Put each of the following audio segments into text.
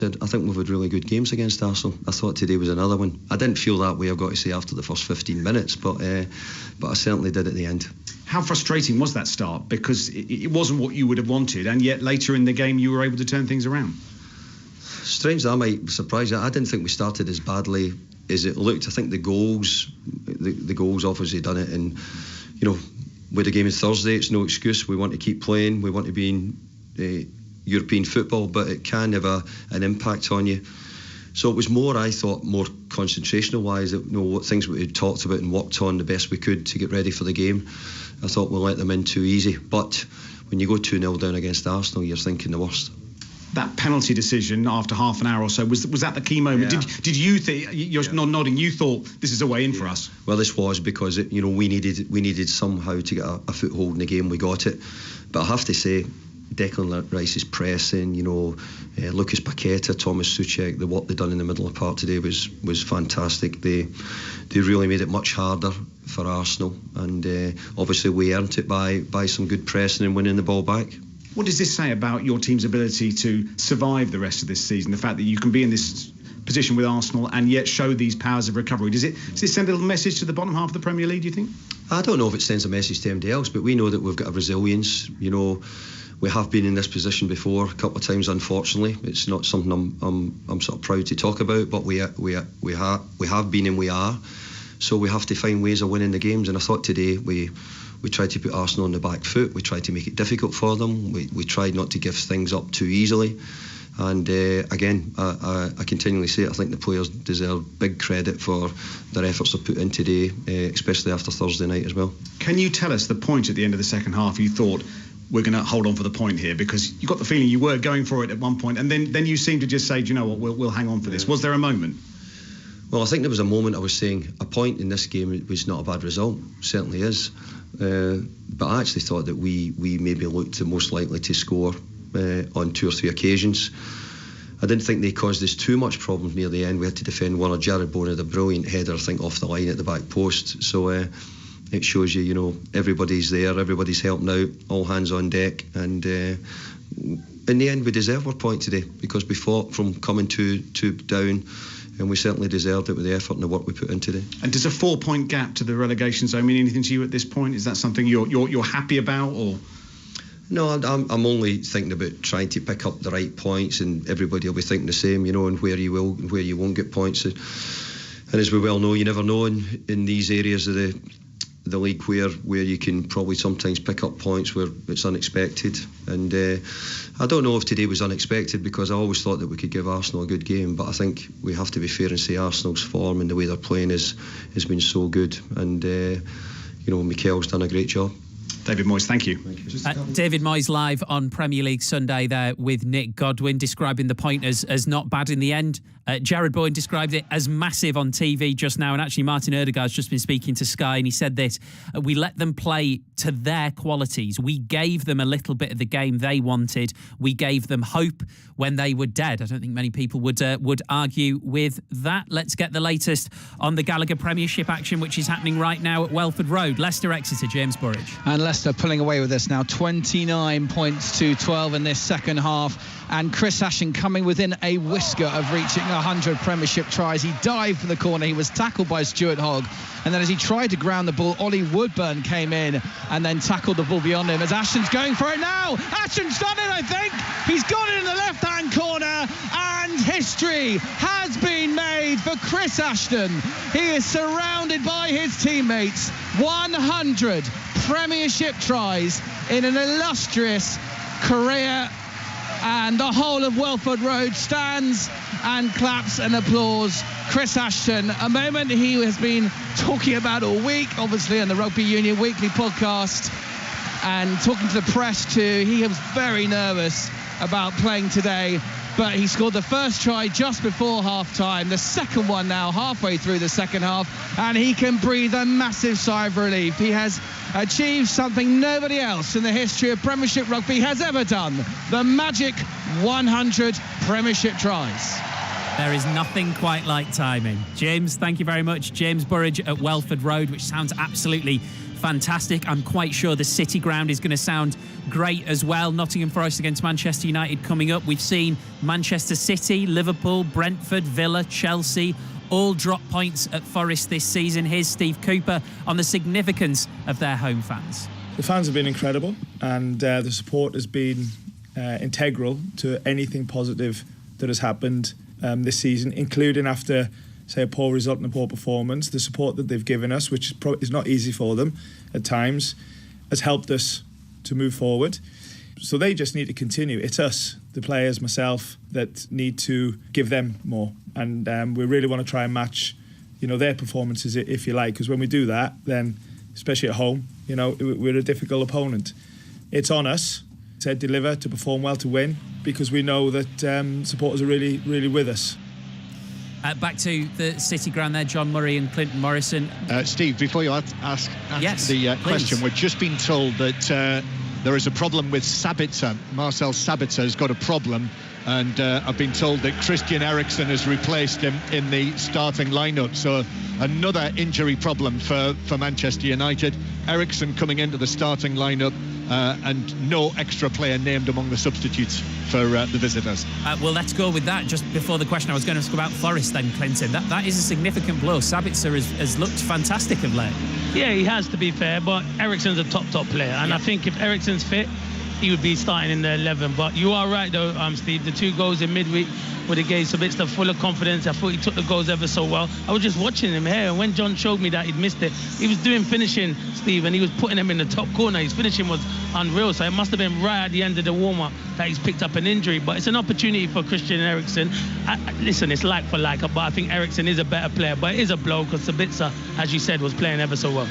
I think we've had really good games against Arsenal. I thought today was another one. I didn't feel that way, I've got to say, after the first 15 minutes, but I certainly did at the end. How frustrating was that start? Because it wasn't what you would have wanted, and yet later in the game you were able to turn things around. Strange that I might surprise you. I didn't think we started as badly as it looked. I think the goals obviously done it, and with the game on Thursday, it's no excuse. We want to keep playing. We want to be in European football, but it can have an impact on you. So it was more, I thought, more concentrational wise, what things we had talked about and worked on the best we could to get ready for the game. I thought we'll let them in too easy, but when you go 2-0 down against Arsenal, you're thinking the worst. That penalty decision after half an hour or so, was that the key moment? Yeah. Did you think, you're nodding, you thought this is a way in for us? Well, this was because we needed somehow to get a foothold in the game. We got it, but I have to say, Declan Rice's pressing, Lucas Paqueta, Thomas Souček, the work they done in the middle of the park today was fantastic. They really made it much harder for Arsenal, and obviously we earned it by some good pressing and winning the ball back. What does this say about your team's ability to survive the rest of this season? The fact that you can be in this position with Arsenal and yet show these powers of recovery. Does it send a little message to the bottom half of the Premier League, do you think? I don't know if it sends a message to anybody else, but we know that we've got a resilience. We have been in this position before a couple of times, unfortunately. It's not something I'm sort of proud to talk about, but we have been and we are. So we have to find ways of winning the games, and I thought today we tried to put Arsenal on the back foot. We tried to make it difficult for them. We tried not to give things up too easily. And again, I continually say it, I think the players deserve big credit for their efforts they put in today, especially after Thursday night as well. Can you tell us the point at the end of the second half you thought, we're going to hold on for the point here? Because you got the feeling you were going for it at one point, and then you seemed to just say, do you know what, we'll hang on for this. Was there a moment? Well, I think there was a moment I was saying a point in this game was not a bad result, certainly is. But I actually thought that we maybe looked the most likely to score on 2 or 3 occasions. I didn't think they caused us too much problems near the end. We had to defend one, or Jared Bowen had a brilliant header, I think, off the line at the back post. So it shows you, everybody's there, everybody's helping out, all hands on deck, and in the end we deserve our point today, because we fought from coming two down, and we certainly deserved it with the effort and the work we put in today. And does a 4-point gap to the relegation zone mean anything to you at this point? Is that something you're happy about, or? No, I'm only thinking about trying to pick up the right points, and everybody will be thinking the same, and where you will and where you won't get points. And as we well know, you never know in these areas of the league where you can probably sometimes pick up points where it's unexpected. And I don't know if today was unexpected, because I always thought that we could give Arsenal a good game, but I think we have to be fair and say Arsenal's form and the way they're playing has been so good, and Mikel's done a great job. David Moyes, thank you. David Moyes live on Premier League Sunday there with Nick Godwin, describing the point as not bad in the end. Jared Bowen described it as massive on TV just now, and actually Martin Ødegaard's just been speaking to Sky, and he said this: we let them play to their qualities. We gave them a little bit of the game they wanted. We gave them hope when they were dead. I don't think many people would argue with that. Let's get the latest on the Gallagher Premiership action, which is happening right now at Welford Road. Leicester Exeter, James Burridge. And Leicester pulling away with this now, 29 points to 12 in this second half. And Chris Ashton coming within a whisker of reaching 100 Premiership tries. He dived for the corner. He was tackled by Stuart Hogg. And then as he tried to ground the ball, Ollie Woodburn came in and then tackled the ball beyond him, as Ashton's going for it now. Ashton's done it, I think. He's got it in the left-hand corner. And history has been made for Chris Ashton. He is surrounded by his teammates. 100 Premiership tries in an illustrious career, and the whole of Welford Road stands and claps and applauds Chris Ashton, a moment he has been talking about all week, obviously on the Rugby Union Weekly podcast, and talking to the press too. He was very nervous about playing today, but he scored the first try just before half-time, the second one now halfway through the second half, and he can breathe a massive sigh of relief. He has achieved something nobody else in the history of Premiership rugby has ever done: the magic 100 Premiership tries. There is nothing quite like timing. James, thank you very much. James Burridge at Welford Road, which sounds absolutely fantastic. I'm quite sure the City ground is going to sound great as well. Nottingham Forest against Manchester United coming up. We've seen Manchester City, Liverpool, Brentford, Villa, Chelsea all drop points at Forest this season. Here's Steve Cooper on the significance of their home fans. The fans have been incredible, and the support has been integral to anything positive that has happened this season, including after, say, a poor result and a poor performance. The support that they've given us, which is not easy for them at times, has helped us to move forward. So they just need to continue. It's us, the players, myself, that need to give them more. And we really want to try and match, their performances, if you like, because when we do that, then, especially at home, we're a difficult opponent. It's on us to deliver, to perform well, to win, because we know that supporters are really, really with us. Back to the City ground there, John Murray and Clinton Morrison. Steve, before you ask yes, the question, please. we've just been told that there is a problem with Sabitzer. Marcel Sabitzer has got a problem, and I've been told that Christian Eriksen has replaced him in the starting lineup. So another injury problem for Manchester United. Eriksen coming into the starting lineup, and no extra player named among the substitutes for the visitors. Well, let's go with that. Just before the question, I was going to ask about Forest then, Clinton. That is a significant blow. Sabitzer has looked fantastic of late. Yeah, he has, to be fair, but Eriksen's a top player, and I think if Eriksen's fit, he would be starting in the 11. But you are right, though, Steve. The 2 goals in midweek would have gave Sabitzer full of confidence. I thought he took the goals ever so well. I was just watching him here, and when John showed me that he'd missed it, he was doing finishing, Steve, and he was putting them in the top corner. His finishing was unreal, so it must have been right at the end of the warm-up that he's picked up an injury. But it's an opportunity for Christian Eriksen. Listen, it's like for like, but I think Eriksen is a better player. But it is a blow because Sabitzer, as you said, was playing ever so well.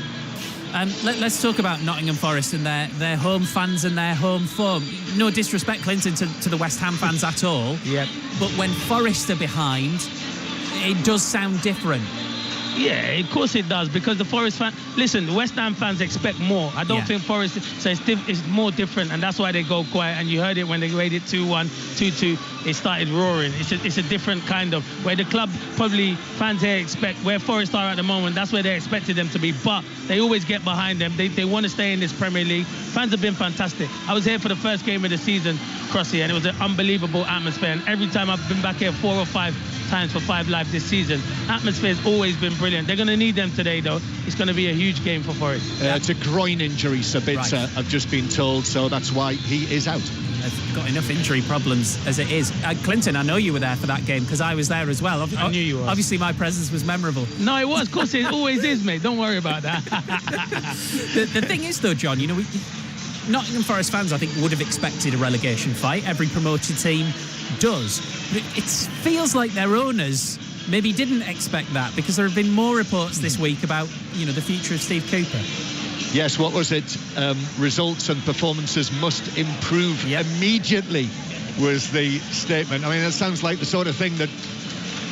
Let's talk about Nottingham Forest and their home fans and their home form. No disrespect, Clinton, to the West Ham fans at all. Yeah. But when Forest are behind, it does sound different. Yeah, of course it does, because the Forest fan. Listen, the West Ham fans expect more. I don't think Forest. So it's more different, and that's why they go quiet. And you heard it when they made it 2-1, 2-2. It started roaring. It's a different kind of where the club probably fans here expect where Forest are at the moment. That's where they expected them to be, but they always get behind them. They want to stay in this Premier League. Fans have been fantastic. I was here for the first game of the season, Crossy, and it was an unbelievable atmosphere. And every time I've been back here 4 or 5 times for 5 Live this season, atmosphere's always been brilliant. They're going to need them today, though. It's going to be a huge game for Forest. It's a groin injury, Sabitzer, right. I've just been told, so that's why he is out. They've got enough injury problems as it is. Clinton, I know you were there for that game because I was there as well. I knew you were. Obviously, my presence was memorable. No, it was. Of course, it always is, mate. Don't worry about that. The thing is, though, John, Nottingham Forest fans, I think, would have expected a relegation fight. Every promoted team does. But it feels like their owners maybe didn't expect that, because there have been more reports this week about, the future of Steve Cooper. Yes, what was it? Results and performances must improve immediately was the statement. I mean, that sounds like the sort of thing that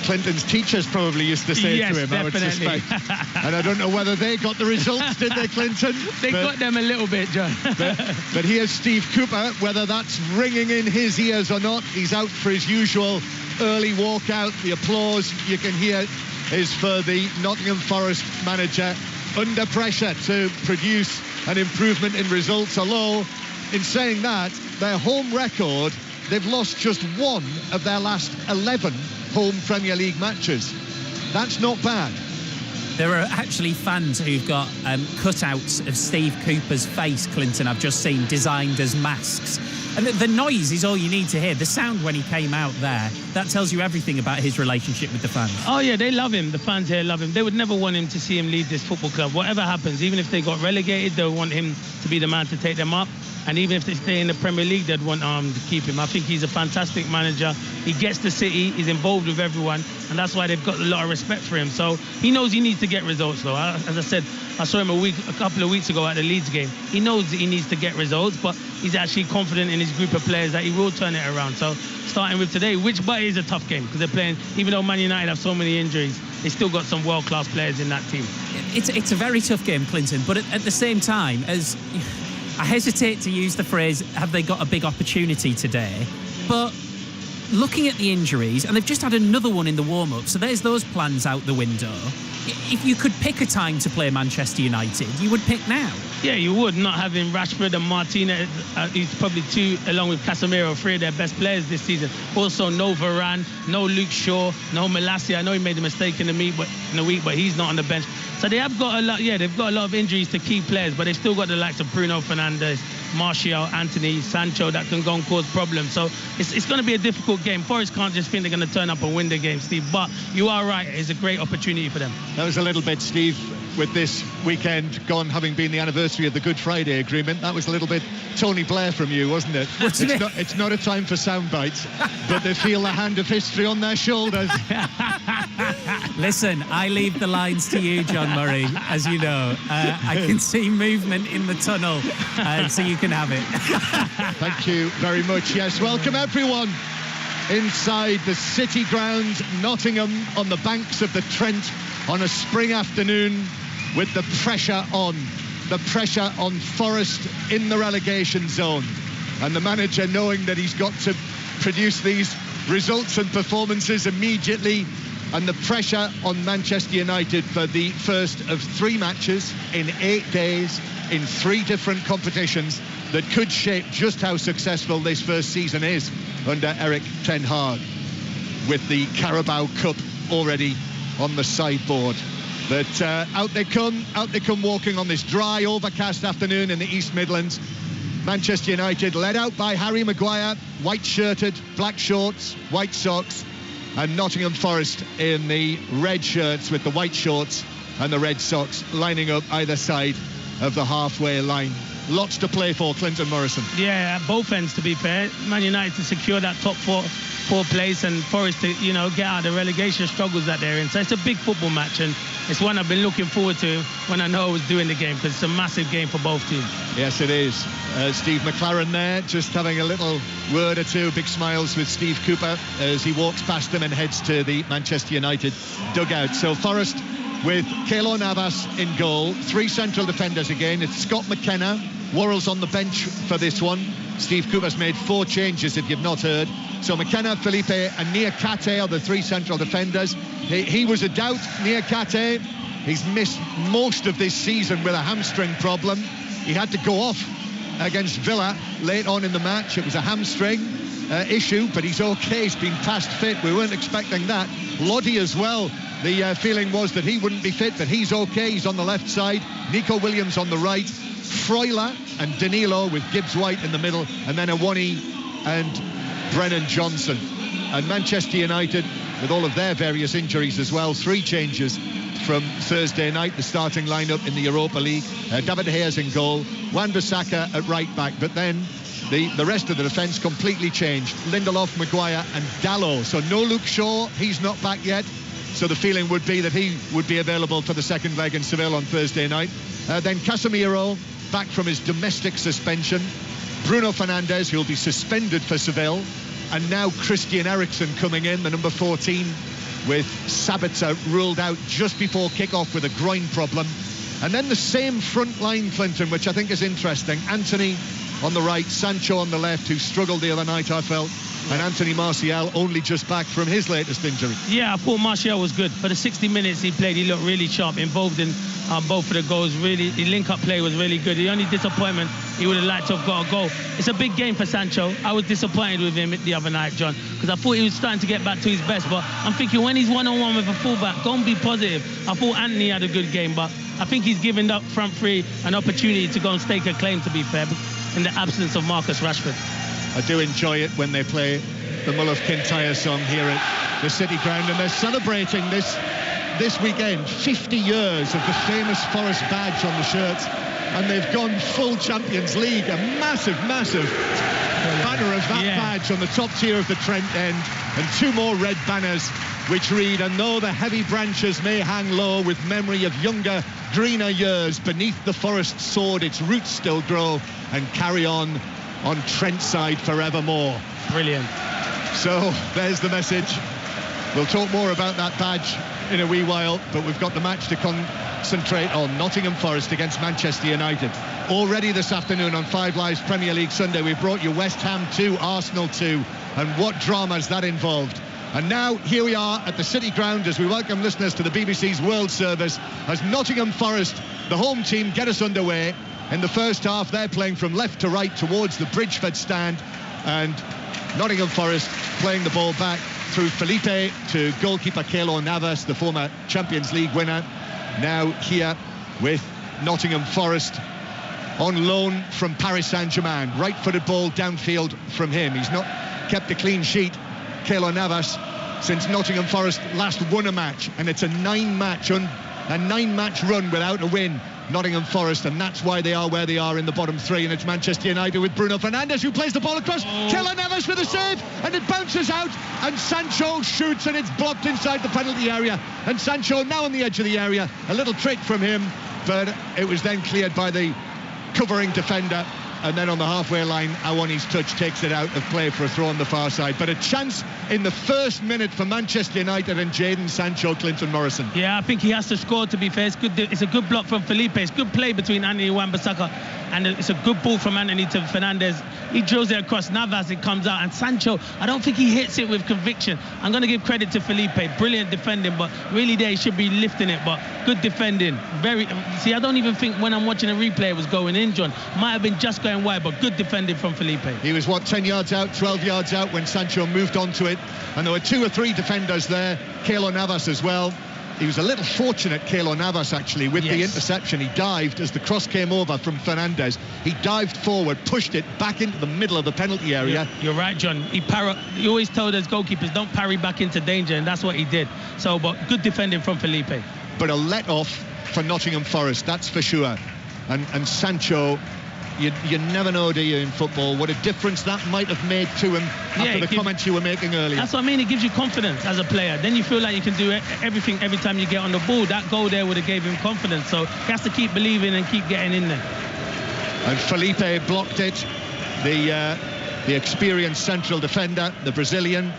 Clinton's teachers probably used to say to him, definitely. I would suspect. And I don't know whether they got the results, did they, Clinton? They got them a little bit, John. but here's Steve Cooper, whether that's ringing in his ears or not. He's out for his usual early walkout. The applause you can hear is for the Nottingham Forest manager, under pressure to produce an improvement in results. Although, in saying that, their home record, they've lost just 1 of their last 11 home Premier League matches. That's not bad. There are actually fans who've got cutouts of Steve Cooper's face, Clinton, I've just seen, designed as masks. And the noise is all you need to hear. The sound when he came out there, that tells you everything about his relationship with the fans. Oh, yeah, they love him. The fans here love him. They would never want him to see him lead this football club. Whatever happens, even if they got relegated, they'll want him to be the man to take them up. And even if they stay in the Premier League, they'd want to keep him. I think he's a fantastic manager. He gets the city. He's involved with everyone. And that's why they've got a lot of respect for him. So he knows he needs to get results, though. As I said, I saw him a couple of weeks ago at the Leeds game. He knows that he needs to get results, but he's actually confident in his group of players that he will turn it around. So starting with today, but it is a tough game because they're playing, even though Man United have so many injuries, they still got some world-class players in that team. It's a very tough game, Clinton, but at the same time, as I hesitate to use the phrase, have they got a big opportunity today? But looking at the injuries, and they've just had another one in the warm-up, so there's those plans out the window. If you could pick a time to play Manchester United, you would pick now. Yeah, you would. Not having Rashford and Martinez, he's probably two, along with Casemiro, three of their best players this season. Also, no Varane, no Luke Shaw, no Malacia. I know he made a mistake in the week, but he's not on the bench. So they have got a lot. Yeah, they've got a lot of injuries to key players, but they've still got the likes of Bruno Fernandes, Martial, Anthony, Sancho that can go and cause problems. So it's going to be a difficult game. Forest can't just think they're going to turn up and win the game, Steve. But you are right. It's a great opportunity for them. That was a little bit, Steve, with this weekend gone having been the anniversary of the Good Friday Agreement. That was a little bit Tony Blair from you, wasn't it? It's not a time for sound bites, but they feel the hand of history on their shoulders. Listen, I leave the lines to you, John Murray, as you know. I can see movement in the tunnel, so you can have it. Thank you very much. Yes, welcome everyone inside the City Ground, Nottingham, on the banks of the Trent, on a spring afternoon, with the pressure on Forest in the relegation zone, and the manager knowing that he's got to produce these results and performances immediately, and the pressure on Manchester United for the first of 3 matches in 8 days in 3 different competitions that could shape just how successful this first season is under Erik ten Hag, with the Carabao Cup already on the sideboard. But out they come walking on this dry, overcast afternoon in the East Midlands. Manchester United led out by Harry Maguire, white-shirted, black shorts, white socks, and Nottingham Forest in the red shirts with the white shorts and the red socks lining up either side of the halfway line. Lots to play for, Clinton Morrison. Yeah, at both ends, to be fair. Man United to secure that top four place, and Forest to, get out of the relegation struggles that they're in. So it's a big football match, and it's one I've been looking forward to when I know I was doing the game, because it's a massive game for both teams. Yes, it is. Steve McLaren there, just having a little word or two. Big smiles with Steve Cooper as he walks past them and heads to the Manchester United dugout. So Forest with Keylor Navas in goal. 3 central defenders again. It's Scott McKenna. Worrell's on the bench for this one. Steve Cooper's made 4 changes, if you've not heard. So McKenna, Felipe and Niakate are the 3 central defenders. He was a doubt, Niakate. He's missed most of this season with a hamstring problem. He had to go off against Villa late on in the match. It was a hamstring issue, but he's okay. He's been past fit. We weren't expecting that. Lodi as well. The feeling was that he wouldn't be fit, but he's okay. He's on the left side. Nico Williams on the right. Freuler and Danilo with Gibbs White in the middle, and then Awani and Brennan Johnson. And Manchester United, with all of their various injuries as well, 3 changes from Thursday night, the starting lineup in the Europa League. David Hayes in goal, Wan-Bissaka at right back, but then the rest of the defence completely changed. Lindelof, Maguire and Dalot. So no Luke Shaw, he's not back yet. So the feeling would be that he would be available for the second leg in Seville on Thursday night. Then Casemiro, back from his domestic suspension. Bruno Fernandes, who'll be suspended for Seville. And now Christian Eriksen coming in, the number 14, with Sabitzer ruled out just before kick-off with a groin problem. And then the same front line, Clinton, which I think is interesting. Anthony on the right, Sancho on the left, who struggled the other night, I felt. And Anthony Martial only just back from his latest injury. Yeah, I thought Martial was good. For the 60 minutes he played, he looked really sharp, involved in both of the goals. Really, the link-up play was really good. The only disappointment, he would have liked to have got a goal. It's a big game for Sancho. I was disappointed with him the other night, John, because I thought he was starting to get back to his best. But I'm thinking when he's one-on-one with a fullback, go and be positive. I thought Anthony had a good game, but I think he's given up front three an opportunity to go and stake a claim, to be fair, in the absence of Marcus Rashford. I do enjoy it when they play the Mull of Kintyre song here at the City Ground, and they're celebrating this weekend 50 years of the famous Forest badge on the shirts, and they've gone full Champions League, a massive banner of that badge on the top tier of the Trent end, and 2 more red banners which read, "And though the heavy branches may hang low with memory of younger, greener years, beneath the forest sword its roots still grow and carry on Trentside forevermore." Brilliant. So there's the message. We'll talk more about that badge in a wee while, but we've got the match to concentrate on. Nottingham Forest against Manchester United. Already this afternoon on 5 Live's Premier League Sunday, we've brought you West Ham 2, Arsenal 2. and what dramas that involved. And now here we are at the City Ground as we welcome listeners to the BBC's World Service as Nottingham Forest, the home team, get us underway. In the first half, they're playing from left to right towards the Bridgeford stand, and Nottingham Forest playing the ball back through Felipe to goalkeeper Keylor Navas, the former Champions League winner. Now here with Nottingham Forest on loan from Paris Saint-Germain. Right-footed ball downfield from him. He's not kept a clean sheet, Keylor Navas, since Nottingham Forest last won a match, and it's a nine-match run without a win, Nottingham Forest, and that's why they are where they are in the bottom three. And it's Manchester United with Bruno Fernandes, who plays the ball across. Keylor Navas with a save, and it bounces out, and Sancho shoots, and it's blocked inside the penalty area. And Sancho now on the edge of the area, a little trick from him, but it was then cleared by the covering defender. And then on the halfway line, Awoni's touch takes it out of play for a throw on the far side. But a chance in the first minute for Manchester United and Jadon Sancho, Clinton Morrison. Yeah, I think he has to score, to be fair. It's a good block from Felipe. It's good play between Anthony and Wan-Bissaka. And it's a good ball from Anthony to Fernandes. He drills it across Navas, it comes out. And Sancho, I don't think he hits it with conviction. I'm going to give credit to Felipe. Brilliant defending, but really there he should be lifting it. But good defending. I don't even think when I'm watching a replay it was going in, John. Might have been just going wide, but good defending from Felipe. He was, 10 yards out, 12 yards out when Sancho moved onto it. And there were 2 or 3 defenders there. Keylor Navas as well. He was a little fortunate, Keylor Navas, actually, with the interception. He dived as the cross came over from Fernandes. He dived forward, pushed it back into the middle of the penalty area. You're right, John. He always told us goalkeepers don't parry back into danger, and that's what he did. So, but good defending from Felipe. But a let-off for Nottingham Forest, that's for sure. And Sancho, you never know, do you, in football, what a difference that might have made to him after the comments you were making earlier. That's what I mean. It gives you confidence as a player. Then you feel like you can do everything every time you get on the ball. That goal there would have gave him confidence. So he has to keep believing and keep getting in there. And Felipe blocked it. The experienced central defender, the Brazilian,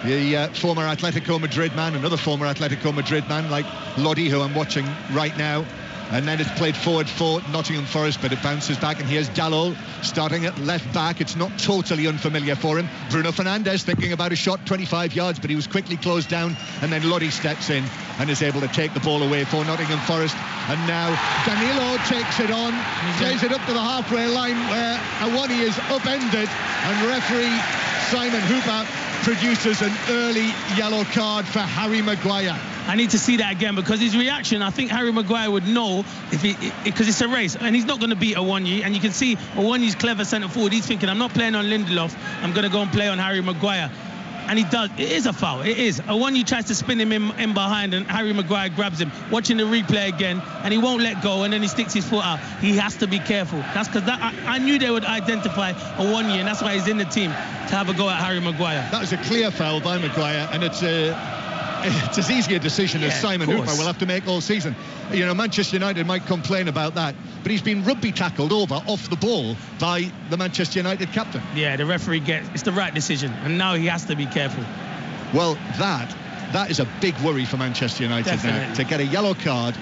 the former Atletico Madrid man, another former Atletico Madrid man like Lodi, who I'm watching right now. And then it's played forward for Nottingham Forest, but it bounces back, and here's Dalot starting at left back. It's not totally unfamiliar for him. Bruno Fernandes thinking about a shot 25 yards, but he was quickly closed down, and then Lodi steps in and is able to take the ball away for Nottingham Forest. And now Danilo takes it on, plays it up to the halfway line where Awoni is upended, and referee Simon Hooper produces an early yellow card for Harry Maguire. I need to see that again, because his reaction, I think Harry Maguire would know because it's a race and he's not going to beat Awoni, and you can see Awoni's clever centre forward. He's thinking, I'm not playing on Lindelof, I'm going to go and play on Harry Maguire. And he does. It is a foul. It is. Awoni tries to spin him in behind, and Harry Maguire grabs him. Watching the replay again, and he won't let go, and then he sticks his foot out. He has to be careful. That's because I knew they would identify Awoni, and that's why he's in the team, to have a go at Harry Maguire. That was a clear foul by Maguire, and it's as easy a decision as Simon Hooper will have to make all season. You know, Manchester United might complain about that, but he's been rugby tackled over off the ball by the Manchester United captain. Yeah, the referee it's the right decision, and now he has to be careful. Well, that is a big worry for Manchester United now, to get a yellow card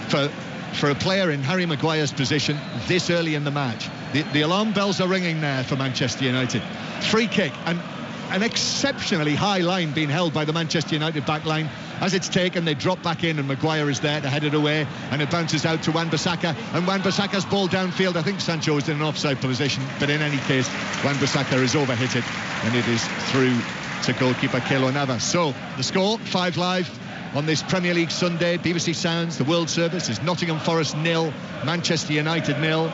for a player in Harry Maguire's position this early in the match. The alarm bells are ringing there for Manchester United. Free kick, and an exceptionally high line being held by the Manchester United back line. As it's taken, they drop back in, and Maguire is there to head it away, and it bounces out to Wan-Bissaka, and Wan-Bissaka's ball downfield. I think Sancho is in an offside position, but in any case, Wan-Bissaka has overhit it, and it is through to goalkeeper Keylor Navas. So the score, 5 Live on this Premier League Sunday. BBC Sounds, the World Service, is Nottingham Forest 0, Manchester United 0.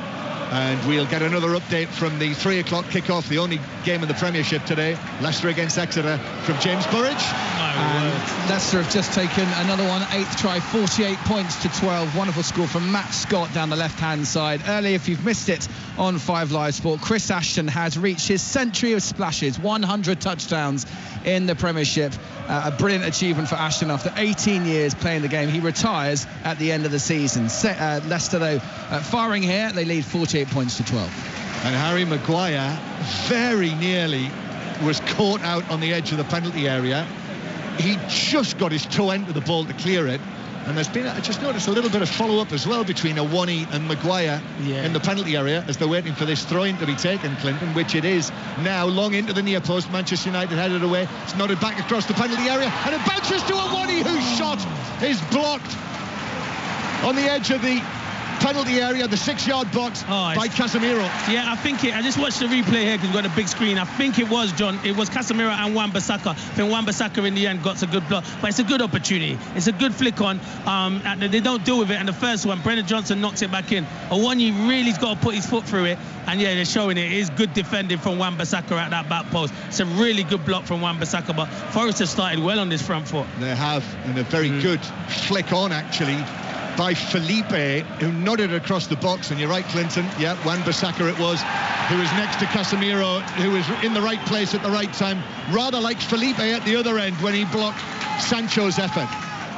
And we'll get another update from the 3 o'clock kickoff, the only game in the Premiership today, Leicester against Exeter, from James Burridge. And Leicester have just taken another one, 8th try, 48 points to 12. Wonderful score from Matt Scott down the left-hand side. Earlier, if you've missed it on 5 Live Sport, Chris Ashton has reached his century of splashes, 100 touchdowns in the Premiership. A brilliant achievement for Ashton after 18 years playing the game. He retires at the end of the season. Leicester, though, firing here, they lead 48 points to 12. And Harry Maguire very nearly was caught out on the edge of the penalty area. He just got his toe end to the ball to clear it, And there's been, I just noticed a little bit of follow-up as well between Awani and Maguire in the penalty area as they're waiting for this throw-in to be taken, Clinton, which it is now. Long into the near post, Manchester United headed away. It's nodded back across the penalty area, and it bounces to Awani, whose shot is blocked on the edge of the penalty area, the 6-yard box by Casemiro. Yeah, I just watched the replay here because we've got a big screen. I think it was, John, it was Casemiro and Wan-Bissaka. I think Wan-Bissaka in the end got a good block, but it's a good opportunity. It's a good flick on. They don't deal with it, and the first one, Brennan Johnson knocks it back in. Awani really's got to put his foot through it, and yeah, they're showing it. It is good defending from Wan-Bissaka at that back post. It's a really good block from Wan-Bissaka, but Forest have started well on this front foot. They have, and a very good flick on, actually, by Felipe, who nodded across the box. And you're right, Clinton, yeah, Wan-Bissaka it was, who was next to Casemiro, who was in the right place at the right time, rather like Felipe at the other end when he blocked Sancho's effort.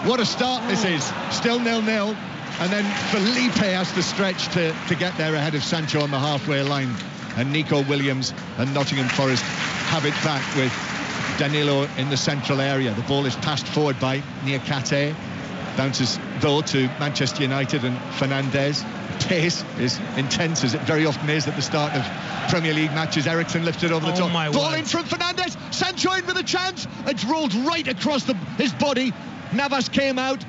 What a start this is. Still 0-0, and then Felipe has to stretch to get there ahead of Sancho on the halfway line. And Nico Williams and Nottingham Forest have it back with Danilo in the central area. The ball is passed forward by Niakate. Bounces, though, to Manchester United and Fernandes. Pace is intense, as it very often is at the start of Premier League matches. Ericsson lifted over the top. Ball in from Fernandes. Sancho in with a chance. It's rolled right across his body. Navas came out.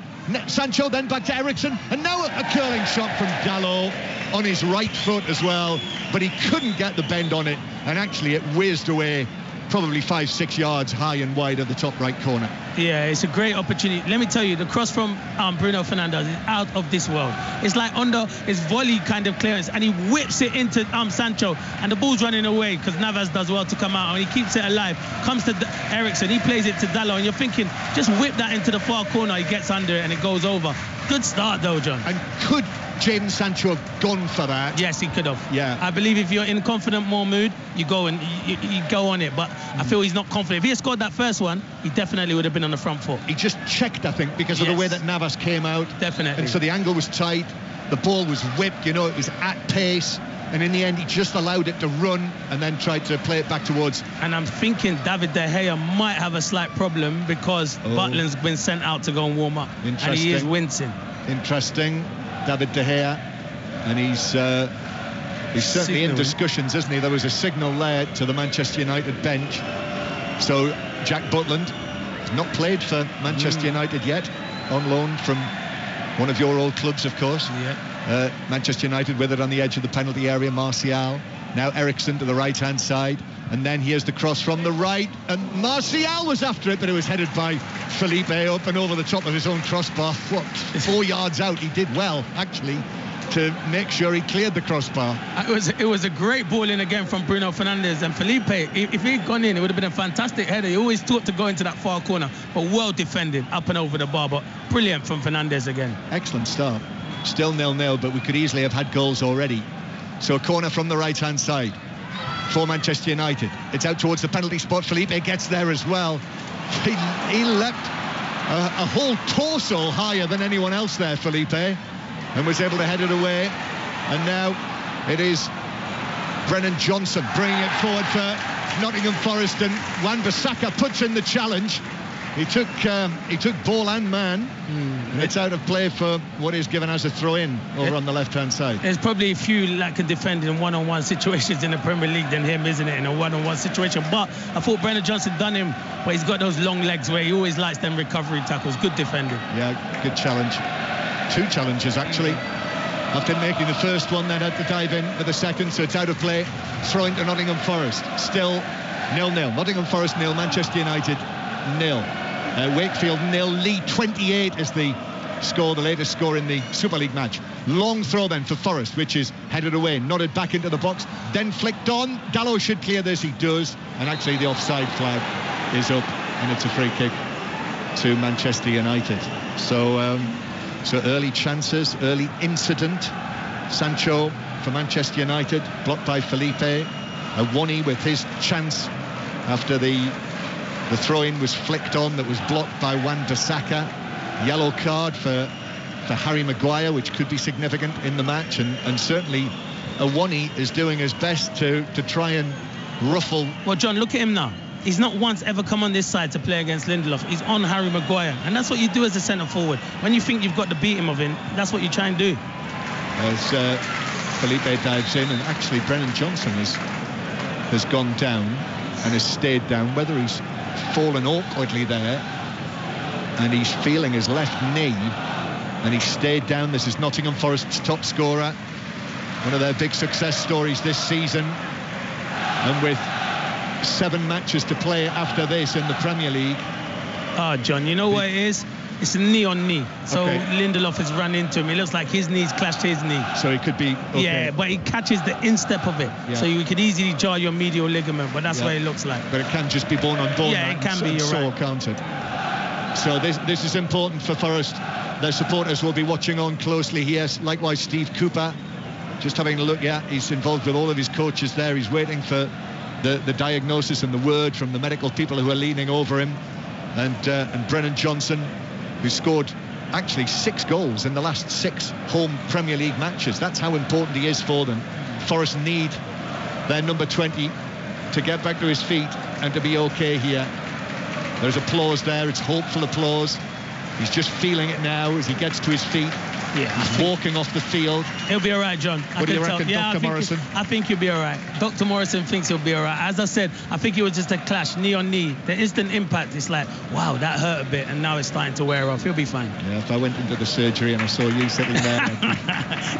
Sancho then back to Ericsson. And now a curling shot from Dalot on his right foot as well. But he couldn't get the bend on it. And actually it whizzed away probably 5-6 yards high and wide at the top right corner. Yeah, it's a great opportunity. Let me tell you, the cross from Bruno Fernandes is out of this world. It's like under his volley kind of clearance, and he whips it into Sancho, and the ball's running away because Navas does well to come out, and he keeps it alive. Comes to Ericsson, he plays it to Dalot, and you're thinking, just whip that into the far corner. He gets under it, and it goes over. Good start, though, John. And could Jadon Sancho have gone for that? Yes, he could have. Yeah. I believe if you're in confident more mood, you go and you go on it. But I feel he's not confident. If he had scored that first one, he definitely would have been on the front foot. He just checked, I think, because of the way that Navas came out. Definitely. And so the angle was tight. The ball was whipped. You know, it was at pace. And in the end, he just allowed it to run and then tried to play it back towards. And I'm thinking David De Gea might have a slight problem because Butland's been sent out to go and warm up. And he is wincing. Interesting. David De Gea. And he's certainly in discussions, isn't he? There was a signal there to the Manchester United bench. So Jack Butland has not played for Manchester United yet, on loan from one of your old clubs, of course. Yeah. Manchester United with it on the edge of the penalty area. Martial. Now Ericsson to the right-hand side. And then here's the cross from the right. And Martial was after it, but it was headed by Felipe up and over the top of his own crossbar. 4 yards out. He did well, actually, to make sure he cleared the crossbar. It was a great ball in again from Bruno Fernandes, and Felipe, if he'd gone in, it would have been a fantastic header. He always thought to go into that far corner, but well defended up and over the bar. But brilliant from Fernandes again. Excellent start. Still 0-0, but we could easily have had goals already. So a corner from the right-hand side for Manchester United. It's out towards the penalty spot. Felipe gets there as well. He leapt a whole torso higher than anyone else there, Felipe, and was able to head it away. And now it is Brennan Johnson bringing it forward for Nottingham Forest, and Wan-Bissaka puts in the challenge. He took ball and man. It's out of play for what is given as a throw-in over on the left-hand side. There's probably a few that can defend in one-on-one situations in the Premier League than him, isn't it, in a one-on-one situation. But I thought Brennan Johnson done him, but he's got those long legs where he always likes them recovery tackles. Good defending. Yeah, good challenge. 2 challenges, actually. After making the first one, then had to dive in for the second, so it's out of play. Throwing to Nottingham Forest. Still 0-0. Nottingham Forest 0, Manchester United 0. Wakefield 0, Lee 28 is the score, the latest score in the Super League match. Long throw then for Forest, which is headed away, nodded back into the box, then flicked on. Dalot should clear this, he does, and actually the offside flag is up, and it's a free kick to Manchester United. So early chances, early incident. Sancho for Manchester United, blocked by Felipe. Awani with his chance after the throw-in was flicked on, that was blocked by Wan-Bissaka. Yellow card for Harry Maguire, which could be significant in the match, and certainly Awani is doing his best to try and ruffle. Well, John, look at him now. he's not once ever come on this side to play against Lindelof. He's on Harry Maguire, and that's what you do as a centre forward. When you think you've got the beat him of him, that's what you try and do. As Felipe dives in, and actually Brennan Johnson has gone down and has stayed down. Whether he's fallen awkwardly there and he's feeling his left knee, and he stayed down. This is Nottingham Forest's top scorer, one of their big success stories this season, and with 7 matches to play after this in the Premier League. Oh, John, you know what it is? It's a knee on knee. So Lindelof has run into him. It looks like his knee's clashed his knee. So it could be okay. Yeah, but he catches the instep of it. Yeah. So you could easily jar your medial ligament, but that's what it looks like. But it can just be bone on bone. Yeah, it can be, you're right. Can't it? So this is important for Forest. Their supporters will be watching on closely here. Likewise, Steve Cooper, just having a look. Yeah, he's involved with all of his coaches there. He's waiting for the diagnosis and the word from the medical people who are leaning over him. And Brennan Johnson, who scored actually 6 goals in the last 6 home Premier League matches. That's how important he is for them. Forest need their number 20 to get back to his feet and to be okay here. There's applause there. It's hopeful applause. He's just feeling it now as he gets to his feet. Yeah, he's walking off the field. He'll be all right, John. What do you reckon, Dr. Morrison? I think he'll be all right. Dr. Morrison thinks he'll be all right. As I said, I think it was just a clash, knee on knee. The instant impact, it's like, wow, that hurt a bit, and now it's starting to wear off. He'll be fine. Yeah, if I went into the surgery and I saw you sitting there,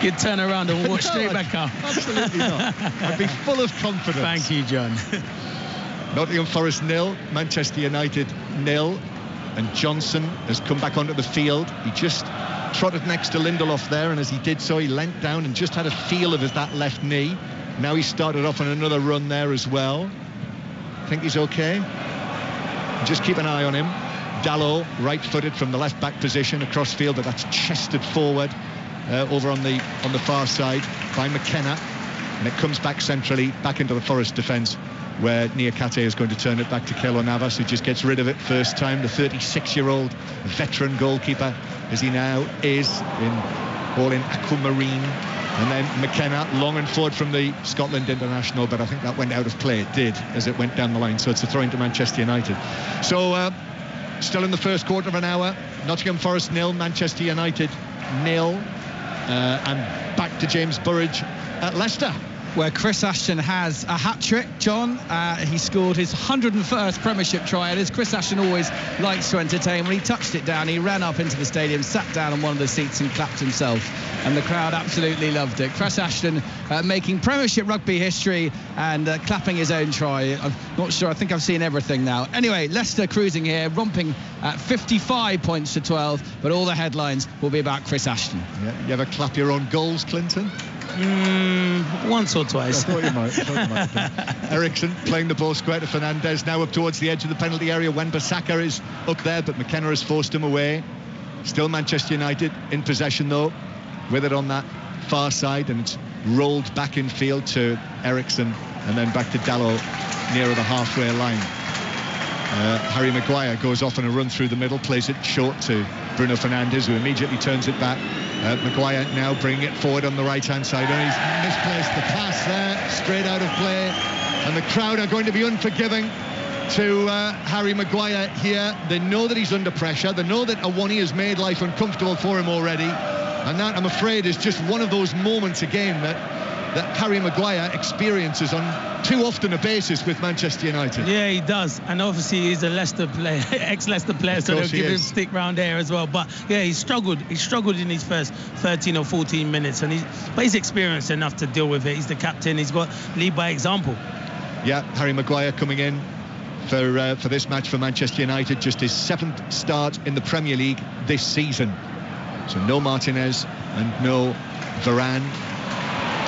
you'd turn around and walk straight back out. Absolutely not. I'd be full of confidence. Thank you, John. Nottingham Forest 0, Manchester United 0, and Johnson has come back onto the field. He just trotted next to Lindelof there, and as he did so, he leant down and just had a feel of that left knee. Now he started off on another run there as well. I think he's okay. Just keep an eye on him. Dalot, right-footed from the left-back position across field, but that's chested forward over on the far side by McKenna, and it comes back centrally, back into the Forest defence, where Niakate is going to turn it back to Keylor Navas, who just gets rid of it first time. The 36-year-old veteran goalkeeper, as he now is, all in aquamarine. And then McKenna, long and forward from the Scotland international, but I think that went out of play. It did, as it went down the line. So it's a throw into Manchester United. So still in the first quarter of an hour, Nottingham Forest 0, Manchester United 0. And back to James Burridge at Leicester, where Chris Ashton has a hat-trick, John. He scored his 101st Premiership try, and as Chris Ashton always likes to entertain, when he touched it down, he ran up into the stadium, sat down on one of the seats and clapped himself, and the crowd absolutely loved it. Chris Ashton making Premiership rugby history and clapping his own try. I'm not sure, I think I've seen everything now. Anyway, Leicester cruising here, romping at 55 points to 12, but all the headlines will be about Chris Ashton. Yeah, you ever clap your own goals, Clinton? Once or twice. I thought you might. Ericsson playing the ball square to Fernandez, now up towards the edge of the penalty area. Wan-Bissaka is up there, but McKenna has forced him away. Still Manchester United in possession though, with it on that far side, and it's rolled back in field to Ericsson and then back to Dalot nearer the halfway line. Harry Maguire goes off on a run through the middle, plays it short to Bruno Fernandes, who immediately turns it back. Maguire now bringing it forward on the right-hand side, and he's misplaced the pass there, straight out of play, and the crowd are going to be unforgiving to Harry Maguire here. They know that he's under pressure, they know that Awani has made life uncomfortable for him already, and that, I'm afraid, is just one of those moments again that Harry Maguire experiences on too often a basis with Manchester United. Yeah, he does, and obviously he's a Leicester player, ex-Leicester player, so they'll give him stick round there as well. But yeah, he struggled in his first 13 or 14 minutes, and he's experienced enough to deal with it. He's the captain, he's got lead by example. Yeah, Harry Maguire coming in for this match for Manchester United, just his 7th start in the Premier League this season. So no Martinez and no Varane.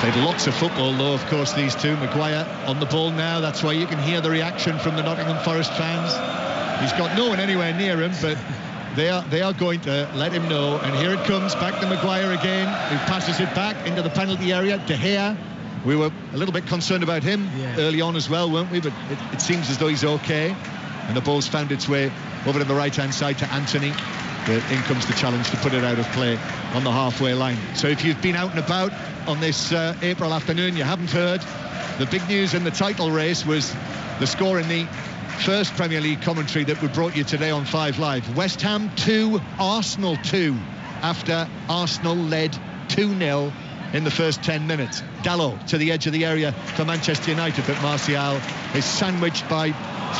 Played lots of football though, of course, these two. Maguire on the ball now, that's why you can hear the reaction from the Nottingham Forest fans. He's got no one anywhere near him, but they are going to let him know. And here it comes, back to Maguire again, who passes it back into the penalty area. De Gea, we were a little bit concerned about him early on as well, weren't we? But it seems as though he's okay. And the ball's found its way over to the right-hand side to Anthony. But in comes the challenge to put it out of play on the halfway line. So if you've been out and about on this April afternoon, you haven't heard, the big news in the title race was the score in the first Premier League commentary that we brought you today on 5 Live. West Ham 2, Arsenal 2, after Arsenal led 2-0 in the first 10 minutes. Dalot to the edge of the area for Manchester United, but Martial is sandwiched by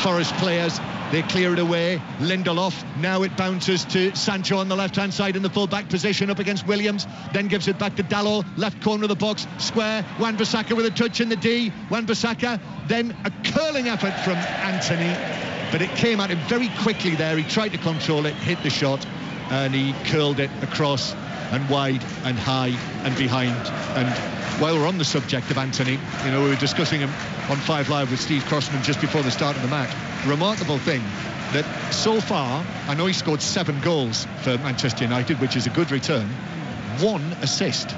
Forest players. They clear it away. Lindelof, now it bounces to Sancho on the left-hand side in the full-back position up against Williams, then gives it back to Dalot, left corner of the box, square, Wan-Bissaka with a touch in the D, Wan-Bissaka, then a curling effort from Anthony, but it came at him very quickly there. He tried to control it, hit the shot, and he curled it across and wide and high and behind. And while we're on the subject of Anthony, we were discussing him on 5 Live with Steve Crossman just before the start of the match. Remarkable thing that so far, I know he scored 7 goals for Manchester United, which is a good return. 1 assist.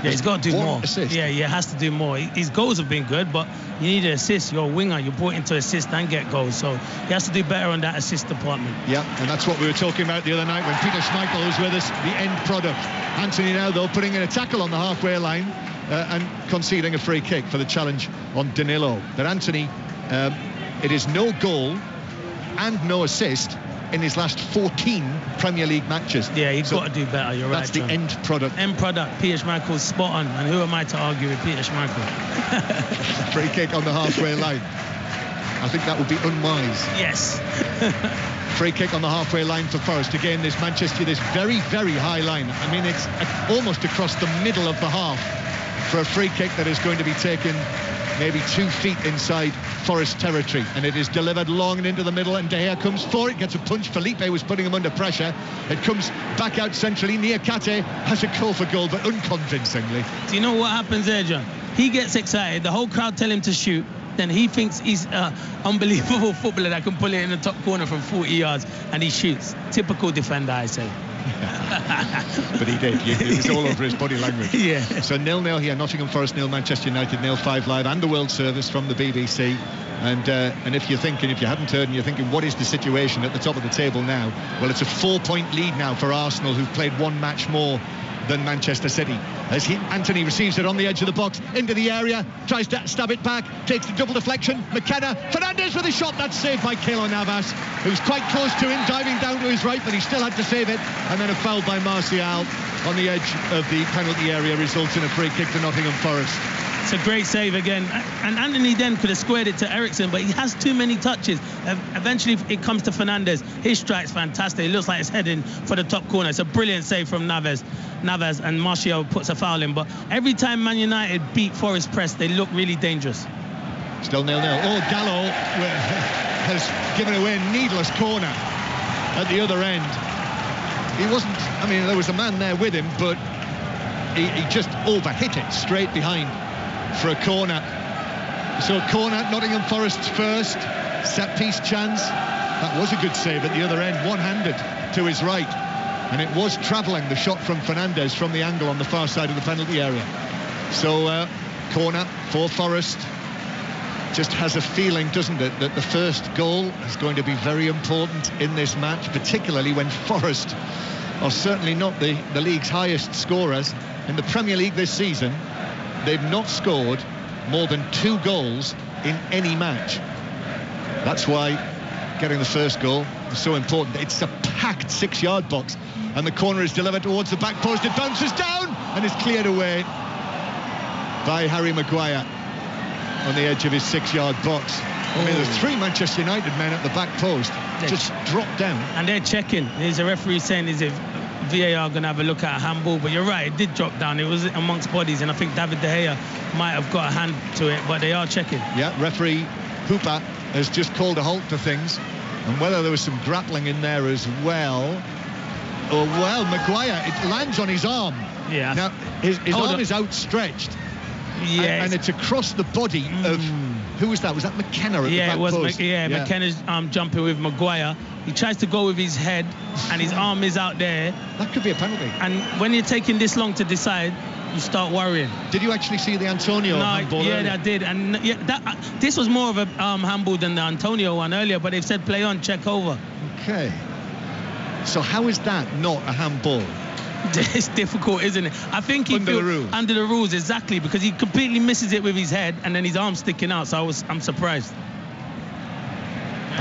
Yeah, he's got to do more. Assist. Yeah, he has to do more. His goals have been good, but you need an assist. You're a winger. You're brought in to assist and get goals. So he has to do better on that assist department. Yeah, and that's what we were talking about the other night when Peter Schmeichel was with us, the end product. Anthony now, though, putting in a tackle on the halfway line and conceding a free kick for the challenge on Danilo. But Anthony, it is no goal and no assist in his last 14 Premier League matches. Yeah, he's got to do better, you're right. That's the end product. End product, Peter Schmeichel's spot on. And who am I to argue with Peter Schmeichel? Free kick on the halfway line. I think that would be unwise. Yes. Free kick on the halfway line for Forest. Again, this very, very high line. I mean, it's almost across the middle of the half for a free kick that is going to be taken maybe 2 feet inside Forest territory, and it is delivered long and into the middle, and De Gea comes for it, gets a punch. Felipe was putting him under pressure. It comes back out centrally. Niakate has a call for goal, but unconvincingly. Do you know what happens there, John? He gets excited, the whole crowd tell him to shoot, then he thinks he's an unbelievable footballer that can pull it in the top corner from 40 yards, and he shoots. Typical defender, I say. But he did. It was all over his body language. Yeah. So 0-0 here, Nottingham Forest 0, Manchester United 0, 5 Live, and the World Service from the BBC. And if you hadn't heard and you're thinking, what is the situation at the top of the table now? Well, it's a 4-point lead now for Arsenal, who've played 1 match more than Manchester City. As Anthony receives it on the edge of the box, into the area, tries to stab it back, takes the double deflection. McKenna, Fernandes with a shot, that's saved by Keylor Navas, who's quite close to him, diving down to his right, but he still had to save it. And then a foul by Martial on the edge of the penalty area results in a free kick to Nottingham Forest. It's a great save again, and Anthony then could have squared it to Ericsson, but he has too many touches. Eventually it comes to Fernandes. His strike's fantastic. It looks like it's heading for the top corner. It's a brilliant save from Navas, and Martial puts a foul in. But every time Man United beat Forest press, they look really dangerous. Still 0-0. Oh, Dalot has given away a needless corner at the other end. There was a man there with him, but he just overhit it straight behind for a corner. So corner, Nottingham Forest's first set piece chance. That was a good save at the other end, one-handed to his right, and it was travelling, the shot from Fernandes from the angle on the far side of the penalty area. So corner for Forest. Just has a feeling, doesn't it, that the first goal is going to be very important in this match, particularly when Forest are certainly not the league's highest scorers. In the Premier League this season, they've not scored more than 2 goals in any match. That's why getting the first goal is so important. It's a packed 6-yard box, and the corner is delivered towards the back post. It bounces down and is cleared away by Harry Maguire on the edge of his 6-yard box. There's 3 Manchester United men at the back post, just dropped down. And they're checking. There's a referee saying, is it VAR going to have a look at a handball? But you're right, it did drop down. It was amongst bodies, and I think David De Gea might have got a hand to it, but they are checking. Yeah, referee Hooper has just called a halt to things, and whether there was some grappling in there as well. Maguire, it lands on his arm. Yeah. Now, his arm is outstretched. Yeah, and it's across the body of... Who was that? Was that McKenna at the back post? McKenna's jumping with Maguire. He tries to go with his head, and his arm is out there. That could be a penalty. And when you're taking this long to decide, you start worrying. Did you actually see the Antonio handball? Yeah, I did. And this was more of a handball than the Antonio one earlier, but they've said play on, check over. Okay. So how is that not a handball? It's difficult, isn't it? I think under the rules, exactly, because he completely misses it with his head, and then his arm's sticking out. So I'm surprised.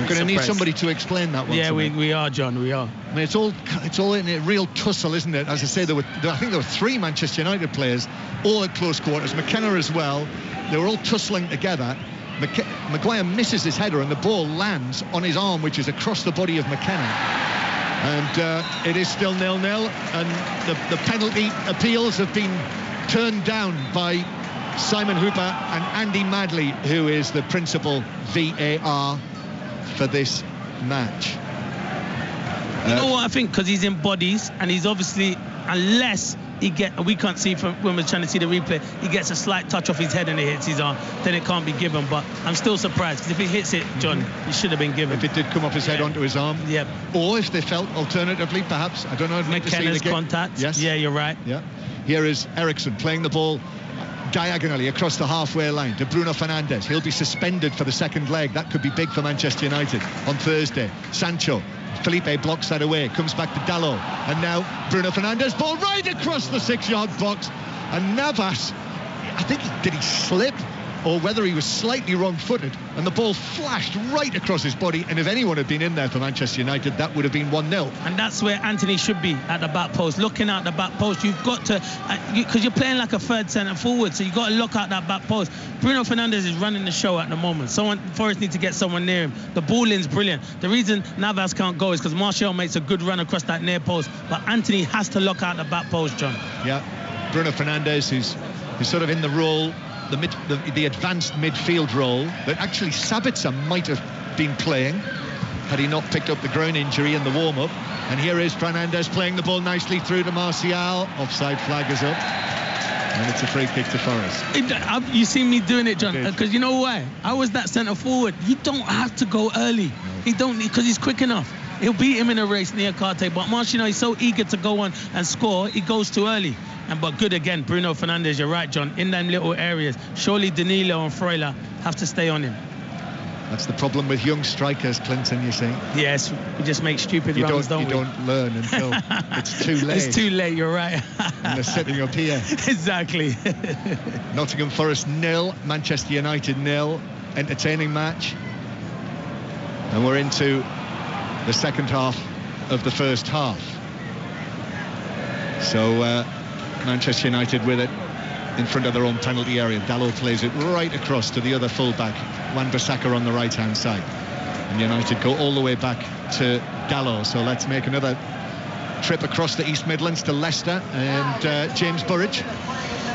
I'm going to need somebody to explain that one. Yeah, we are, John. We are. I mean, it's all in a real tussle, isn't it? As I say, I think there were 3 Manchester United players, all at close quarters. McKenna as well. They were all tussling together. Maguire misses his header, and the ball lands on his arm, which is across the body of McKenna. And it is still 0-0, and the penalty appeals have been turned down by Simon Hooper and Andy Madley, who is the principal VAR for this match. You know what I think? Because he's in bodies, and he's obviously, unless we can't see from when we're trying to see the replay, he gets a slight touch off his head and it hits his arm, then it can't be given. But I'm still surprised, because if he hits it, John, he should have been given. If it did come off his head onto his arm. Yep. Or if they felt alternatively, perhaps, I don't know. McKenna's contact. Yes. Yeah, you're right. Yeah. Here is Eriksson playing the ball diagonally across the halfway line to Bruno Fernandes. He'll be suspended for the second leg. That could be big for Manchester United on Thursday. Sancho, Felipe blocks that away, comes back to Dalot, and now Bruno Fernandes, ball right across the 6-yard box, and Navas, I think, did he slip, or whether he was slightly wrong-footed, and the ball flashed right across his body, and if anyone had been in there for Manchester United, that would have been 1-0. And that's where Anthony should be, at the back post, looking at the back post. You've got to, because you're playing like a third centre forward, so you've got to look out that back post. Bruno Fernandes is running the show at the moment. Forest need to get someone near him. The Ballin's brilliant. The reason Navas can't go is because Martial makes a good run across that near post, but Anthony has to look out the back post, John. Yeah, Bruno Fernandes is sort of in the role, the advanced midfield role that actually Sabitzer might have been playing had he not picked up the groin injury in the warm-up. And here is Fernandes playing the ball nicely through to Martial. Offside flag is up, and it's a free kick to Forest. You see me doing it, John, because you know why? I was that centre forward. You don't have to go early. He don't, because he's quick enough. He'll beat him in a race near Karte, but Martial, he's so eager to go on and score, he goes too early. But good again, Bruno Fernandes, you're right, John, in them little areas. Surely Danilo and Freuler have to stay on him. That's the problem with young strikers, Clinton, you see. Yes, we just make stupid runs, don't we? You don't learn until it's too late. It's too late, you're right. And they're sitting up here. Exactly. Nottingham Forest 0, Manchester United 0. Entertaining match. And we're into the second half of the first half. So Manchester United with it in front of their own penalty area. Dalot plays it right across to the other fullback, Wan-Bissaka, on the right-hand side. And United go all the way back to Dalot. So let's make another trip across the East Midlands to Leicester and James Burridge.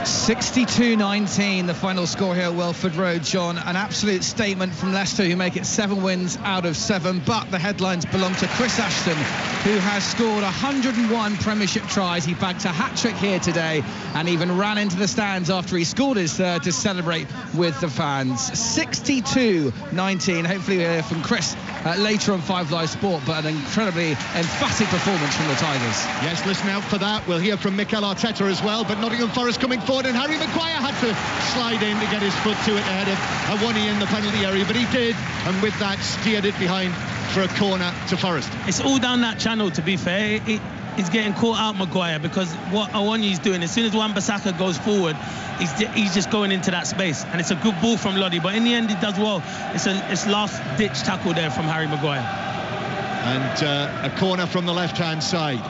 62-19, the final score here at Welford Road, John. An absolute statement from Leicester, who make it 7 wins out of 7. But the headlines belong to Chris Ashton, who has scored 101 Premiership tries. He bagged a hat-trick here today and even ran into the stands after he scored his third to celebrate with the fans. 62-19. Hopefully we'll hear from Chris later on 5 Live Sport, but an incredibly emphatic performance from the Tigers. Yes, listen out for that. We'll hear from Mikel Arteta as well, but Nottingham Forest coming forward, and Harry Maguire had to slide in to get his foot to it ahead of Awoniyi in the penalty area, but he did, and with that steered it behind for a corner to Forest. It's all down that channel, to be fair. He's getting caught out, Maguire, because what Awoniyi's doing, as soon as Wan-Bissaka goes forward, he's just going into that space, and it's a good ball from Lodi, but in the end he does well. It's last-ditch tackle there from Harry Maguire. And a corner from the left-hand side.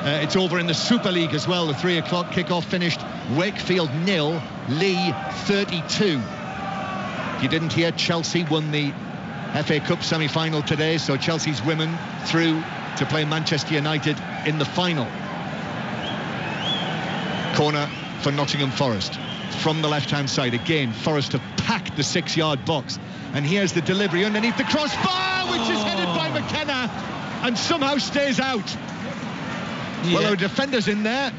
It's over in the Super League as well. The 3 o'clock kickoff finished. Wakefield 0, Lee 32. You didn't hear, Chelsea won the FA Cup semi-final today, so Chelsea's women through to play Manchester United in the final. Corner for Nottingham Forest from the left-hand side. Again, Forest have packed the 6-yard box, and here's the delivery underneath the crossbar, which is headed by McKenna and somehow stays out. Yeah. Well, there were defenders in there.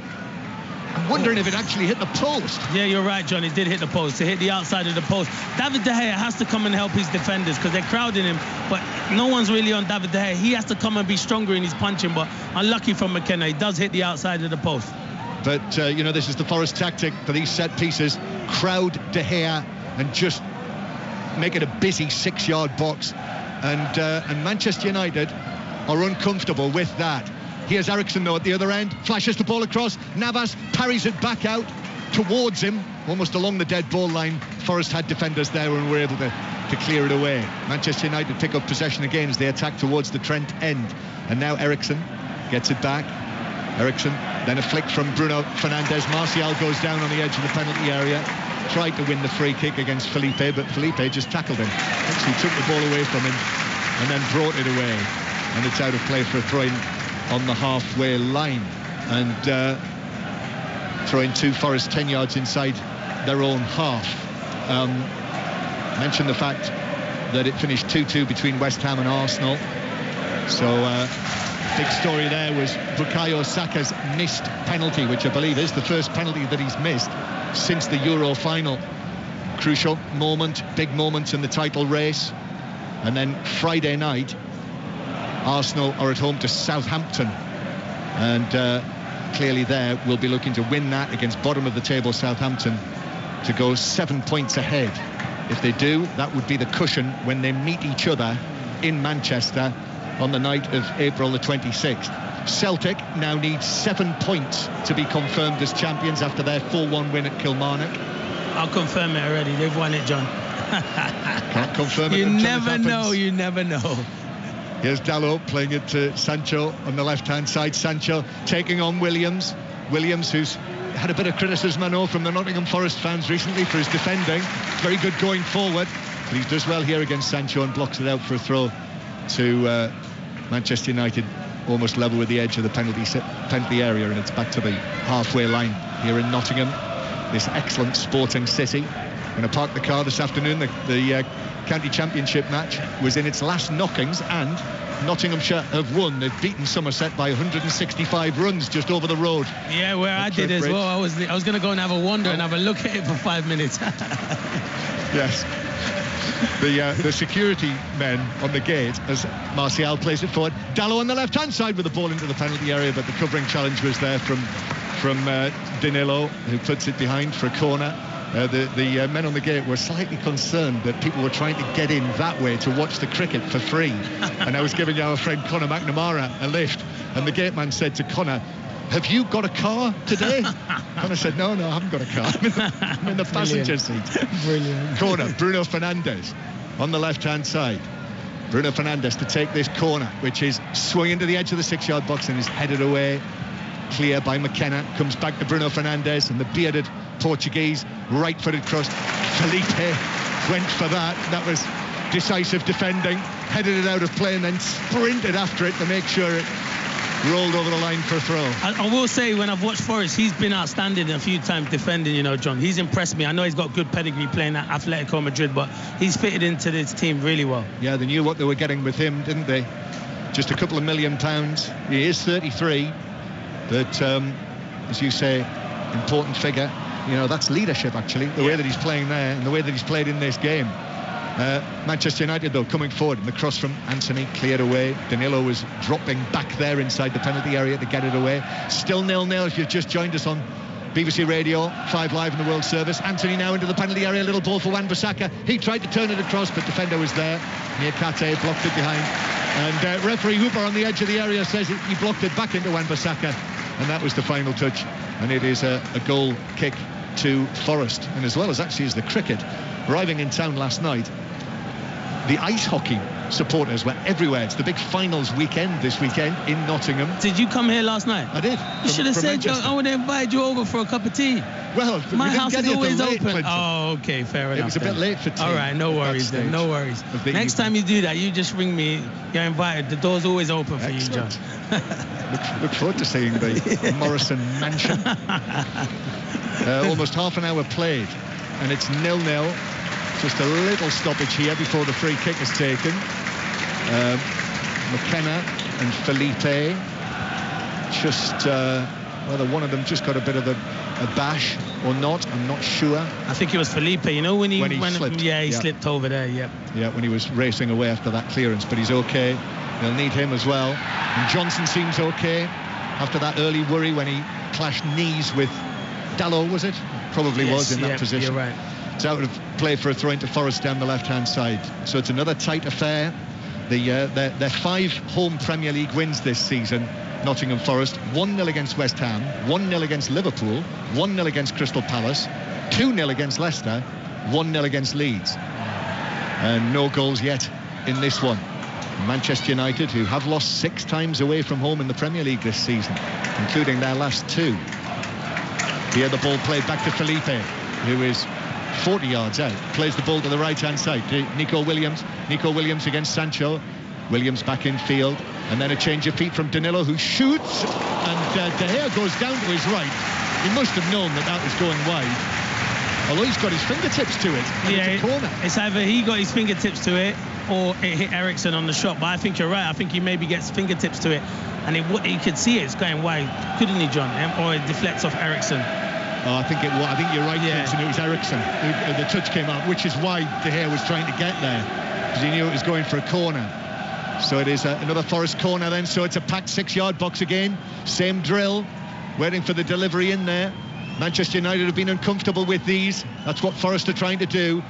I'm wondering if it actually hit the post. Yeah, you're right, John. It did hit the post. It hit the outside of the post. David De Gea has to come and help his defenders because they're crowding him, but no one's really on David De Gea. He has to come and be stronger in his punching, but unlucky for McKenna. He does hit the outside of the post. But, you know, this is the Forest tactic for these set pieces. Crowd De Gea and just make it a busy 6-yard box. And Manchester United are uncomfortable with that. Here's Eriksson, though, at the other end. Flashes the ball across. Navas parries it back out towards him, almost along the dead ball line. Forest had defenders there and were able to to clear it away. Manchester United pick up possession again as they attack towards the Trent end. And now Eriksson gets it back. Eriksson, then a flick from Bruno Fernandes. Martial goes down on the edge of the penalty area. Tried to win the free kick against Felipe, but Felipe just tackled him. Actually took the ball away from him and then brought it away. And it's out of play for a throw-in on the halfway line. And throwing to Forest 10 yards inside their own half. Mentioned the fact that it finished 2-2 between West Ham and Arsenal. So big story there was Bukayo Saka's missed penalty, which I believe is the first penalty that he's missed since the Euro final. Crucial moment, big moment in the title race. And then Friday night, Arsenal are at home to Southampton, and clearly there we'll be looking to win that against bottom of the table Southampton to go 7 points ahead. If they do, that would be the cushion when they meet each other in Manchester on the night of April the 26th. Celtic now need 7 points to be confirmed as champions after their 4-1 win at Kilmarnock. I'll confirm it already. They've won it, John. Can't confirm it. You never know. You never know. Here's Dalot playing it to Sancho on the left-hand side. Sancho taking on Williams. Williams, who's had a bit of criticism, I know, from the Nottingham Forest fans recently for his defending. Very good going forward, but he does well here against Sancho and blocks it out for a throw to Manchester United, almost level with the edge of the penalty area, and it's back to the halfway line here in Nottingham. This excellent sporting city. Going to park the car this afternoon. The county championship match was in its last knockings, and Nottinghamshire have won. They've beaten Somerset by 165 runs just over the road. Yeah, where I did as well. I was going to go and have a wander and have a look at it for 5 minutes. Yes. The security men on the gate as Martial plays it forward. Dalot on the left-hand side with the ball into the penalty area, but the covering challenge was there from Danilo, who puts it behind for a corner. The men on the gate were slightly concerned that people were trying to get in that way to watch the cricket for free. And I was giving our friend Conor McNamara a lift, and the gate man said to Conor, "Have you got a car today?" Conor said, no, I haven't got a car. I'm in the passenger seat. Brilliant. Corner, Bruno Fernandes on the left-hand side. Bruno Fernandes to take this corner, which is swung into the edge of the 6-yard box and is headed away. Clear by McKenna. Comes back to Bruno Fernandes, and the bearded Portuguese right-footed cross. Felipe went for that. That was decisive defending. Headed it out of play and then sprinted after it to make sure it rolled over the line for a throw. I will say, when I've watched Forest, he's been outstanding a few times defending, John. He's impressed me. I know he's got good pedigree playing at Atletico Madrid, but he's fitted into this team really well. Yeah, they knew what they were getting with him, didn't they? Just a couple of £1 million. He is 33, but as you say, important figure. That's leadership, actually, the way that he's playing there and the way that he's played in this game. Manchester United, though, coming forward, and the cross from Anthony cleared away. Danilo was dropping back there inside the penalty area to get it away. Still 0-0 if you've just joined us on BBC Radio 5 Live in the World Service. Anthony now into the penalty area, little ball for Wan-Bissaka. He tried to turn it across, but defender was there. Niakate blocked it behind, and referee Hooper on the edge of the area says he blocked it back into Wan-Bissaka, and that was the final touch. And it is a goal kick to Forest. And as well as actually as the cricket, arriving in town last night, the ice hockey supporters were everywhere. It's the big finals weekend this weekend in Nottingham. Did you come here last night? I did. You should have said, I would have invited you over for a cup of tea. Well, my house is always open. Clinton. Oh, okay, fair enough. It was a bit late for tea. All right, no worries then, no worries. Next time you do that, you just ring me. You're invited. The door's always open for you, John. Look forward to seeing the Morrison Mansion. Almost half an hour played, and it's 0-0. Just a little stoppage here before the free kick is taken. McKenna and Felipe just whether one of them just got a bit of a bash or not, I'm not sure. I think it was Felipe, when he slipped. Yeah, he slipped over there. Yeah, when he was racing away after that clearance, but he's okay. They'll need him as well. And Johnson seems okay after that early worry when he clashed knees with Dalot, was it? Probably was in that position. You're right. It's out of play for a throw into Forest down the left-hand side. So it's another tight affair. Their 5 home Premier League wins this season, Nottingham Forest. 1-0 against West Ham, 1-0 against Liverpool, 1-0 against Crystal Palace, 2-0 against Leicester, 1-0 against Leeds. And no goals yet in this one. Manchester United, who have lost 6 times away from home in the Premier League this season, including their last 2. Here the ball played back to Felipe, who is 40 yards out. Plays the ball to the right-hand side to Nico Williams. Nico Williams against Sancho. Williams back in field. And then a change of feet from Danilo, who shoots. And De Gea goes down to his right. He must have known that that was going wide. Although he's got his fingertips to it. And yeah, it's a corner. It's either he got his fingertips to it or it hit Eriksen on the shot. But I think you're right. I think he maybe gets fingertips to it. And he could see it's going wide, couldn't he, John? Or it deflects off Eriksen. Oh, I think you're right, Clinton. It was Eriksen. The touch came out, which is why De Gea was trying to get there, because he knew it was going for a corner. So it is another Forest corner then. So it's a packed 6-yard box again. Same drill, waiting for the delivery in there. Manchester United have been uncomfortable with these. That's what Forest are trying to do.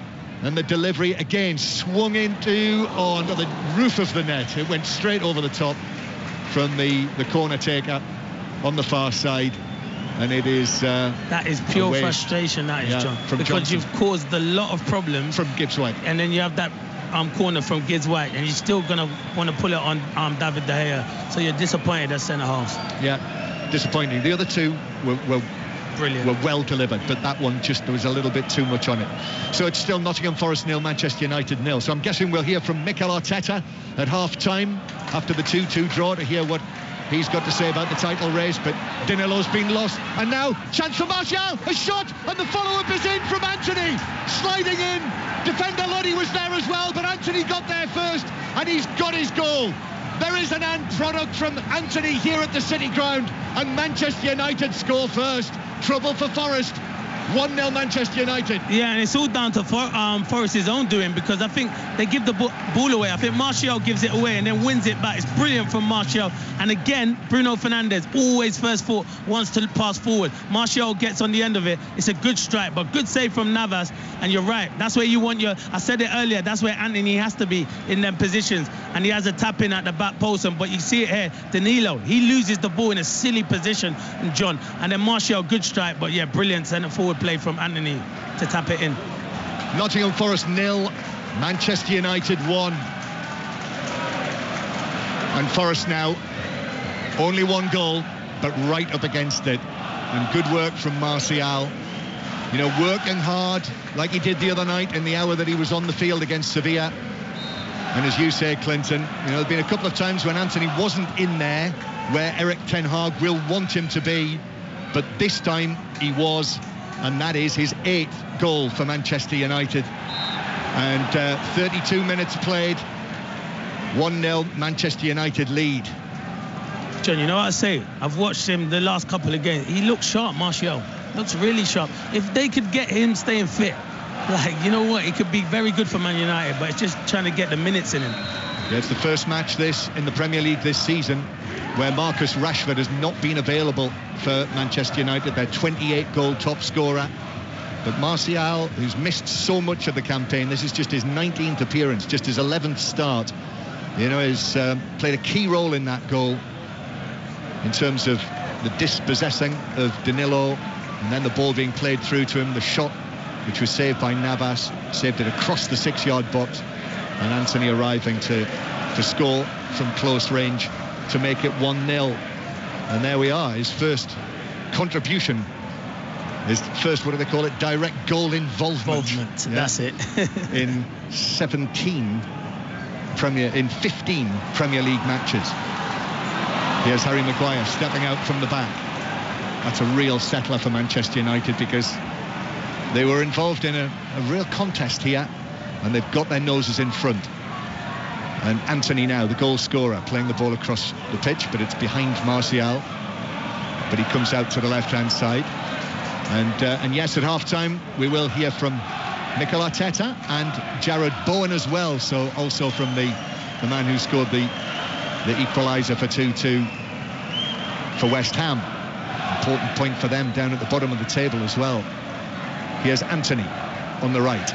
And the delivery again swung into the roof of the net. It went straight over the top from the corner taker on the far side. And it is that is pure frustration, that is, John, because Johnson. You've caused a lot of problems from Gibbs White, and then you have that corner from Gibbs White, and you're still gonna want to pull it on David De Gea. So you're disappointed at centre half. Yeah, disappointing. The other two were brilliant, were well delivered, but that one there was a little bit too much on it. So it's still Nottingham Forest 0, Manchester United 0. So I'm guessing we'll hear from Mikel Arteta at half-time after the 2-2 draw to hear what he's got to say about the title race. But Danilo's been lost, and now chance for Martial, a shot, and the follow-up is in from Anthony, sliding in. Defender Lodi was there as well, but Anthony got there first, and he's got his goal. There is an end product from Anthony here at the City Ground, and Manchester United score first. Trouble for Forest. 1-0 Manchester United. Yeah, and it's all down to Forest's own doing, because I think they give the ball away. I think Martial gives it away and then wins it back. It's brilliant from Martial. And again, Bruno Fernandes, always first thought, wants to pass forward. Martial gets on the end of it. It's a good strike, but good save from Navas. And you're right, that's where you want I said it earlier, that's where Anthony has to be in them positions. And he has a tap in at the back post. But you see it here, Danilo, he loses the ball in a silly position, John. And then Martial, good strike, but yeah, brilliant centre forward play from Anthony to tap it in. Nottingham Forest 0, Manchester United 1. And Forest now only 1 goal, but right up against it. And good work from Martial. You know, working hard like he did the other night in the hour that he was on the field against Sevilla. And as you say, Clinton, you know, there's been a couple of times when Anthony wasn't in there where Erik ten Hag will want him to be, but this time he was. And that is his 8th goal for Manchester United. And 32 minutes played, 1-0 Manchester United lead. John, you know what I say? I've watched him the last couple of games. He looks sharp, Martial. Looks really sharp. If they could get him staying fit, like, you know what? It could be very good for Man United, but it's just trying to get the minutes in him. Yeah, it's the first match in the Premier League this season where Marcus Rashford has not been available for Manchester United, their 28-goal top scorer. But Martial, who's missed so much of the campaign, this is just his 19th appearance, just his 11th start, you know, has played a key role in that goal in terms of the dispossessing of Danilo, and then the ball being played through to him, the shot which was saved by Navas, saved it across the 6-yard box, and Anthony arriving to score from close range to make it 1-0. And there we are, his first contribution, his first, what do they call it, direct goal involvement. Yeah. That's it. in 15 Premier League matches. Here's Harry Maguire stepping out from the back. That's a real settler for Manchester United, because they were involved in a real contest here, and they've got their noses in front. And Anthony now, the goal scorer, playing the ball across the pitch, but it's behind Martial. But he comes out to the left-hand side. And yes, at half-time, we will hear from Mikel Arteta and Jared Bowen as well. So also from the man who scored the equaliser for 2-2 for West Ham. Important point for them down at the bottom of the table as well. Here's Anthony on the right.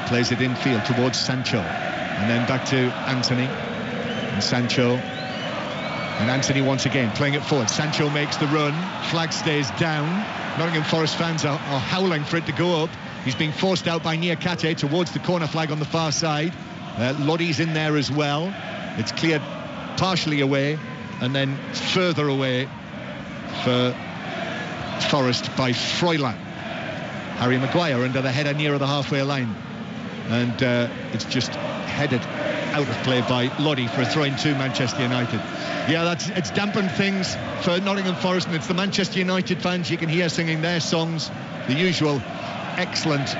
Plays it infield towards Sancho. And then back to Anthony and Sancho. And Anthony once again playing it forward. Sancho makes the run. Flag stays down. Nottingham Forest fans are howling for it to go up. He's being forced out by Niakate towards the corner flag on the far side. Lodi's in there as well. It's cleared partially away and then further away for Forest by Froilan. Harry Maguire under the header nearer the halfway line, and it's just headed out of play by Lodi for a throw-in to Manchester United. Yeah, it's dampened things for Nottingham Forest, and it's the Manchester United fans you can hear singing their songs, the usual excellent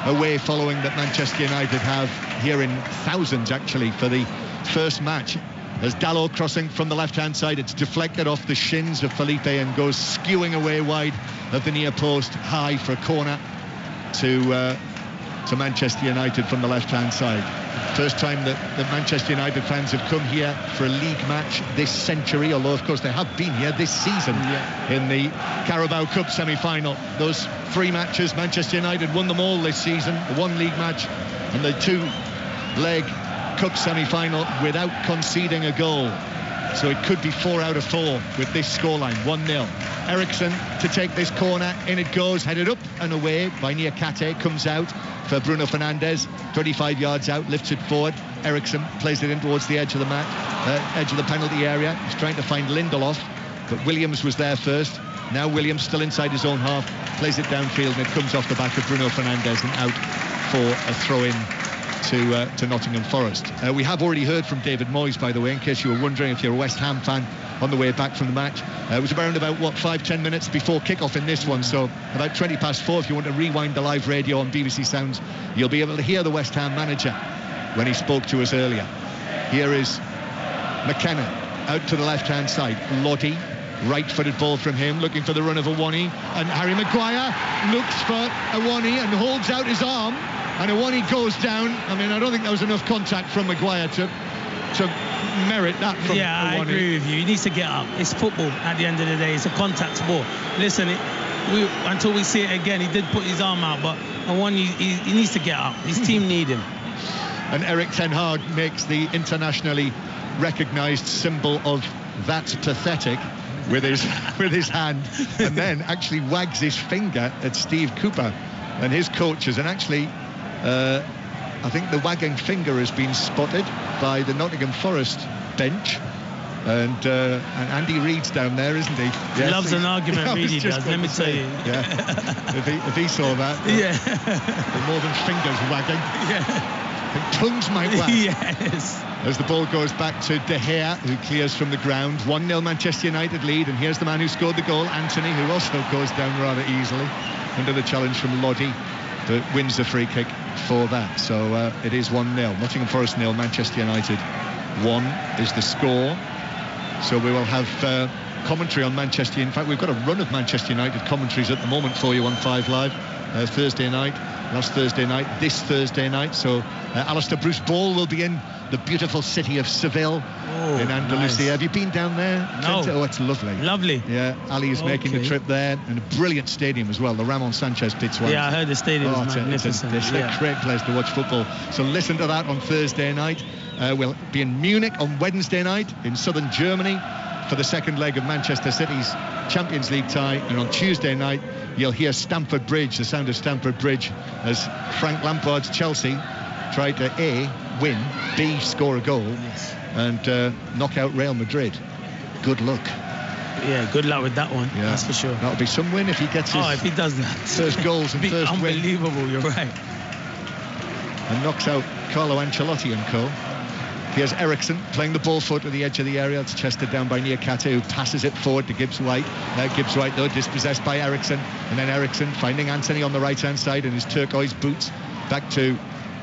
away following that Manchester United have here in thousands actually for the first match. As Dalot crossing from the left-hand side, it's deflected off the shins of Felipe and goes skewing away wide of the near post, high for a corner to Manchester United from the left-hand side. First time that Manchester United fans have come here for a league match this century, although of course they have been here this season in the Carabao Cup semi-final. Those 3 matches, Manchester United won them all this season, the 1 league match and the 2-leg Cup semi-final without conceding a goal. So it could be 4 out of 4 with this scoreline, 1-0. Eriksson to take this corner, in it goes, headed up and away by Niakate, comes out for Bruno Fernandes, 25 yards out, lifts it forward. Eriksson plays it in towards the edge of the edge of the penalty area. He's trying to find Lindelof, but Williams was there first. Now Williams still inside his own half, plays it downfield, and it comes off the back of Bruno Fernandes and out for a throw-in to Nottingham Forest. We have already heard from David Moyes, by the way, in case you were wondering, if you're a West Ham fan on the way back from the match. It was around about 5-10 minutes before kick-off in this one, so about 20 past 4. If you want to rewind the live radio on BBC Sounds, you'll be able to hear the West Ham manager when he spoke to us earlier. Here is McKenna out to the left-hand side. Lodi, right-footed ball from him, looking for the run of Awani, and Harry Maguire looks for Awani and holds out his arm, and Awani goes down. I mean, I don't think there was enough contact from Maguire to merit that from Awani. I agree with you. He needs to get up. It's football at the end of the day. It's a contact sport. Listen, until we see it again, he did put his arm out, but Awani, he needs to get up. His team need him. And Erik ten Hag makes the internationally recognised symbol of "that's pathetic" with his hand, and then actually wags his finger at Steve Cooper and his coaches. And actually, I think the wagging finger has been spotted by the Nottingham Forest bench, and Andy Reid's down there, isn't he? Yes, he loves an argument, Reid does, let me tell you. Yeah. if he saw that, more than fingers wagging. Yeah. And tongues might wag. Yes. As the ball goes back to De Gea, who clears from the ground. 1-0 Manchester United lead, and here's the man who scored the goal, Anthony, who also goes down rather easily under the challenge from Lodi, but wins the free kick for that. So it is 1-0. Nottingham Forest 0, Manchester United 1 is the score. So we will have commentary on Manchester. In fact, we've got a run of Manchester United commentaries at the moment for you on 5 Live. Thursday night, last Thursday night, this Thursday night. So Alistair Bruce Ball will be in the beautiful city of Seville in Andalusia. Nice. Have you been down there? No. Oh, it's lovely. Lovely. Yeah, Ali is making the trip there, and a brilliant stadium as well, the Ramon Sanchez Pizjuan. Yeah, I heard the stadium is magnificent. It's a great place to watch football. So listen to that on Thursday night. We'll be in Munich on Wednesday night, in southern Germany, for the second leg of Manchester City's Champions League tie, and on Tuesday night you'll hear Stamford Bridge, the sound of Stamford Bridge, as Frank Lampard's Chelsea try to A, win, B, score a goal, and knock out Real Madrid. Good luck. Yeah, good luck with that one. Yeah, that's for sure. That'll be some win if he gets his if he does that. first goals and first unbelievable, win. You're right. And knocks out Carlo Ancelotti and co. Here's Eriksson playing the ball forward to the edge of the area. It's chested down by Niakate, who passes it forward to Gibbs White. Gibbs White, though, dispossessed by Eriksson. And then Eriksson finding Anthony on the right-hand side in his turquoise boots. Back to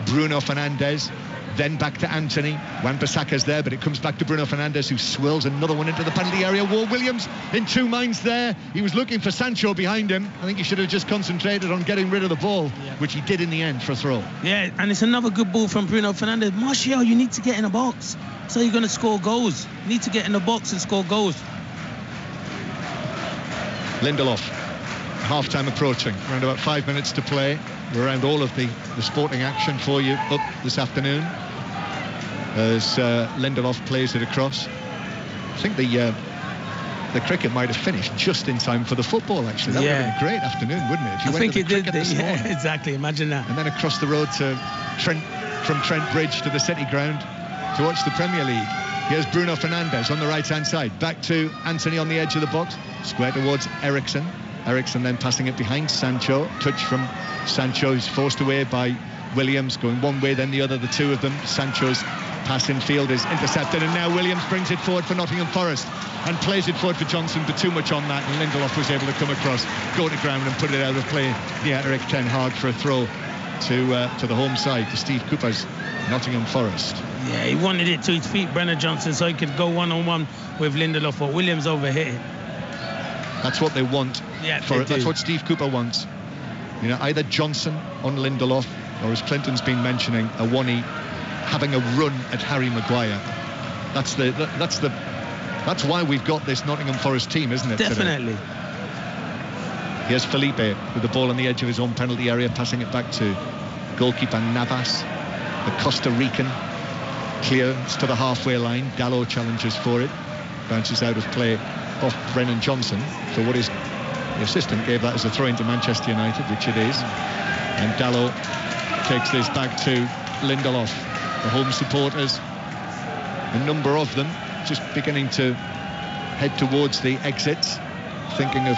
Bruno Fernandes. Then back to Anthony. Wan-Bissaka's there, but it comes back to Bruno Fernandes, who swirls another one into the penalty area. Ward Williams in two minds there. He was looking for Sancho behind him. I think he should have just concentrated on getting rid of the ball, which he did in the end for a throw. Yeah, and it's another good ball from Bruno Fernandes. Martial, you need to get in the box. So you're going to score goals. You need to get in the box and score goals. Lindelof. Half-time approaching. Around about 5 minutes to play. We're around all of the sporting action for you up this afternoon as Lindelof plays it across. I think the the cricket might have finished just in time for the football, actually. That would have been a great afternoon, wouldn't it? If you I think to the it did. morning, Exactly. Imagine that. and then across the road to from Trent Bridge to the City Ground to watch the Premier League. Here's Bruno Fernandes on the right-hand side. Back to Anthony on the edge of the box. Square towards Ericsson. Ericsson then passing it behind Sancho. Touch from Sancho, who's forced away by Williams, going one way then the other, the two of them. Sancho's pass in field is intercepted, and now Williams brings it forward for Nottingham Forest and plays it forward for Johnson, but too much on that, and Lindelof was able to come across, go to ground and put it out of play. Yeah, Erik ten Hag for a throw to the home side, to Steve Cooper's Nottingham Forest. Yeah, he wanted it to his feet, Brennan Johnson, so he could go one-on-one with Lindelof, but Williams overhit it. That's what they want. Yeah, that's what Steve Cooper wants. You know, either Johnson on Lindelof, or as Clinton's been mentioning, Awani having a run at Harry Maguire. That's why we've got this Nottingham Forest team, isn't it? Definitely. Today? Here's Felipe with the ball on the edge of his own penalty area, passing it back to goalkeeper Navas, the Costa Rican. Clearance to the halfway line. Dalot challenges for it. Bounces out of play off Brennan Johnson for what is the assistant gave that as a throw into Manchester United, which it is. And Dalot takes this back to Lindelof. The home supporters, a number of them, just beginning to head towards the exits, thinking of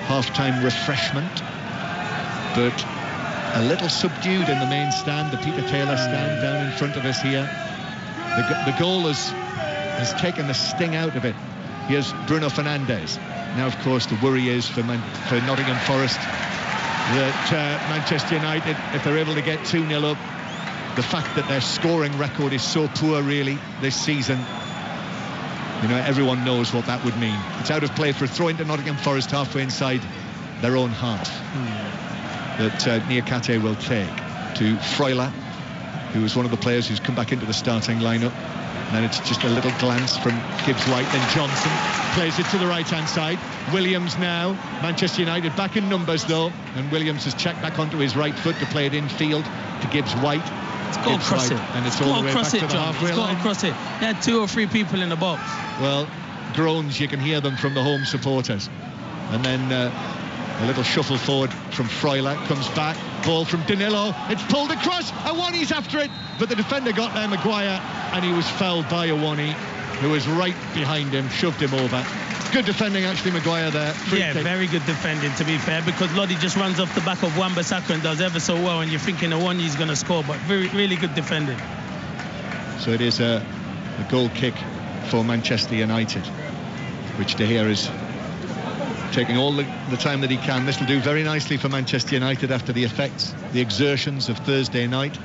half-time refreshment, but a little subdued in the main stand, the Peter Taylor stand down in front of us here. The goal has taken the sting out of it. Here's Bruno Fernandes. Now, of course, the worry is for Nottingham Forest that Manchester United, if they're able to get 2-0 up, the fact that their scoring record is so poor, really, this season, you know, everyone knows what that would mean. It's out of play for a throw into Nottingham Forest halfway inside their own half. That Niakate will take to Freuler, who was one of the players who's come back into the starting lineup. And then it's just a little glance from Gibbs-White. Then Johnson plays it to the right-hand side. Williams now. Manchester United back in numbers, though. And Williams has checked back onto his right foot to play it infield to Gibbs-White. It's got across it. And it's all the way back to the halfway line. It's got across it. He had 2 or 3 people in the box. Well, groans, you can hear them from the home supporters. And then a little shuffle forward from Freuler, comes back, ball from Danilo, it's pulled across, Awani's after it, but the defender got there, Maguire, and he was fouled by Awani, who was right behind him, shoved him over. Good defending, actually, Maguire there. Yeah, very good defending, to be fair, because Lodi just runs off the back of Wan-Bissaka and does ever so well, and you're thinking Awani's going to score, but really good defending. So it is a goal kick for Manchester United, which De Gea is taking all the time that he can. This will do very nicely for Manchester United after the effects, the exertions of Thursday night.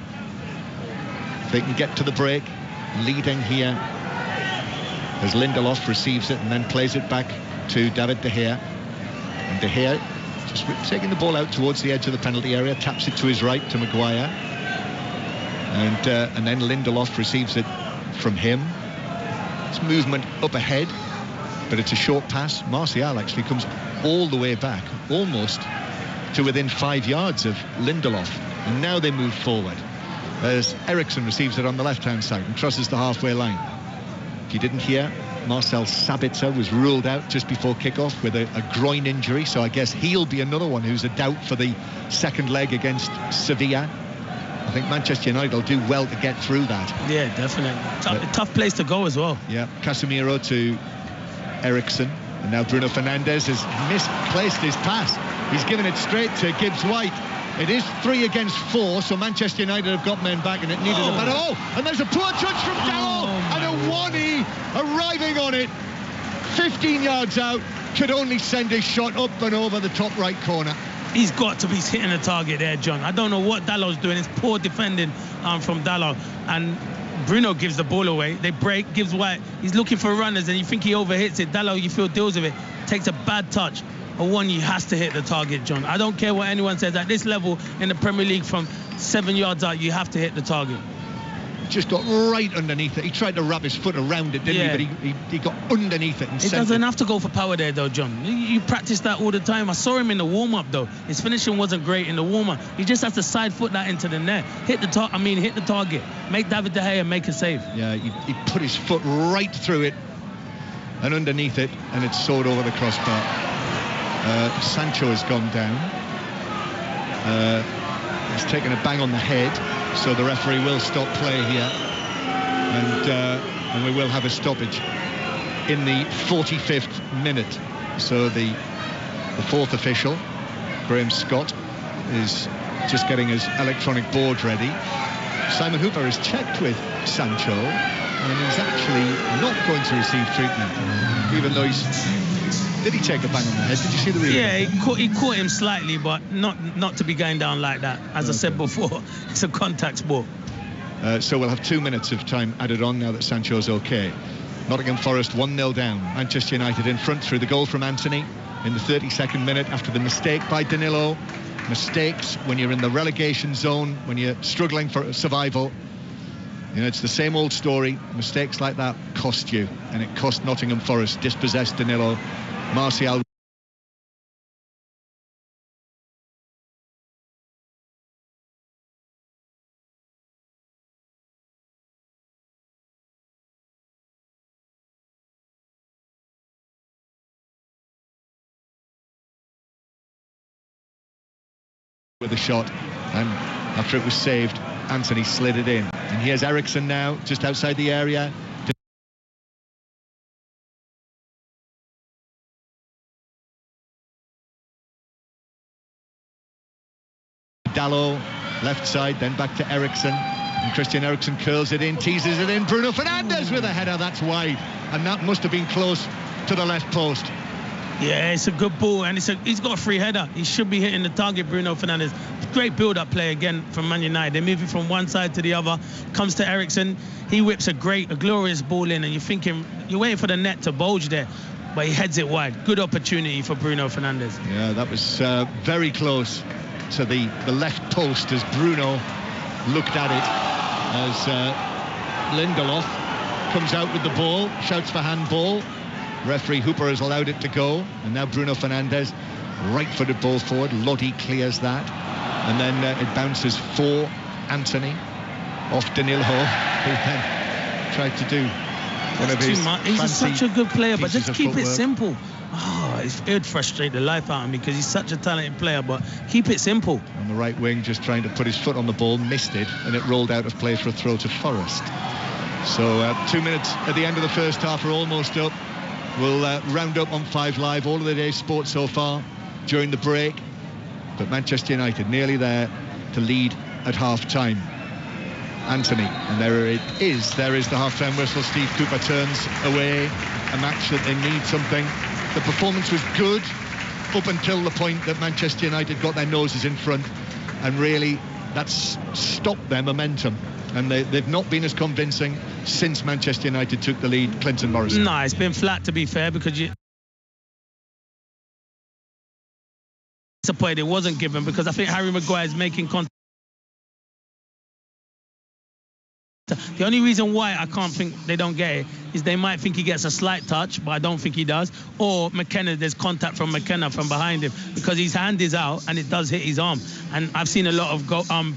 They can get to the break, leading here as Lindelof receives it and then plays it back to David De Gea. And De Gea just taking the ball out towards the edge of the penalty area, taps it to his right to Maguire. And then Lindelof receives it from him. It's movement up ahead, but it's a short pass. Martial actually comes all the way back, almost to within 5 yards of Lindelof. And now they move forward as Ericsson receives it on the left-hand side and crosses the halfway line. If you didn't hear, Marcel Sabitzer was ruled out just before kickoff with a groin injury, so I guess he'll be another one who's a doubt for the second leg against Sevilla. I think Manchester United will do well to get through that. Yeah, definitely. Tough place to go as well. Yeah, Casemiro to Ericsson, and now Bruno Fernandes has misplaced his pass. He's given it straight to Gibbs-White. It is 3 against 4, so Manchester United have got men back, and it needed a better. And there's a poor touch from Dalot, and Awani arriving on it 15 yards out, could only send his shot up and over the top right corner. He's got to be hitting a target there, John. I don't know what Dalot's doing. It's poor defending from Dalot, and Bruno gives the ball away. They break, gives White. He's looking for runners, and you think he overhits it. Dalot, you feel, deals with it, takes a bad touch. Awani has to hit the target, John. I don't care what anyone says. At this level in the Premier League, from 7 yards out, you have to hit the target. Just got right underneath it. He tried to wrap his foot around it, didn't he? But he got underneath it and it doesn't have to go for power there, though, John. You practice that all the time. I saw him in the warm-up, though. His finishing wasn't great in the warm-up. He just has to side foot that into the net. Hit the target. Make David De Gea make a save. Yeah, he put his foot right through it. and underneath it, and it's soared over the crossbar. Sancho has gone down. He's taken a bang on the head, so the referee will stop play here, and we will have a stoppage in the 45th minute. So the fourth official, Graham Scott, is just getting his electronic board ready. Simon Hooper has checked with Sancho, and he's actually not going to receive treatment, even though he's... Did he take a bang on the head? Did you see the replay? Yeah, he caught him slightly, but not to be going down like that. As I said before, it's a contact sport. So we'll have 2 minutes of time added on now that Sancho's okay. Nottingham Forest 1-0 down. Manchester United in front through the goal from Anthony in the 32nd minute after the mistake by Danilo. Mistakes when you're in the relegation zone, when you're struggling for survival. You know, it's the same old story. Mistakes like that cost you, and it cost Nottingham Forest. Dispossessed Danilo. Martial with a shot, and after it was saved, Anthony slid it in. And here's Eriksson now, just outside the area. Dalot, left side, then back to Eriksson. And Christian Eriksen curls it in, teases it in. Bruno Fernandes with a header, that's wide. And that must have been close to the left post. Yeah, it's a good ball, and he's got a free header. He should be hitting the target, Bruno Fernandes. Great build-up play again from Man United. They're moving from one side to the other. Comes to Eriksson. He whips a glorious ball in, and you're waiting for the net to bulge there, but he heads it wide. Good opportunity for Bruno Fernandes. Yeah, that was very close to the left post as Bruno looked at it, as Lindelof comes out with the ball, shouts for handball. Referee Hooper has allowed it to go, and now Bruno Fernandes, right-footed ball forward. Lodi clears that, and then it bounces for Anthony off Danilo, who then tried to do one of his He's such a good player, but just keep it footwork. Simple. It would frustrate the life out of me because he's such a talented player, but keep it simple. On the right wing, just trying to put his foot on the ball, missed it, and it rolled out of play for a throw to Forest. So 2 minutes at the end of the first half are almost up. We'll round up on 5 Live all of the day's sport so far during the break. But Manchester United nearly there to lead at half-time. Anthony, and there it is. There is the half-time whistle. Steve Cooper turns away a match that they need something. The performance was good up until the point that Manchester United got their noses in front, and really that's stopped their momentum. And they've not been as convincing since Manchester United took the lead. Clinton Morrison. No, it's been flat, to be fair, because disappointed it wasn't given, because I think Harry Maguire is making contact. The only reason why I can't think they don't get it is they might think he gets a slight touch, but I don't think he does. Or McKenna, there's contact from McKenna from behind him, because his hand is out and it does hit his arm. And I've seen a lot of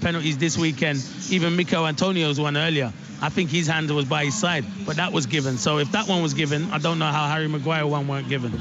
penalties this weekend. Even Mikel Antonio's one earlier. I think his hand was by his side, but that was given. So if that one was given, I don't know how Harry Maguire one weren't given.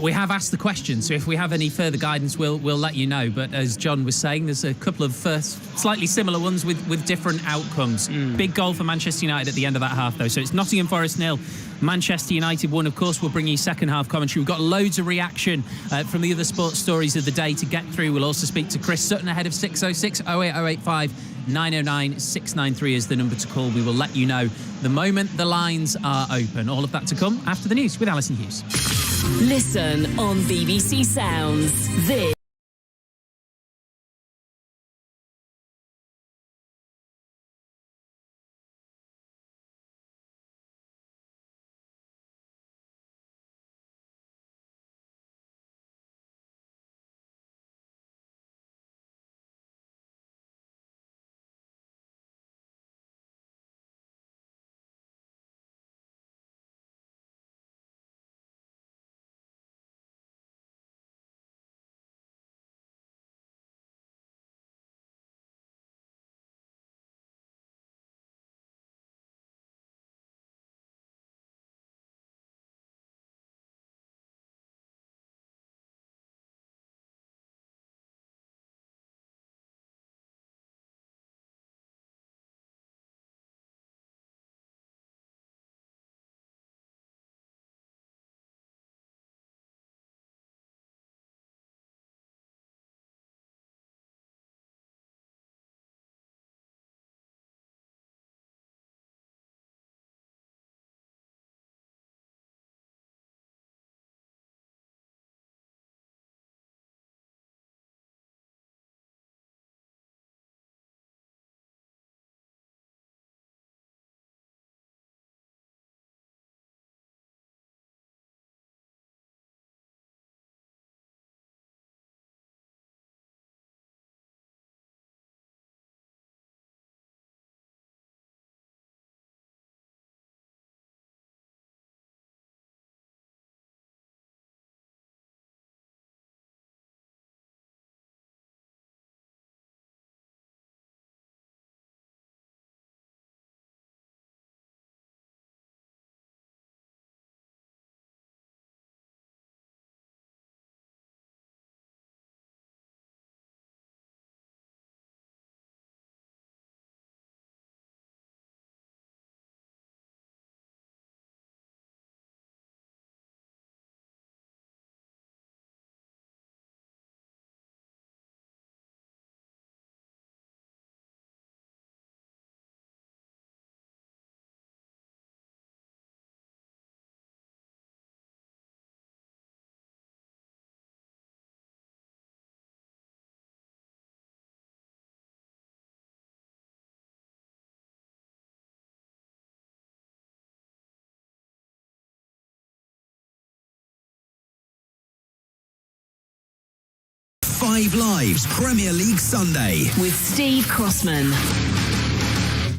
We have asked the question, so if we have any further guidance, we'll let you know. But as John was saying, there's a couple of slightly similar ones with different outcomes. Big goal for Manchester United at the end of that half, though. So it's Nottingham Forest 0, Manchester United 1. Of course, we'll bring you second half commentary. We've got loads of reaction from the other sports stories of the day to get through. We'll also speak to Chris Sutton ahead of 6:06 08085 909 693 is the number to call. We will let you know the moment the lines are open. All of that to come after the news with Alison Hughes. Listen on BBC Sounds. This Five Live's Premier League Sunday with Steve Crossman.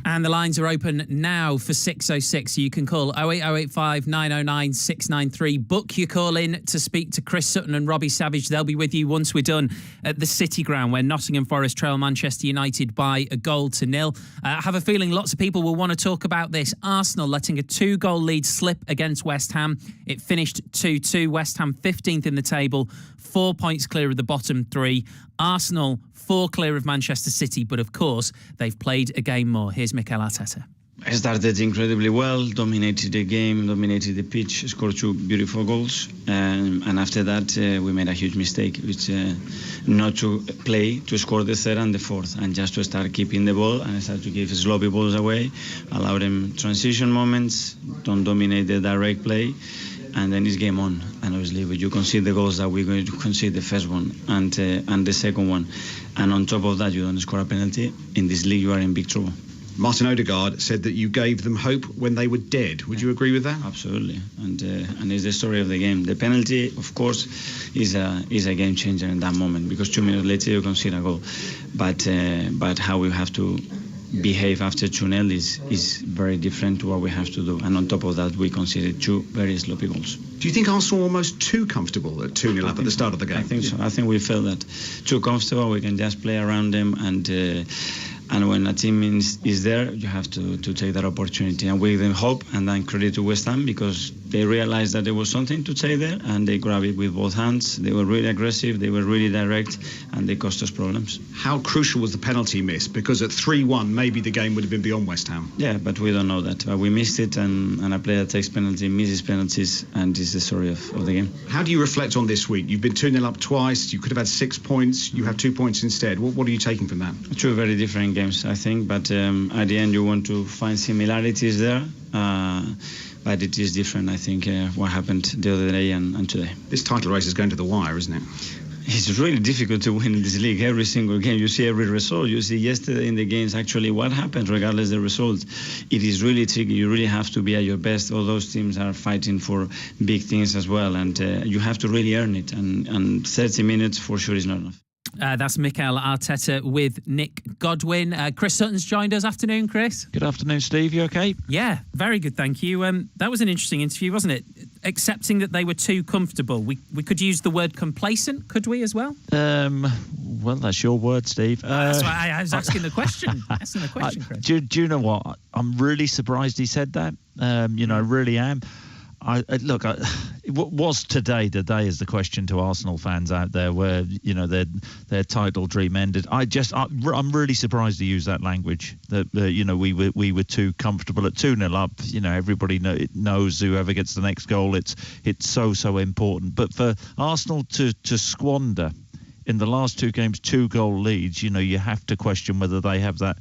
And the lines are open now for 606. You can call 08085 909 693. Book your call in to speak to Chris Sutton and Robbie Savage. They'll be with you once we're done at the City Ground, where Nottingham Forest trail Manchester United by 1-0. I have a feeling lots of people will want to talk about this. Arsenal letting a 2-goal lead slip against West Ham. It finished 2-2. West Ham 15th in the table, 4 points clear of the bottom three. Arsenal 4 clear of Manchester City, but of course they've played a game more. Here's Mikel Arteta. I started incredibly well, dominated the game, dominated the pitch, scored 2 beautiful goals, and after that we made a huge mistake, which not to play, to score the third and the fourth, and just to start keeping the ball and start to give sloppy balls away, allow them transition moments, don't dominate the direct play, and then it's game on. And obviously, when you concede the goals that we're going to concede, the first one and the second one, and on top of that, you don't score a penalty, in this league you are in big trouble. Martin Odegaard said that you gave them hope when they were dead. Would you agree with that? Absolutely, and it's the story of the game. The penalty, of course, is a game changer in that moment, because 2 minutes later you concede a goal. But how we have to behave after 2-0 is very different to what we have to do. And on top of that, we conceded 2 very sloppy goals. Do you think Arsenal were almost too comfortable at 2-0 up at the start of the game? I think so. I think we felt that. Too comfortable, we can just play around them, and when a team is there, you have to take that opportunity and give them hope, and then credit to West Ham, because they realized that there was something to take there, and they grabbed it with both hands. They were really aggressive, they were really direct, and they cost us problems. How crucial was the penalty miss? Because at 3-1, maybe the game would have been beyond West Ham. Yeah, but we don't know that. But we missed it, and a player takes penalty, misses penalties, and this is the story of the game. How do you reflect on this week? You've been 2-0 up twice, you could have had 6 points, you have 2 points instead. What are you taking from that? 2 very different games, I think, but at the end you want to find similarities there, but it is different, I think, what happened the other day and today. This title race is going to the wire, isn't it? It's really difficult to win in this league. Every single game, you see every result. You see yesterday in the games actually what happened, regardless of the result. It is really tricky. You really have to be at your best. All those teams are fighting for big things as well, and you have to really earn it. And 30 minutes for sure is not enough. That's Mikel Arteta with Nick Godwin. Chris Sutton's joined us. Afternoon, Chris. Good afternoon, Steve. You okay? Yeah, very good, thank you. That was an interesting interview, wasn't it? Accepting that they were too comfortable. We could use the word complacent, could we, as well? Well, that's your word, Steve. That's why I was asking the question. Chris. Do you know what? I'm really surprised he said that. I really am. Was today the day is the question to Arsenal fans out there, where their title dream ended. I'm really surprised he used that language, that we were too comfortable at 2-0 up. Everybody knows whoever gets the next goal, it's so important. But for Arsenal to squander in the last 2 games 2-goal leads, you have to question whether they have that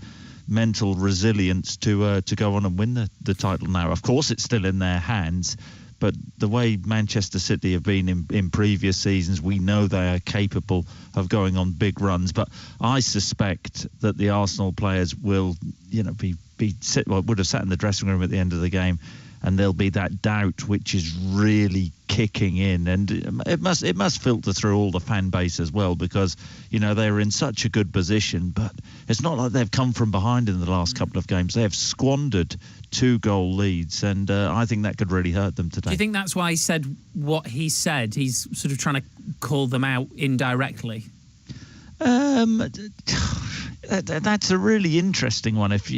mental resilience to go on and win the title now. Of course, it's still in their hands, but the way Manchester City have been in previous seasons, we know they are capable of going on big runs. But I suspect that the Arsenal players will, would have sat in the dressing room at the end of the game, and there'll be that doubt which is really kicking in, and it must filter through all the fan base as well, because they're in such a good position, but it's not like they've come from behind in the last couple of games. They have squandered 2-goal leads, and I think that could really hurt them today. Do you think that's why he said what he said? He's sort of trying to call them out indirectly. That's a really interesting one. If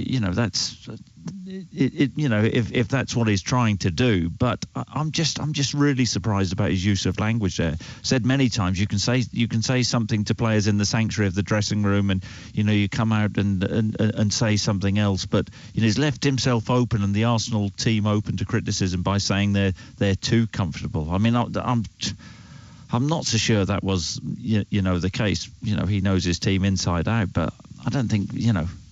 if that's what he's trying to do, but I'm just really surprised about his use of language there. Said many times, you can say something to players in the sanctuary of the dressing room, and you come out and say something else, but he's left himself open and the Arsenal team open to criticism by saying they're too comfortable. I mean, I'm not so sure that was the case. He knows his team inside out, but I don't think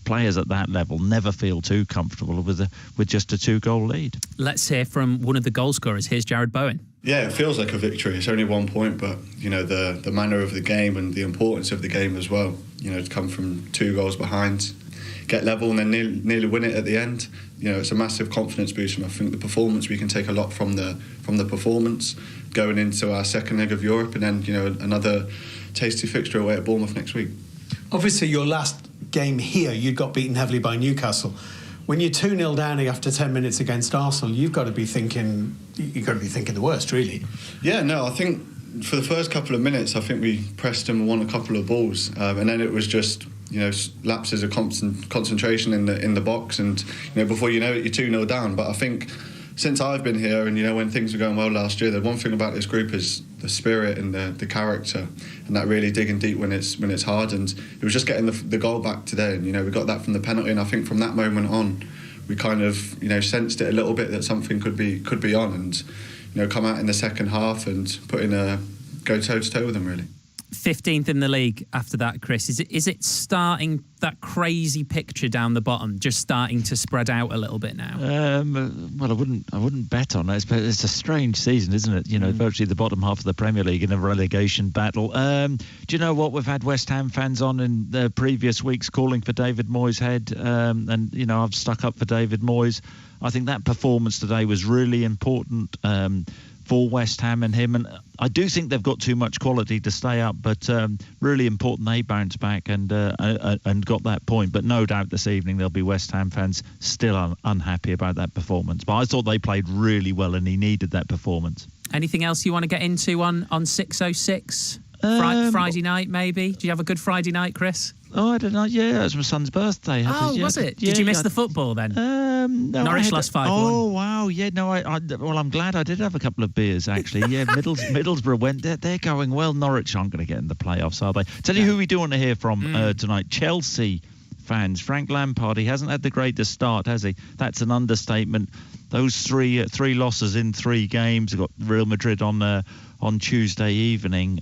players at that level never feel too comfortable with just a 2-goal lead. Let's hear from one of the goal scorers. Here's Jared Bowen. Yeah, it feels like a victory. It's only 1 point, but the manner of the game and the importance of the game as well. To come from 2 goals behind, get level, and then nearly win it at the end. It's a massive confidence boost. And I think the performance, we can take a lot from the performance going into our second leg of Europe, and then another tasty fixture away at Bournemouth next week. Obviously, your last game here, you got beaten heavily by Newcastle. When you're 2-0 down after 10 minutes against Arsenal, you've got to be thinking the worst, really. Yeah, no, I think for the first couple of minutes, I think we pressed them and won a couple of balls, and then it was just lapses of concentration in the box, and before you know it, you're 2-0 down. But I think since I've been here, and when things were going well last year, the one thing about this group is the spirit and the character, and that really digging deep when it's hard. And it was just getting the goal back today, and we got that from the penalty, and I think from that moment on, we kind of sensed it a little bit that something could be on, and come out in the second half and go toe to toe with them, really. 15th in the league after that, Chris. Is it starting, that crazy picture down the bottom, just starting to spread out a little bit now? Well, I wouldn't bet on it, but it's a strange season, isn't it? Virtually the bottom half of the Premier League in a relegation battle. Do you know what? We've had West Ham fans on in the previous weeks calling for David Moyes' head, and I've stuck up for David Moyes. I think that performance today was really important for West Ham and him, and I do think they've got too much quality to stay up, but really important they bounced back and got that point. But no doubt this evening there'll be West Ham fans still unhappy about that performance. But I thought they played really well, and he needed that performance. Anything else you want to get into on 606? Friday night, maybe? Do you have a good Friday night, Chris? Oh, I don't know. Yeah, it was my son's birthday. Was it? Did you miss the football then? No, Norwich lost 5-1. Oh, wow. Yeah, no, well, I'm glad I did have a couple of beers, actually. Yeah, Middlesbrough went. They're going well. Norwich aren't going to get in the playoffs, are they? Tell you who we do want to hear from tonight. Chelsea fans. Frank Lampard, he hasn't had the greatest start, has he? That's an understatement. Those three losses in 3 games. We've got Real Madrid on Tuesday evening.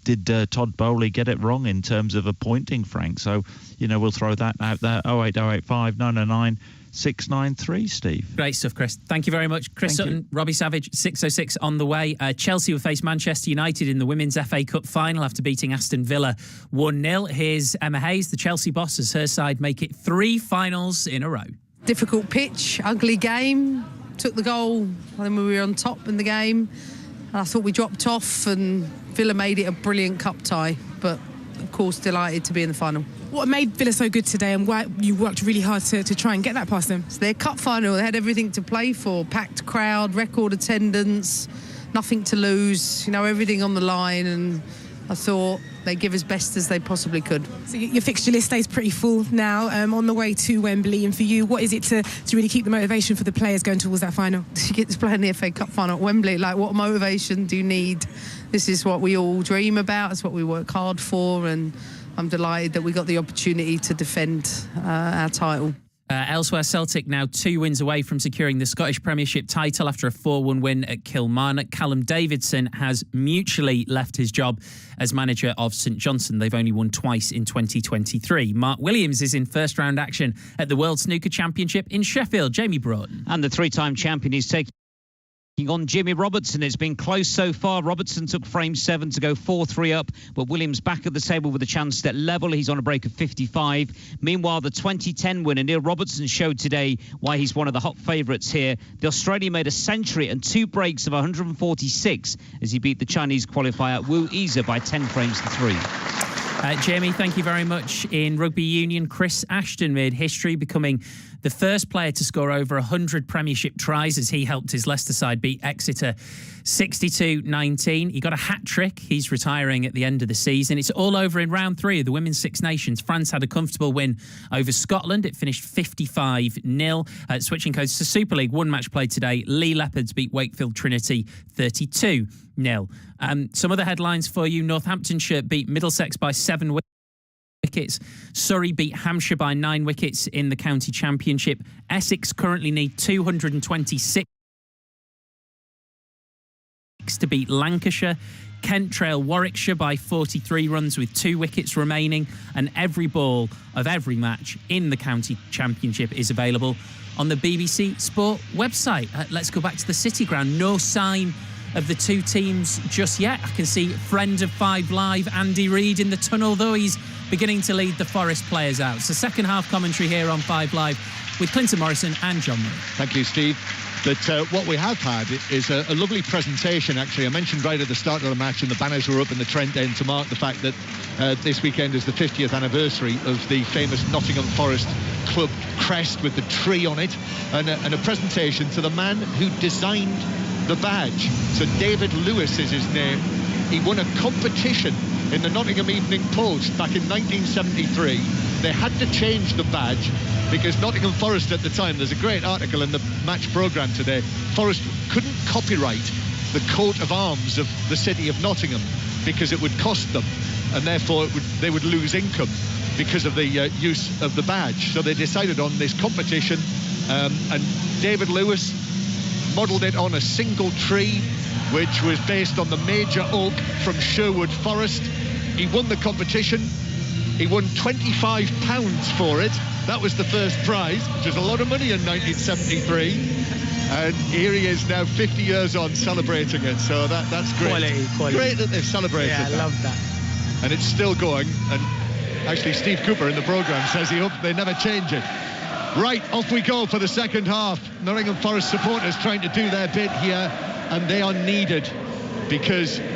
Did Todd Bowley get it wrong in terms of appointing Frank? So, we'll throw that out there. 08085 909 693, Steve. Great stuff, Chris. Thank you very much. Chris Sutton, Robbie Savage, 606 on the way. Chelsea will face Manchester United in the Women's FA Cup final after beating Aston Villa 1-0. Here's Emma Hayes, the Chelsea boss, as her side make it 3 finals in a row. Difficult pitch, ugly game. Took the goal when we were on top in the game. I thought we dropped off, and Villa made it a brilliant cup tie, but of course delighted to be in the final. What made Villa so good today, and why you worked really hard to try and get that past them? It's their cup final. They had everything to play for. Packed crowd, record attendance, nothing to lose, everything on the line, and I thought they give as best as they possibly could. So your fixture list stays pretty full now, on the way to Wembley. And for you, what is it to really keep the motivation for the players going towards that final? You get to play in the FA Cup final at Wembley. What motivation do you need? This is what we all dream about. It's what we work hard for, and I'm delighted that we got the opportunity to defend our title. Elsewhere, Celtic now 2 wins away from securing the Scottish Premiership title after a 4-1 win at Kilmarnock. Callum Davidson has mutually left his job as manager of St Johnstone. They've only won twice in 2023. Mark Williams is in first-round action at the World Snooker Championship in Sheffield. Jamie Broughton. And the 3-time champion is taking on Jimmy Robertson. It's been close so far. Robertson took frame 7 to go 4-3 up, but Williams back at the table with a chance to level. He's on a break of 55. Meanwhile, the 2010 winner Neil Robertson showed today why he's one of the hot favourites here. The Australian made a century and 2 breaks of 146 as he beat the Chinese qualifier Wu Isa by 10 frames to 3. Jamie, thank you very much. In rugby union, Chris Ashton made history, becoming the first player to score over 100 Premiership tries as he helped his Leicester side beat Exeter 62-19. He got a hat-trick. He's retiring at the end of the season. It's all over in round 3 of the Women's Six Nations. France had a comfortable win over Scotland. It finished 55-0. Switching codes to Super League, 1 match played today. Lee Leopards beat Wakefield Trinity 32-0. Some other headlines for you. Northamptonshire beat Middlesex by 7 wickets. Surrey beat Hampshire by 9 wickets in the county championship. Essex currently need 226 to beat Lancashire. Kent trail Warwickshire by 43 runs with 2 wickets remaining, and every ball of every match in the county championship is available on the BBC Sport website. Let's go back to the City Ground. No sign of the 2 teams just yet. I can see friend of 5 Live Andy Reid in the tunnel, though he's beginning to lead the Forest players out. So second half commentary here on 5 Live with Clinton Morrison and John Murray. Thank you, Steve. But what we have had is a lovely presentation, actually. I mentioned right at the start of the match, and the banners were up in the Trent end to mark the fact that this weekend is the 50th anniversary of the famous Nottingham Forest club crest with the tree on it, and a presentation to the man who designed the badge. So David Lewis is his name. He won a competition in the Nottingham Evening Post back in 1973. They had to change the badge because Nottingham Forest at the time, there's a great article in the match programme today, Forest couldn't copyright the coat of arms of the city of Nottingham because it would cost them, and therefore they would lose income because of the use of the badge. So they decided on this competition, and David Lewis modelled it on a single tree which was based on the major oak from Sherwood Forest. He won the competition. He won £25 for it. That was the first prize, which was a lot of money in 1973. And here he is now 50 years on celebrating it. So that's great. Quality. Great that they've celebrated that. I love that. And it's still going. And actually Steve Cooper in the programme says he hopes they never change it. Right, off we go for the second half. Nottingham Forest supporters trying to do their bit here, and they are needed because they're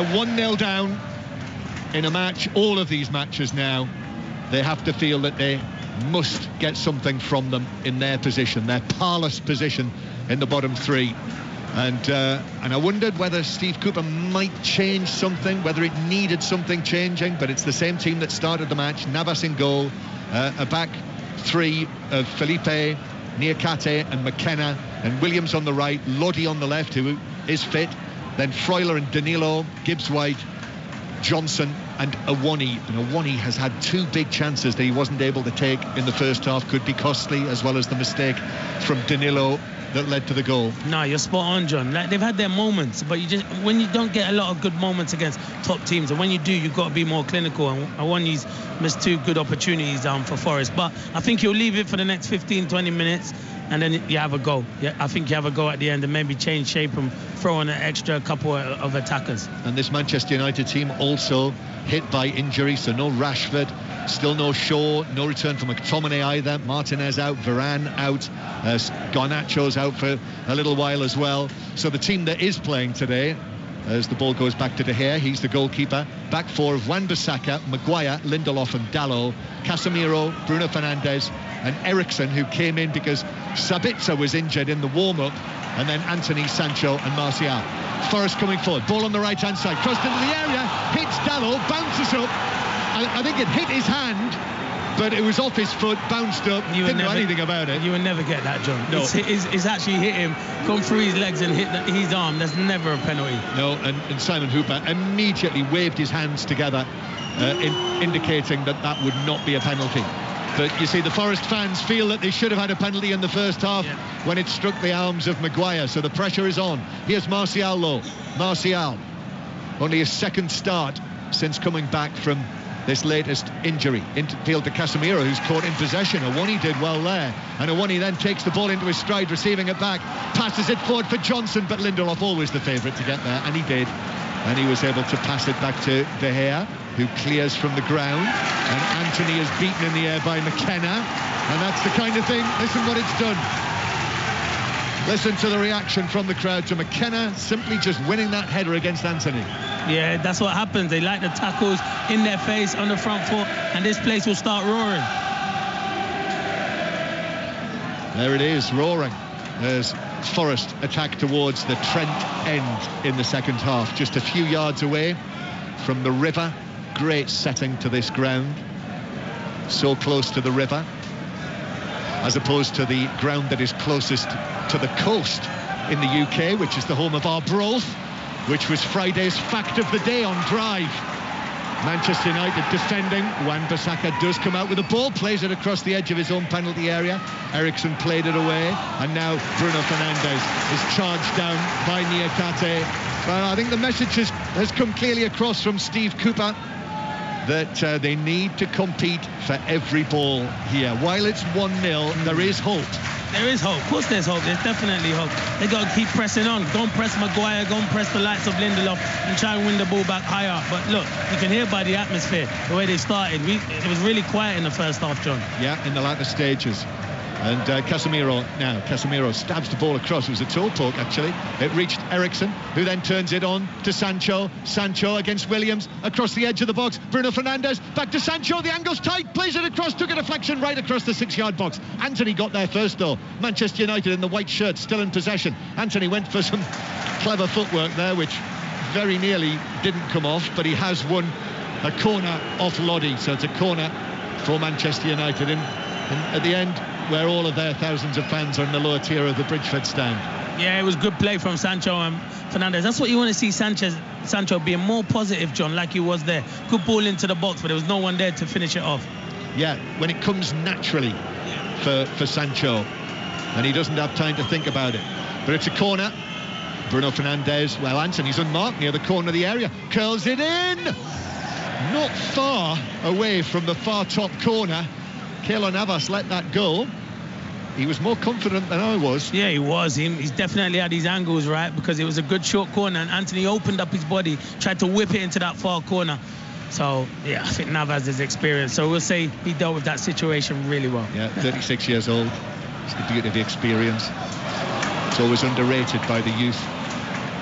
1-0 down in a match. All of these matches now, they have to feel that they must get something from them in their position, their parlous position in the bottom three. And I wondered whether Steve Cooper might change something, whether it needed something changing, but it's the same team that started the match. Navas in goal, a back three of Felipe, Niakate and McKenna, and Williams on the right, Lodi on the left, who is fit, then Freuler and Danilo, Gibbs-White, Johnson and Awani. And Awani has had two big chances that he wasn't able to take in the first half. Could be costly, as well as the mistake from Danilo that led to the goal. No, you're spot on, John. Like, they've had their moments, but when you don't get a lot of good moments against top teams, and when you do, you've got to be more clinical. And Awani's missed two good opportunities for Forest, but I think he'll leave it for the next 15-20 minutes, and then you have a go. Yeah, I think you have a go at the end and maybe change shape and throw in an extra couple of attackers. And this Manchester United team also hit by injury, so no Rashford, still no Shaw, no return from McTominay either. Martinez out, Varane out, Garnacho's out for a little while as well. So the team that is playing today, as the ball goes back to De Gea, he's the goalkeeper. Back four of Wan-Bissaka, Maguire, Lindelof and Dalot, Casemiro, Bruno Fernandes and Eriksen, who came in because Sabitzer was injured in the warm-up, and then Anthony, Sancho and Martial. Forrest coming forward, ball on the right-hand side, crossed into the area, hits Dalot, bounces up. I think it hit his hand, but it was off his foot, bounced up, didn't know anything about it. You would never get that, John. No. It's actually hit him, gone through his legs and hit his arm. That's never a penalty. No, and Simon Hooper immediately waved his hands together, indicating that would not be a penalty. But you see, the Forest fans feel that they should have had a penalty in the first half when it struck the arms of Maguire, so the pressure is on. Here's Martial low. Martial, only his second start since coming back from this latest injury. Infield to Casemiro, who's caught in possession. Awani did well there, and Awani then takes the ball into his stride, receiving it back, passes it forward for Johnson, but Lindelof always the favourite to get there, and he did, and he was able to pass it back to De Gea, who clears from the ground, and Anthony is beaten in the air by McKenna, and that's the kind of thing. Listen what it's done. Listen to the reaction from the crowd to McKenna simply just winning that header against Anthony. Yeah, that's what happens. They like the tackles in their face on the front foot, and this place will start roaring. There it is, roaring, as Forest attack towards the Trent end in the second half, just a few yards away from the river. Great setting to this ground, so close to the river, as opposed to the ground that is closest to the coast in the UK, which is the home of Arbroath, which was Friday's fact of the day on Drive. Manchester United defending. Wan-Bissaka does come out with the ball, plays it across the edge of his own penalty area. Eriksen played it away, and now Bruno Fernandes is charged down by Niakate. I think the message has come clearly across from Steve Cooper that they need to compete for every ball here. While it's 1-0, there is hope. There is hope. Of course there's hope. There's definitely hope. They got to keep pressing on. Go and press Maguire. Go and press the likes of Lindelof and try and win the ball back higher. But look, you can hear by the atmosphere, the way they started. It was really quiet in the first half, John. Yeah, in the latter stages. And Casemiro stabs the ball across. It was a toe poke, actually. It reached Eriksson, who then turns it on to Sancho. Sancho against Williams, across the edge of the box. Bruno Fernandes, back to Sancho. The angle's tight, plays it across, took a deflection right across the 6-yard box. Anthony got there first, though. Manchester United in the white shirt, still in possession. Anthony went for some clever footwork there, which very nearly didn't come off, but he has won a corner off Lodi. So it's a corner for Manchester United. And at the end, where all of their thousands of fans are in the lower tier of the Bridgeford stand. Yeah, it was good play from Sancho and Fernandes. That's what you want to see Sancho being more positive, John, like he was there. Good ball into the box, but there was no one there to finish it off. Yeah, when it comes naturally for Sancho, and he doesn't have time to think about it. But it's a corner. Bruno Fernandes, well, Anthony's unmarked near the corner of the area, curls it in. Not far away from the far top corner. Keylor Navas let that go. He was more confident than I was. Yeah, he was. He's definitely had his angles right, because it was a good short corner, and Anthony opened up his body, tried to whip it into that far corner. So, yeah, I think Navas is experienced. So we'll say he dealt with that situation really well. Yeah, 36 years old. It's the beauty of the experience. It's always underrated by the youth.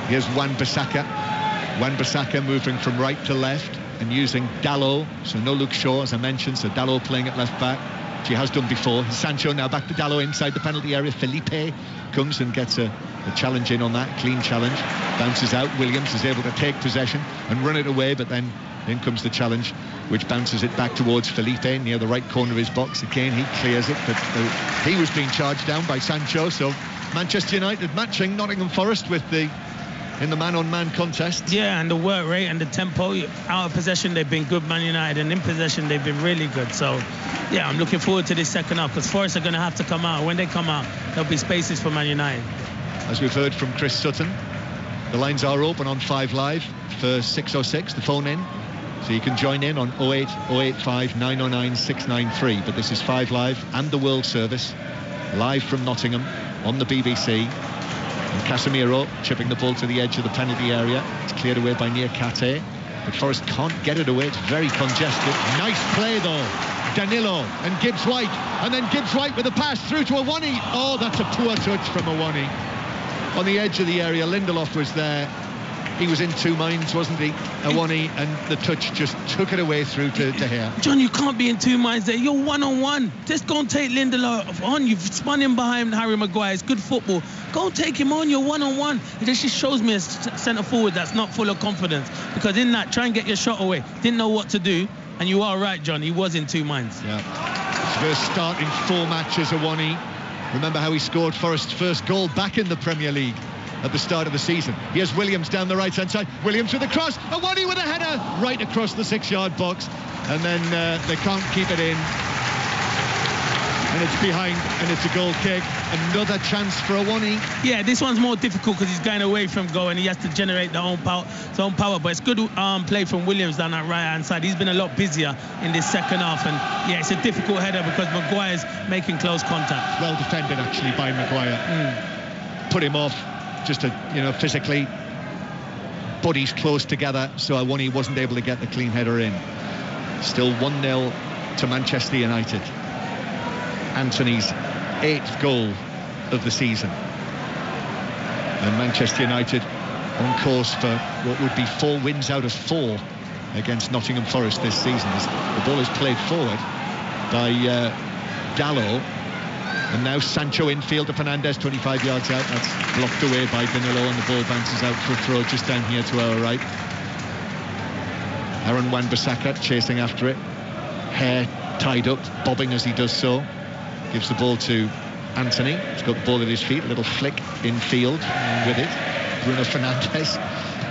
Here's Wan-Bissaka. Wan-Bissaka moving from right to left and using Dalot. So no Luke Shaw, as I mentioned. So Dalot playing at left back. She has done before. Sancho now back to Dalot inside the penalty area. Felipe comes and gets a challenge in on that. Clean challenge. Bounces out. Williams is able to take possession and run it away, but then in comes the challenge, which bounces it back towards Felipe near the right corner of his box. Again, he clears it, but he was being charged down by Sancho. So Manchester United matching Nottingham Forest in the man-on-man contest. Yeah, and the work rate and the tempo. Out of possession, they've been good, Man United, and in possession, they've been really good. So, yeah, I'm looking forward to this second half, because Forest are going to have to come out. When they come out, there'll be spaces for Man United. As we've heard from Chris Sutton, the lines are open on 5 Live for 606, the phone in. So you can join in on 08 085 909 693. But this is 5 Live and the World Service, live from Nottingham on the BBC. And Casemiro chipping the ball to the edge of the penalty area. It's cleared away by Niakate, but Forest can't get it away. It's very congested. Nice play though. Danilo and Gibbs White, and then Gibbs White with a pass through to Awani. Oh, that's a poor touch from Awani. On the edge of the area, Lindelof was there. He was in two minds, wasn't he, Awani, and the touch just took it away through to De Gea. John, you can't be in two minds there. You're one-on-one. Just go and take Lindelof on. You've spun him behind Harry Maguire. It's good football. Go and take him on. You're one-on-one. It just shows me a centre-forward that's not full of confidence, because in that, try and get your shot away. Didn't know what to do, and you are right, John. He was in two minds. Yeah. His first start in 4 matches, Awani. Remember how he scored Forest's first goal back in the Premier League at the start of the season. Here's Williams down the right-hand side. Williams with a cross. Awani with a header right across the 6-yard box. And then they can't keep it in. And it's behind, and it's a goal kick. Another chance for Awani. Yeah, this one's more difficult because he's going away from goal and he has to generate his own power. But it's good play from Williams down that right-hand side. He's been a lot busier in this second half. And, yeah, it's a difficult header because Maguire's making close contact. Well defended, actually, by Maguire. Put him off. Just physically, bodies close together, so Awani wasn't able to get the clean header in. Still 1-0 to Manchester United. Anthony's 8th goal of the season. And Manchester United on course for what would be 4 wins out of 4 against Nottingham Forest this season. The ball is played forward by Dalot. And now Sancho infield to Fernandes, 25 yards out. That's blocked away by Danilo, and the ball bounces out for a throw just down here to our right. Aaron Wan-Bissaka chasing after it. Hair tied up, bobbing as he does so. Gives the ball to Anthony. He's got the ball at his feet. A little flick infield with it. Bruno Fernandes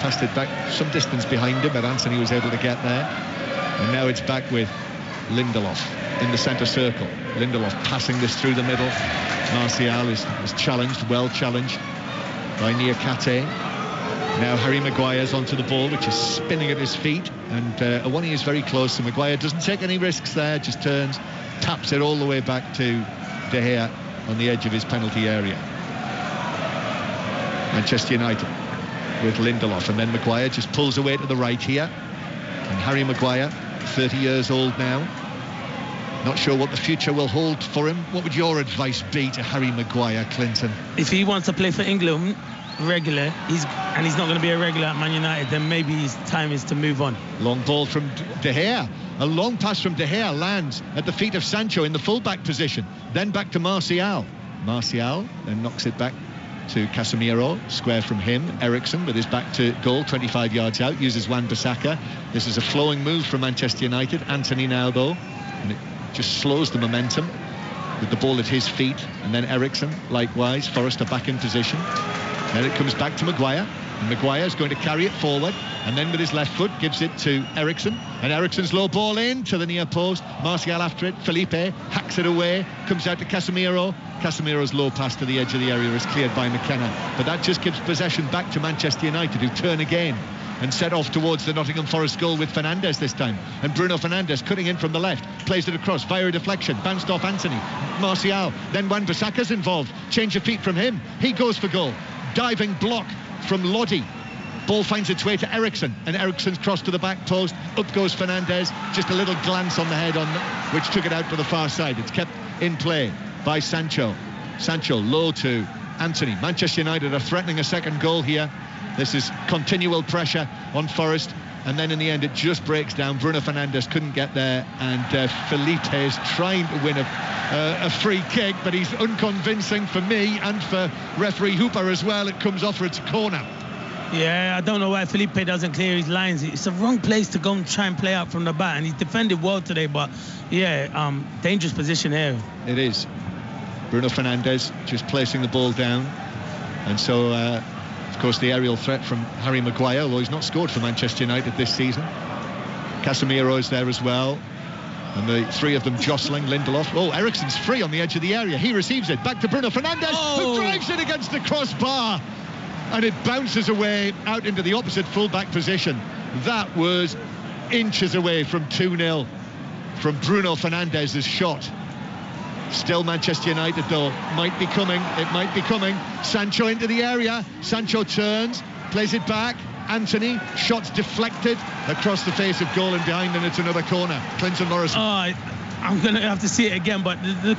passed it back some distance behind him, but Anthony was able to get there. And now it's back with Lindelof in the centre circle. Lindelof passing this through the middle. Martial is challenged, well challenged by Niakate. Now Harry Maguire's onto the ball, which is spinning at his feet, and Awani is very close, so Maguire doesn't take any risks there, just turns, taps it all the way back to De Gea on the edge of his penalty area. Manchester United with Lindelof, and then Maguire just pulls away to the right here, and Harry Maguire, 30 years old now, Not sure what the future will hold for him. What would your advice be to Harry Maguire, Clinton? If he wants to play for England regular, he's not going to be a regular at Man United, then maybe his time is to move on. Long ball from De Gea. A long pass from De Gea lands at the feet of Sancho in the full-back position. Then back to Martial. Martial then knocks it back to Casemiro. Square from him. Eriksen with his back to goal, 25 yards out, uses Wan-Bissaka. This is a flowing move from Manchester United. Anthony now, though, and it just slows the momentum with the ball at his feet. And then Eriksen, likewise. Forrest are back in position. Then it comes back to Maguire. And Maguire is going to carry it forward, and then with his left foot gives it to Eriksen, and Eriksen's low ball in to the near post. Martial after it. Felipe hacks it away, comes out to Casemiro. Casemiro's low pass to the edge of the area is cleared by McKenna, but that just gives possession back to Manchester United, who turn again and set off towards the Nottingham Forest goal with Fernandes this time. And Bruno Fernandes cutting in from the left, plays it across via a deflection, bounced off Anthony. Martial, then Wan-Bissaka's involved, change of feet from him, he goes for goal. Diving block from Lodi. Ball finds its way to Eriksen, and Eriksen's cross to the back post. Up goes Fernandes. Just a little glance on the head, which took it out to the far side. It's kept in play by Sancho. Sancho low to Anthony. Manchester United are threatening a second goal here. This is continual pressure on Forest, and then in the end it just breaks down. Bruno Fernandes couldn't get there, and Felipe is trying to win a free kick, but he's unconvincing for me and for referee Hooper as well. It comes off for its corner. Yeah, I don't know why Felipe doesn't clear his lines. It's a wrong place to go and try and play out from the back, and he's defended well today, but yeah, dangerous position here. It is. Bruno Fernandes just placing the ball down, and so of course the aerial threat from Harry Maguire, although he's not scored for Manchester United this season. Casemiro is there as well, and the three of them jostling. Lindelof. Oh, Eriksen's free on the edge of the area. He receives it. Back to Bruno Fernandes, who drives it against the crossbar, and it bounces away out into the opposite full-back position. That was inches away from 2-0 from Bruno Fernandes' shot. Still Manchester United, though. Might be coming. It might be coming. Sancho into the area. Sancho turns, plays it back. Anthony, shots deflected across the face of goal and behind, and it's another corner. Clinton Morrison. I'm going to have to see it again, but the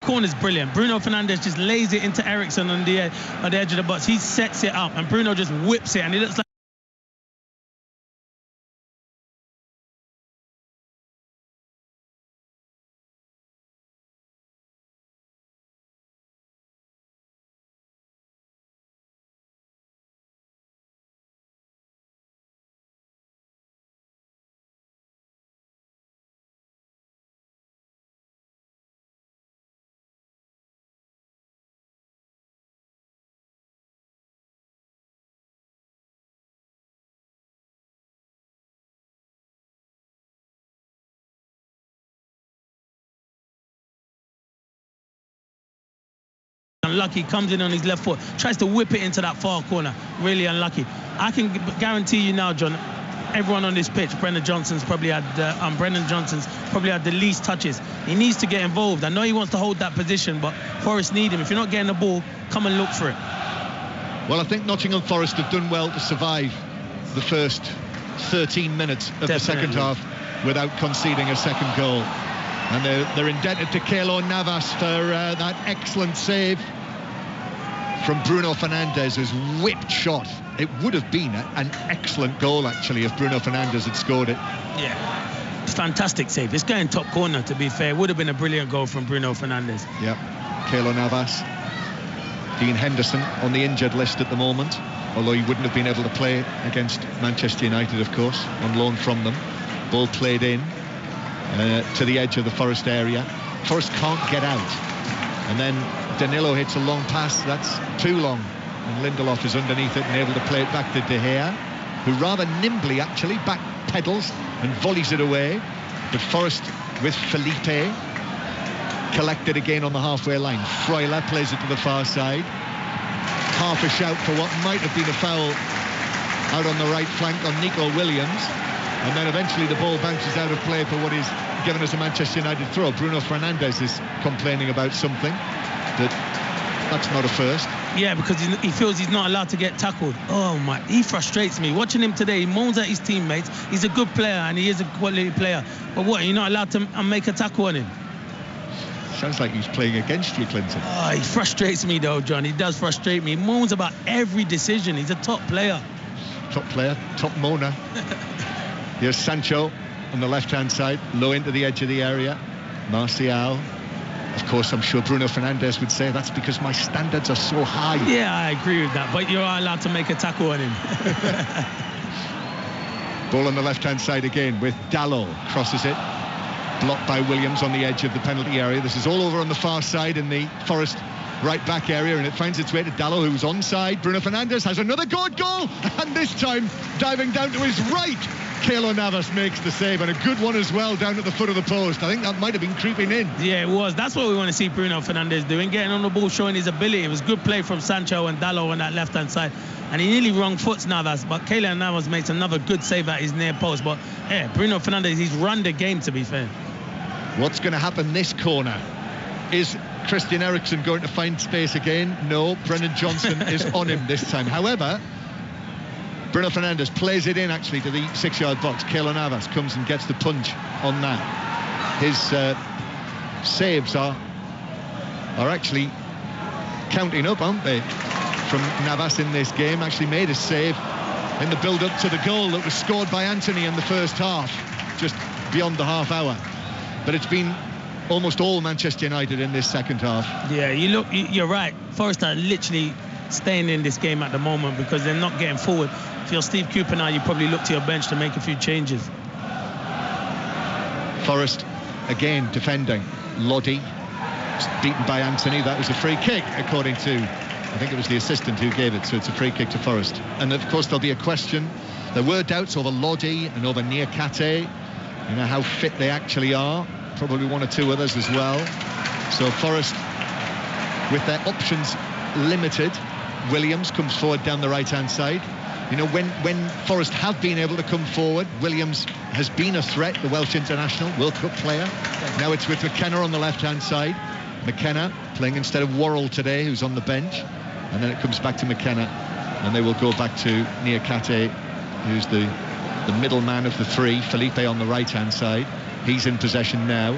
corner's brilliant. Bruno Fernandes just lays it into Eriksen on the edge of the box. He sets it up, and Bruno just whips it, and it looks like unlucky, comes in on his left foot, tries to whip it into that far corner. Really unlucky. I can guarantee you now, John, everyone on this pitch, Brendan Johnson's probably had the least touches. He needs to get involved. I know he wants to hold that position, but Forest need him. If you're not getting the ball, come and look for it. Well, I think Nottingham Forest have done well to survive the first 13 minutes of the second half without conceding a second goal. And they're indebted to Keylor Navas for that excellent save from Bruno Fernandes' whipped shot. It would have been an excellent goal, actually, if Bruno Fernandes had scored it. Yeah, fantastic save. It's going top corner, to be fair. It would have been a brilliant goal from Bruno Fernandes. Yeah, Keylor Navas. Dean Henderson on the injured list at the moment, although he wouldn't have been able to play against Manchester United, of course, on loan from them. Ball played in to the edge of the Forest area. Forrest can't get out. And then Danilo hits a long pass. That's too long. And Lindelof is underneath it and able to play it back to De Gea, who rather nimbly actually back pedals and volleys it away. But Forrest with Felipe collected again on the halfway line. Freuler plays it to the far side. Half a shout for what might have been a foul out on the right flank on Nico Williams. And then eventually the ball bounces out of play for what is given as a Manchester United throw. Bruno Fernandes is complaining about something. That's not a first. Yeah, because he feels he's not allowed to get tackled. Oh my, he frustrates me. Watching him today, he moans at his teammates. He's a good player and he is a quality player. But what, you're not allowed to make a tackle on him? Sounds like he's playing against you, Clinton. Oh, he frustrates me though, John. He does frustrate me. He moans about every decision. He's a top player. Top player, top moaner. Here's Sancho on the left-hand side, low into the edge of the area. Martial. Of course, I'm sure Bruno Fernandes would say that's because my standards are so high. Yeah, I agree with that, but you're allowed to make a tackle on him. Ball on the left-hand side again with Dalot. Crosses it. Blocked by Williams on the edge of the penalty area. This is all over on the far side in the Forest right-back area, and it finds its way to Dalot, who's onside. Bruno Fernandes has another good goal, and this time diving down to his right. Keylor Navas makes the save, and a good one as well down at the foot of the post. I think that might have been creeping in. Yeah, it was. That's what we want to see Bruno Fernandes doing, getting on the ball, showing his ability. It was good play from Sancho and Dalot on that left-hand side, and he nearly wrong foots Navas, but Keylor Navas makes another good save at his near post. But yeah, Bruno Fernandes, he's run the game, to be fair. What's going to happen this corner? Is Christian Eriksen going to find space again? No, Brennan Johnson is on him this time. However, Bruno Fernandes plays it in actually to the 6-yard box. Keylor Navas comes and gets the punch on that. His saves are actually counting up, aren't they? From Navas in this game. Actually made a save in the build-up to the goal that was scored by Anthony in the first half, just beyond the half hour. But it's been almost all Manchester United in this second half. Yeah, you're right. Forest are literally staying in this game at the moment because they're not getting forward. If you're Steve Cooper now, you probably look to your bench to make a few changes. Forest again defending. Lodi beaten by Anthony. That was a free kick, according to, I think it was the assistant who gave it, so it's a free kick to Forest. And of course there'll be a question. There were doubts over Lodi and over Niakate, you know, how fit they actually are. Probably one or two others as well. So Forest, with their options limited, Williams comes forward down the right-hand side. You know, when Forest have been able to come forward, Williams has been a threat, the Welsh international, World Cup player. Now it's with McKenna on the left-hand side. McKenna playing instead of Worrell today, who's on the bench. And then it comes back to McKenna. And they will go back to Niakate, who's the middleman of the three. Felipe on the right-hand side. He's in possession now.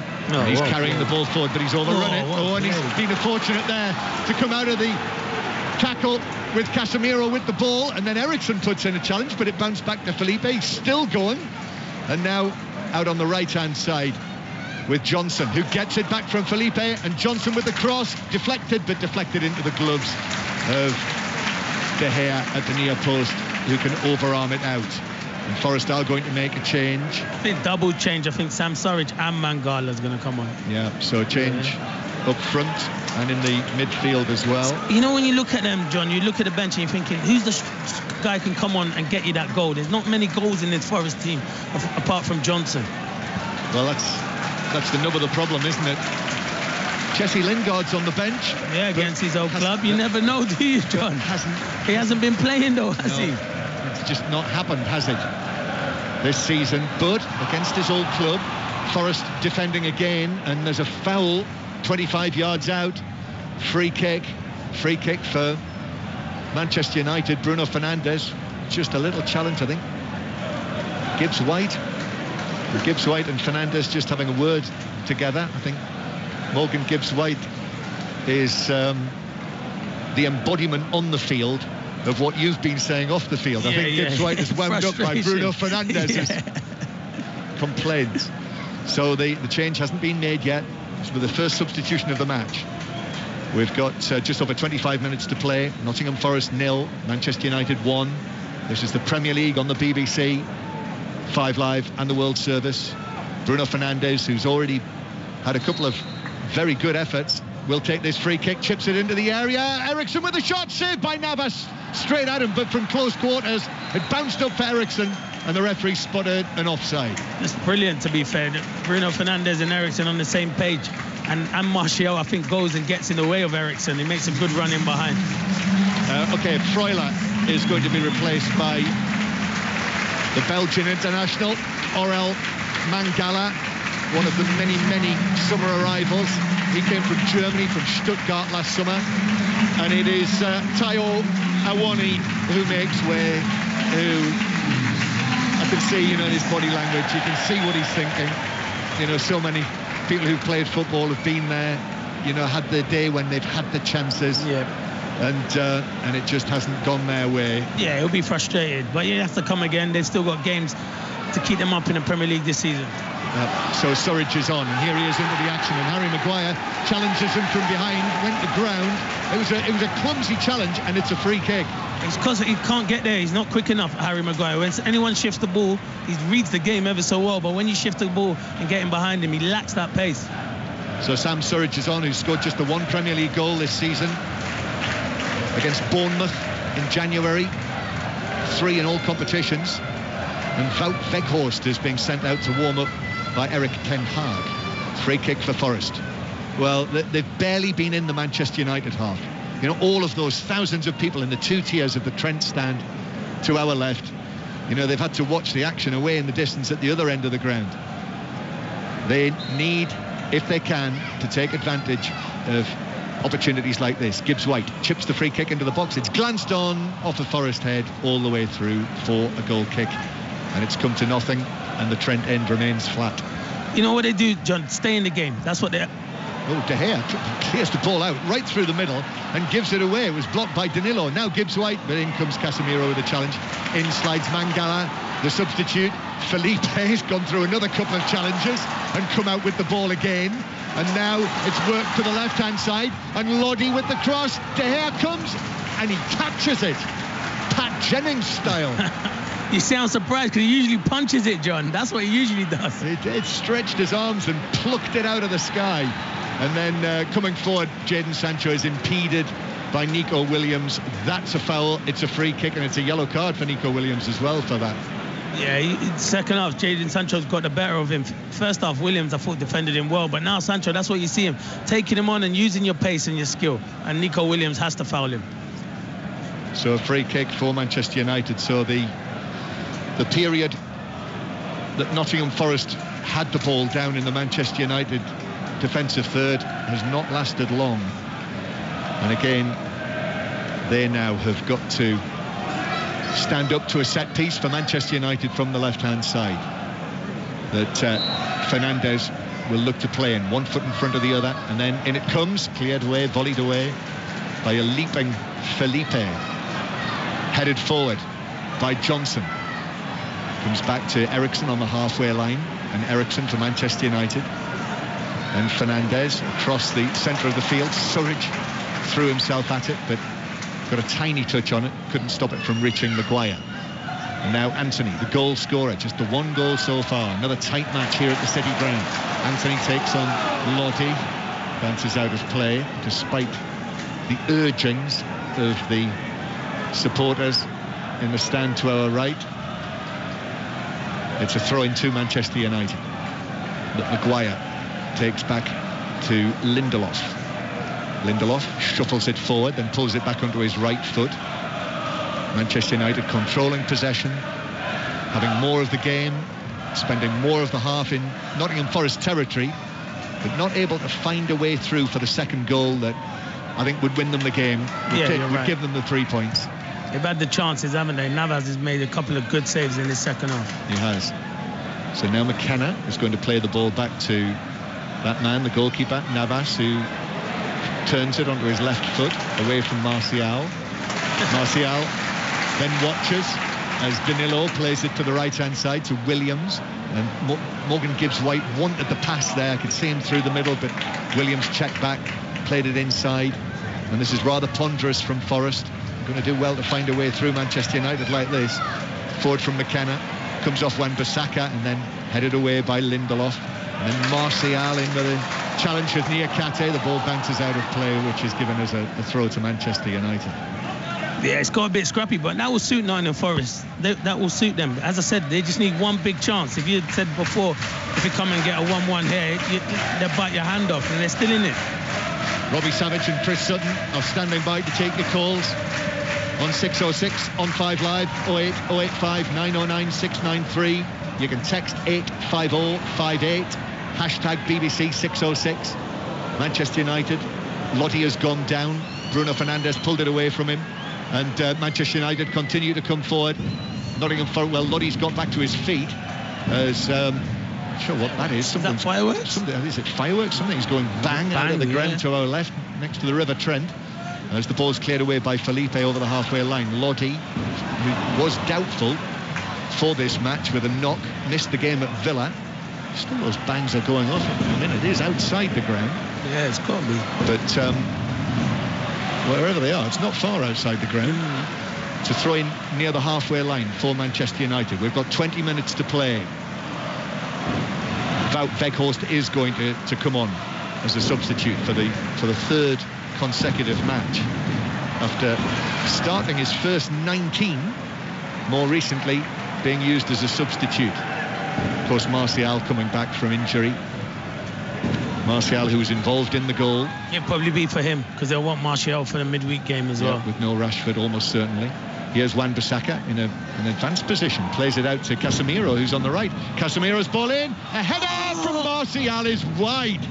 He's carrying the ball forward, but he's overrun it. And he's been fortunate there to come out of the tackle with Casemiro with the ball, and then Eriksen puts in a challenge, but it bounced back to Felipe. He's still going, and now out on the right-hand side with Johnson, who gets it back from Felipe, and Johnson with the cross, deflected into the gloves of De Gea at the near post, who can overarm it out. And Forest are going to make a change. I think double change. I think Sam Surridge and Mangala is going to come on. Yeah, so a change up front and in the midfield as well. You know, when you look at them, John, you look at the bench and you're thinking, who's the guy who can come on and get you that goal? There's not many goals in this Forest team apart from Johnson. Well, that's the nub of the problem, isn't it? Jesse Lingard's on the bench. Yeah, against his old club. You never know, do you, John? He hasn't been playing though, has he? It's just not happened, has it, this season? But against his old club, Forest defending again, and there's a foul 25 yards out. Free kick for Manchester United. Bruno Fernandes, just a little challenge, I think. Gibbs White and Fernandes just having a word together. I think Morgan Gibbs White is the embodiment on the field of what you've been saying off the field. I think Gibbs White is wound up by Bruno Fernandes's complaints. So the change hasn't been made yet. It's with the first substitution of the match. We've got just over 25 minutes to play. Nottingham Forest 0, Manchester United 1. This is the Premier League on the BBC, 5 Live and the World Service. Bruno Fernandes, who's already had a couple of very good efforts. Will take this free kick, chips it into the area. Eriksson with a shot, saved by Navas. Straight at him, but from close quarters. It bounced up for Eriksson, and the referee spotted an offside. It's brilliant, to be fair. Bruno Fernandes and Eriksson on the same page. And Martial, I think, goes and gets in the way of Eriksson. He makes a good run in behind. Okay, Freuler is going to be replaced by the Belgian international, Aurel Mangala, one of the many, many summer arrivals. He came from Germany, from Stuttgart last summer. And it is Tayo Awani who makes way, who I can see, in his body language. You can see what he's thinking. So many people who played football have been there, had the day when they've had the chances. Yeah. And it just hasn't gone their way. Yeah, he'll be frustrated. But he has to come again. They've still got games to keep them up in the Premier League this season. So Surridge is on, and here he is into the action, and Harry Maguire challenges him from behind, went to ground. It was a clumsy challenge, and it's a free kick. It's because he can't get there. He's not quick enough, Harry Maguire. When anyone shifts the ball, he reads the game ever so well, but when you shift the ball and get him behind him, he lacks that pace. So Sam Surridge is on, who scored just the one Premier League goal this season against Bournemouth in January, 3 in all competitions. And Wout Weghorst is being sent out to warm up by Erik ten Hag. Free kick for Forest. Well, they've barely been in the Manchester United half. All of those thousands of people in the 2 tiers of the Trent stand to our left, they've had to watch the action away in the distance at the other end of the ground. They need, if they can, to take advantage of opportunities like this. Gibbs White chips the free kick into the box. It's glanced on off the Forest head all the way through for a goal kick, and it's come to nothing, and the Trent end remains flat. You know what they do, John? Stay in the game. That's what they... Oh, De Gea clears the ball out right through the middle and gives it away. It was blocked by Danilo. Now Gibbs White, but in comes Casemiro with a challenge. In slides Mangala, the substitute. Felipe has gone through another couple of challenges and come out with the ball again. And now it's worked to the left-hand side, and Lodi with the cross. De Gea comes and he catches it, Pat Jennings style. You sound surprised because he usually punches it, John. That's what he usually does. It stretched his arms and plucked it out of the sky. And then coming forward, Jadon Sancho is impeded by Nico Williams. That's a foul. It's a free kick, and it's a yellow card for Nico Williams as well for that. Yeah, second half, Jadon Sancho's got the better of him. First half, Williams, I thought, defended him well. But now Sancho, that's what you see him, taking him on and using your pace and your skill. And Nico Williams has to foul him. So a free kick for Manchester United. So the period that Nottingham Forest had the ball down in the Manchester United defensive third has not lasted long. And again, they now have got to stand up to a set piece for Manchester United from the left-hand side that Fernandes will look to play in, 1 foot in front of the other, and then in it comes, cleared away, volleyed away by a leaping Felipe, headed forward by Johnson. Comes back to Eriksson on the halfway line, and Eriksson to Manchester United, and Fernandes across the centre of the field. Surridge threw himself at it, but got a tiny touch on it, couldn't stop it from reaching Maguire. And now Anthony, the goal scorer, just the 1 goal so far. Another tight match here at the City ground. Anthony takes on Lodi, bounces out of play despite the urgings of the supporters in the stand to our right. It's a throw in to Manchester United that Maguire takes back to Lindelof. Lindelof shuffles it forward, then pulls it back onto his right foot. Manchester United controlling possession, having more of the game, spending more of the half in Nottingham Forest territory, but not able to find a way through for the second goal that I think would win them the game, would give them the 3 points. They've had the chances, haven't they? Navas has made a couple of good saves in the second half. He has. So now McKenna is going to play the ball back to that man, the goalkeeper, Navas, who turns it onto his left foot away from Martial. Martial then watches as Danilo plays it to the right-hand side to Williams. And Morgan Gibbs-White wanted the pass there. I could see him through the middle, but Williams checked back, played it inside. And this is rather ponderous from Forest. Going to do well to find a way through Manchester United like this. Forward from McKenna, comes off Wan-Bissaka and then headed away by Lindelof. And then Martial into the challenge with Niakate. The ball bounces out of play, which has given us a throw to Manchester United. Yeah, it's got a bit scrappy, but that will suit Nottingham Forest. That will suit them. As I said, they just need one big chance. If you had said before, if you come and get a 1-1 here, they'll bite your hand off, and they're still in it. Robbie Savage and Chris Sutton are standing by to take your calls on 606 on 5 Live, 08 085 909 693. You can text 85058, hashtag BBC 606. Manchester United, Lottie has gone down. Bruno Fernandes pulled it away from him, and Manchester United continue to come forward. Nottingham Forest, well, Lottie's got back to his feet as not sure what that is. Is that fireworks? Is it fireworks? Something's going bang out of the ground to our left, next to the River Trent. As the ball's cleared away by Felipe over the halfway line. Lottie, who was doubtful for this match with a knock, missed the game at Villa. Still, those bangs are going off. I mean, it is outside the ground. Yeah, it's got to be. But wherever they are, it's not far outside the ground. To throw in near the halfway line for Manchester United. We've got 20 minutes to play. Wout Weghorst is going to come on as a substitute for the third consecutive match after starting his first 19, more recently being used as a substitute. Of course, Martial coming back from injury. Martial, who was involved in the goal. It'll probably be for him, because they'll want Martial for the midweek game as well. With no Rashford, almost certainly. Here's Wan-Bissaka in an advanced position, plays it out to Casemiro, who's on the right. Casemiro's ball in, a header from Martial is wide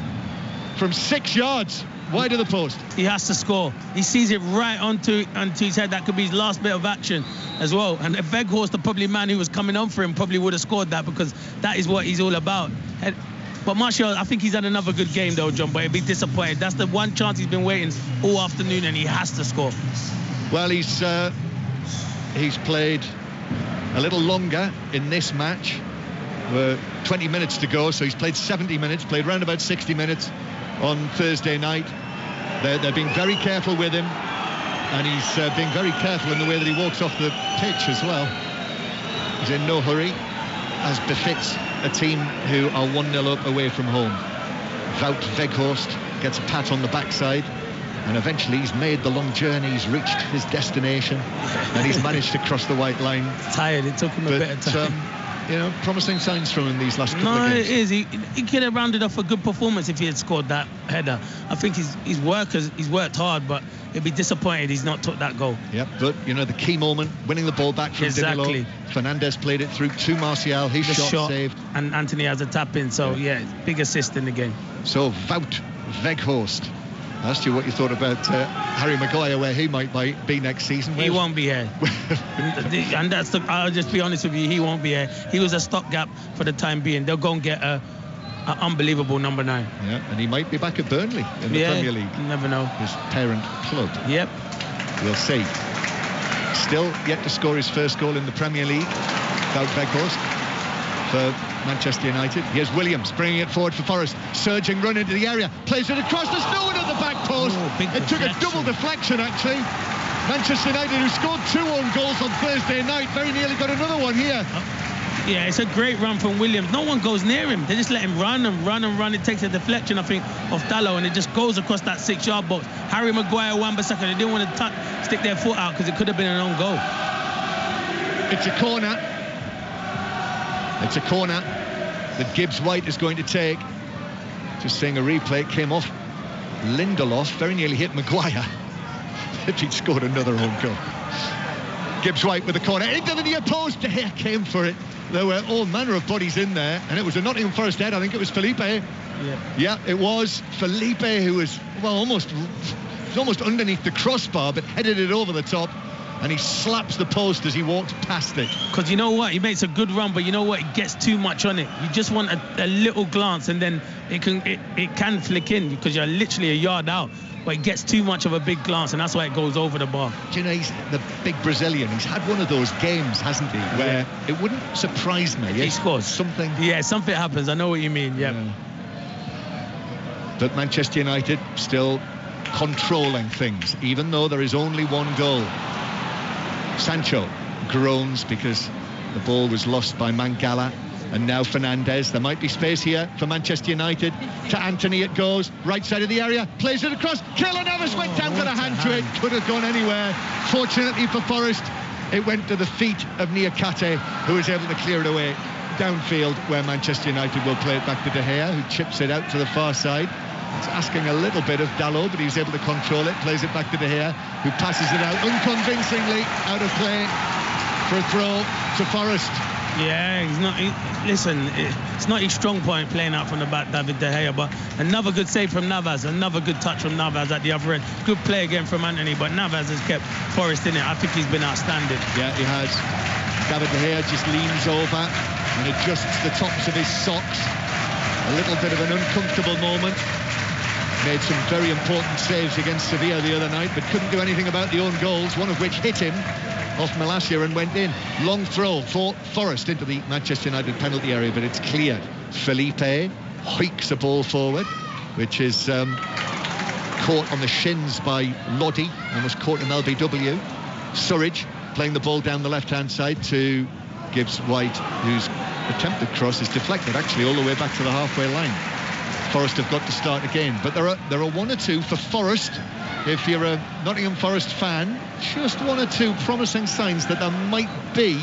from 6 yards. Wide of the post. He has to score. He sees it right onto his head. That could be his last bit of action as well. And Weghorst, the probably man who was coming on for him, probably would have scored that, because that is what he's all about. But Martial, I think he's had another good game though, John, but he'd be disappointed. That's the one chance he's been waiting all afternoon, and he has to score. Well, he's played a little longer in this match. We're 20 minutes to go, so he's played 70 minutes, played around about 60 minutes on Thursday night. They're being very careful with him, and he's being very careful in the way that he walks off the pitch as well. He's in no hurry, as befits a team who are 1-0 up away from home. Wout Weghorst gets a pat on the backside, and eventually he's made the long journey. He's reached his destination, and he's managed to cross the white line. Tired, it took him a bit of time. Promising signs from him these last couple of games. No, it is. He could have rounded off a good performance if he had scored that header. I think he's worked hard, but he'd be disappointed he's not took that goal. Yep, but the key moment, winning the ball back from Danilo. Fernandes played it through to Martial, his shot saved. And Anthony has a tap in, so big assist in the game. So Wout Weghorst. I asked you what you thought about Harry Maguire, where he might be next season. He won't be here. And I'll just be honest with you, he won't be here. He was a stopgap for the time being. They'll go and get an unbelievable number 9. Yeah, and he might be back at Burnley in the Premier League. You never know. His parent club. Yep. We'll see. Still yet to score his first goal in the Premier League. Wout Weghorst for Manchester United. Here's Williams bringing it forward for Forest, surging run into the area, plays it across. There's no one at the back post. It took a double deflection actually. Manchester United, who scored 2 own goals on Thursday night, very nearly got another one here. Yeah, it's a great run from Williams. No one goes near him. They just let him run and run and run. It takes a deflection, I think, off Dallo, and it just goes across that 6-yard box. Harry Maguire, Wan-Bissaka, they didn't want to stick their foot out because it could have been an own goal. It's a corner. It's a corner that Gibbs White is going to take. Just seeing a replay, it came off Lindelof, very nearly hit Maguire if he'd scored another own goal. Gibbs White with the corner into the near post. De Gea came for it. There were all manner of bodies in there, and it was a Nottingham Forest head. I think it was Felipe. Yeah, it was Felipe who was almost underneath the crossbar, but headed it over the top. And he slaps the post as he walks past it. Because you know what? He makes a good run, but you know what? It gets too much on it. You just want a little glance, and then it can flick in because you're literally a yard out. But it gets too much of a big glance, and that's why it goes over the bar. Do you know, he's the big Brazilian. He's had one of those games, hasn't he, where it wouldn't surprise me. He scores. Something. Yeah, something happens. I know what you mean, yeah. But Manchester United still controlling things, even though there is only one goal. Sancho groans because the ball was lost by Mangala. And now Fernandes. There might be space here for Manchester United. To Anthony it goes. Right side of the area. Plays it across. Keylor Navas went down for the hand to it. Could have gone anywhere. Fortunately for Forest, it went to the feet of Niakate, who was able to clear it away downfield, where Manchester United will play it back to De Gea, who chips it out to the far side. It's asking a little bit of Dalot, but he's able to control it. Plays it back to De Gea, who passes it out unconvincingly out of play for a throw to Forest. Yeah, it's not his strong point playing out from the back, David De Gea, but another good save from Navas, another good touch from Navas at the other end. Good play again from Anthony, but Navas has kept Forest in it. I think he's been outstanding. Yeah, he has. David De Gea just leans over and adjusts the tops of his socks. A little bit of an uncomfortable moment. Made some very important saves against Sevilla the other night, but couldn't do anything about the own goals, one of which hit him off Malacia and went in. Long throw for Forest into the Manchester United penalty area, but it's cleared. Felipe hoiks a ball forward, which is caught on the shins by Lodi, almost caught an LBW. Surridge playing the ball down the left-hand side to Gibbs White, whose attempted cross is deflected actually all the way back to the halfway line. Forest have got to start again, but there are one or two for Forest. If you're a Nottingham Forest fan, just one or two promising signs that there might be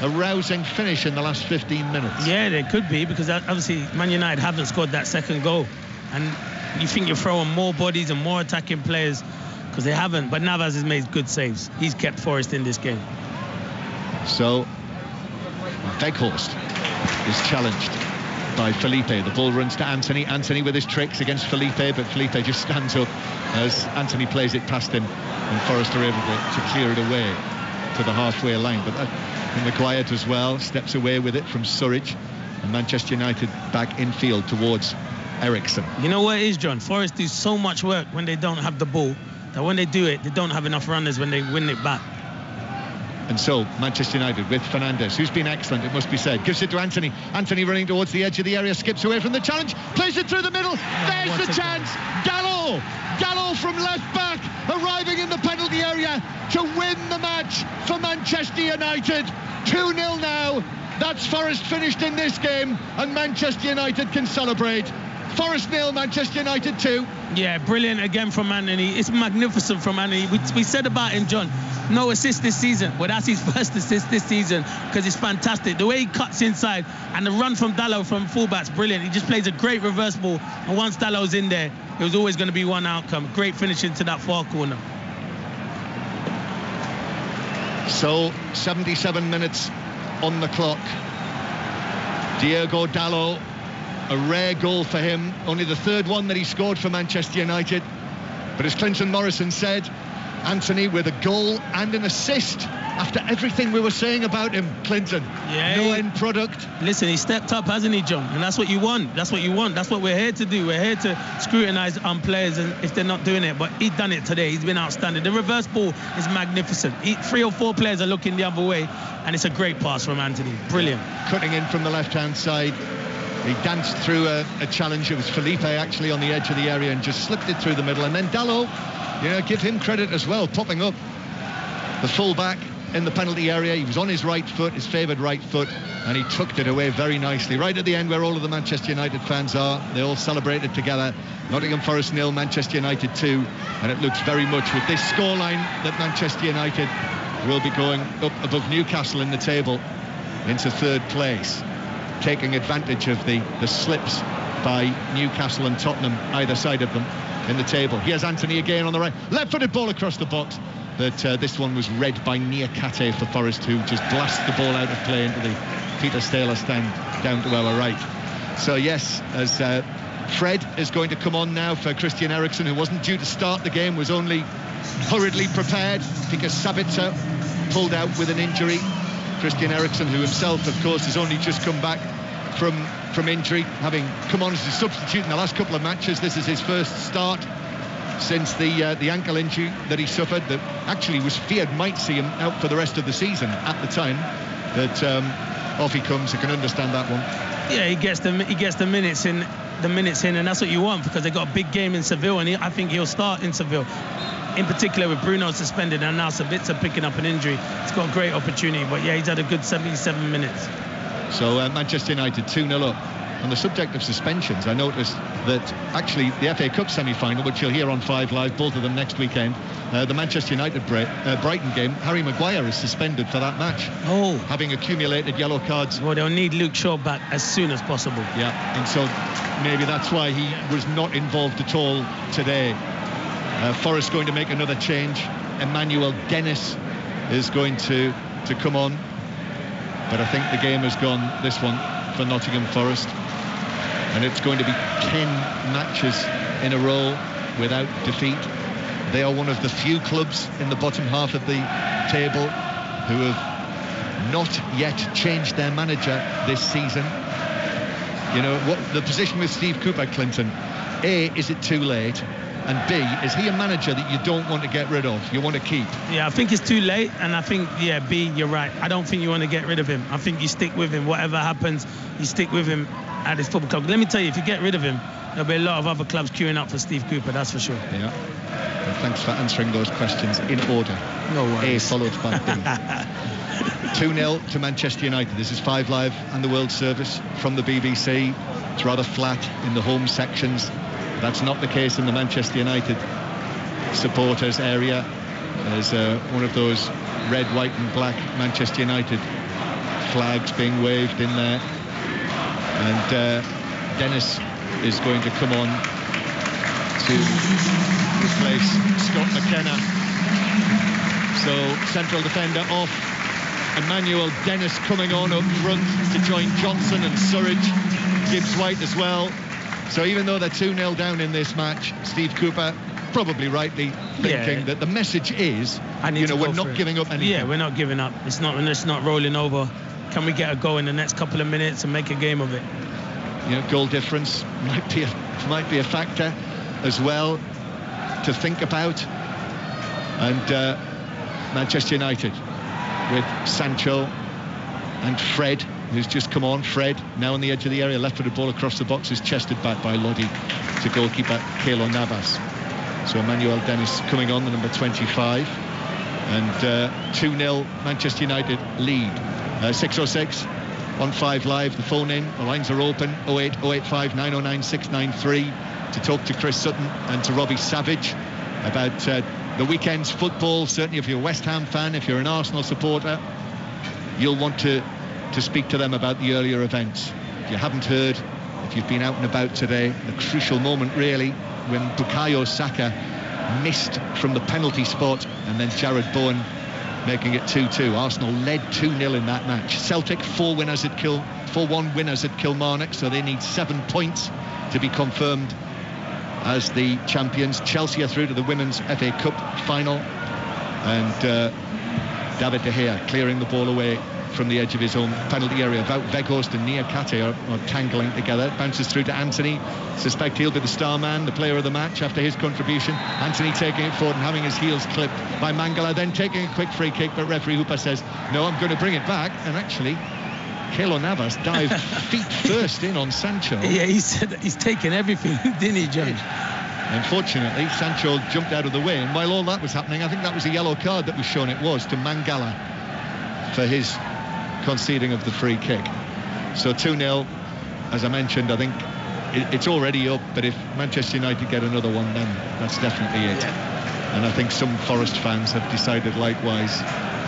a rousing finish in the last 15 minutes. Yeah, there could be, because obviously Man United haven't scored that second goal, and you think you're throwing more bodies and more attacking players, because they haven't. But Navas has made good saves. He's kept Forest in this game. So Weghorst is challenged by Felipe. The ball runs to Anthony. Anthony with his tricks against Felipe, but Felipe just stands up as Anthony plays it past him, and Forest are able to clear it away to the halfway line. But Maguire does well, steps away with it from Surridge, and Manchester United back infield towards Eriksson. You know what it is, John? Forest do so much work when they don't have the ball, that when they do it, they don't have enough runners when they win it back. And so Manchester United with Fernandes, who's been excellent, it must be said, gives it to Anthony. Anthony running towards the edge of the area, skips away from the challenge, plays it through the middle. There's the chance. Dalot from left back, arriving in the penalty area to win the match for Manchester United. 2-0 now. That's Forest finished in this game, and Manchester United can celebrate. Forest 0, Manchester United 2. Yeah, brilliant again from Anthony. It's magnificent from Anthony. We said about him, John, no assist this season. Well, that's his first assist this season, because it's fantastic. The way he cuts inside and the run from Dalot from fullback's brilliant. He just plays a great reverse ball, and once Dalot's in there, it was always going to be one outcome. Great finish into that far corner. So 77 minutes on the clock. Diogo Dalot, a rare goal for him, only the third one that he scored for Manchester United. But as Clinton Morrison said, Anthony with a goal and an assist after everything we were saying about him, Clinton. Yeah, no end product. Listen, he stepped up, hasn't he, John? And that's what you want. That's what you want. That's what we're here to do. We're here to scrutinise on players and if they're not doing it. But he's done it today. He's been outstanding. The reverse ball is magnificent. 3 or 4 players are looking the other way, and it's a great pass from Anthony. Brilliant. Cutting in from the left-hand side. He danced through a challenge. It was Felipe actually on the edge of the area and just slipped it through the middle. And then Dalot, give him credit as well, popping up the full-back in the penalty area. He was on his right foot, his favoured right foot, and he tucked it away very nicely. Right at the end where all of the Manchester United fans are, they all celebrated together. Nottingham Forest 0, Manchester United 2, and it looks very much with this scoreline that Manchester United will be going up above Newcastle in the table into third place, taking advantage of the slips by Newcastle and Tottenham either side of them in the table. Here's Anthony again on the right, left-footed ball across the box, but this one was read by Niakate for Forest, who just blasts the ball out of play into the Peter Staler stand down to our right. So yes, as Fred is going to come on now for Christian Eriksen, who wasn't due to start the game, was only hurriedly prepared because Sabitzer pulled out with an injury. Christian Eriksen, who himself, of course, has only just come back from injury, having come on as a substitute in the last couple of matches. This is his first start since the ankle injury that he suffered, that actually was feared might see him out for the rest of the season at the time. But off he comes. I can understand that one. Yeah, he gets the minutes in, and that's what you want, because they got a big game in Seville, and I think he'll start in Seville. In particular with Bruno suspended and now Sabitzer picking up an injury. It's got a great opportunity, but yeah, he's had a good 77 minutes. So Manchester United 2-0 up. On the subject of suspensions, I noticed that actually the FA Cup semi-final, which you'll hear on 5 Live, both of them next weekend, the Manchester United Brighton game, Harry Maguire is suspended for that match. Oh. Having accumulated yellow cards. Well, they'll need Luke Shaw back as soon as possible. Yeah, and so maybe that's why he was not involved at all today. Forest going to make another change. Emmanuel Dennis is going to come on. But I think the game has gone, this one, for Nottingham Forest. And it's going to be 10 matches in a row without defeat. They are one of the few clubs in the bottom half of the table who have not yet changed their manager this season. You know, what the position with Steve Cooper, Clinton, A, is it too late? And B, is he a manager that you don't want to get rid of, you want to keep? Yeah, I think it's too late, and I think, yeah, B, you're right. I don't think you want to get rid of him. I think you stick with him. Whatever happens, you stick with him at his football club. Let me tell you, if you get rid of him, there'll be a lot of other clubs queuing up for Steve Cooper, that's for sure. Yeah. And thanks for answering those questions in order. No worries. A followed by B. 2-0 to Manchester United. This is 5 Live and the World Service from the BBC. It's rather flat in the home sections. That's not the case in the Manchester United supporters area. There's one of those red, white and black Manchester United flags being waved in there. And Dennis is going to come on to replace Scott McKenna. So central defender off. Emmanuel Dennis coming on up front to join Johnson and Surridge. Gibbs White as well. So even though they're 2-0 down in this match, Steve Cooper probably rightly thinking that the message is, you know, we're not giving up anything. Yeah, we're not giving up. It's not rolling over. Can we get a goal in the next couple of minutes and make a game of it? You know, goal difference might be a factor as well to think about. And Manchester United with Sancho and Fred, who's just come on. Fred now on the edge of the area, left-footed ball across the box, is chested back by Lodi to goalkeeper Keylor Navas. So Emmanuel Dennis coming on, the number 25, and 2-0 Manchester United lead. 606 on 5 Live, the phone in, the lines are open, 08 085 909 693 to talk to Chris Sutton and to Robbie Savage about the weekend's football. Certainly if you're a West Ham fan, if you're an Arsenal supporter, you'll want to speak to them about the earlier events. If you haven't heard, if you've been out and about today, the crucial moment really when Bukayo Saka missed from the penalty spot and then Jared Bowen making it 2-2. Arsenal led 2-0 in that match. Celtic 4-1 winners at Kilmarnock, so they need 7 points to be confirmed as the champions. Chelsea are through to the Women's FA Cup final, and David De Gea clearing the ball away from the edge of his own penalty area. Wout Weghorst and Nia Kate are tangling together. Bounces through to Anthony. Suspect he'll be the star man, the player of the match after his contribution. Anthony taking it forward and having his heels clipped by Mangala, then taking a quick free kick, but referee Hooper says no, I'm going to bring it back. And actually Keylor Navas dived feet first in on Sancho. Yeah, he said he's taken everything, didn't he, John? Unfortunately, Sancho jumped out of the way, and while all that was happening, I think that was a yellow card that was shown. It was to Mangala for his conceding of the free kick. So 2-0, as I mentioned. I think it's already up, but if Manchester United get another one, then that's definitely it. Yeah. And I think some Forest fans have decided likewise.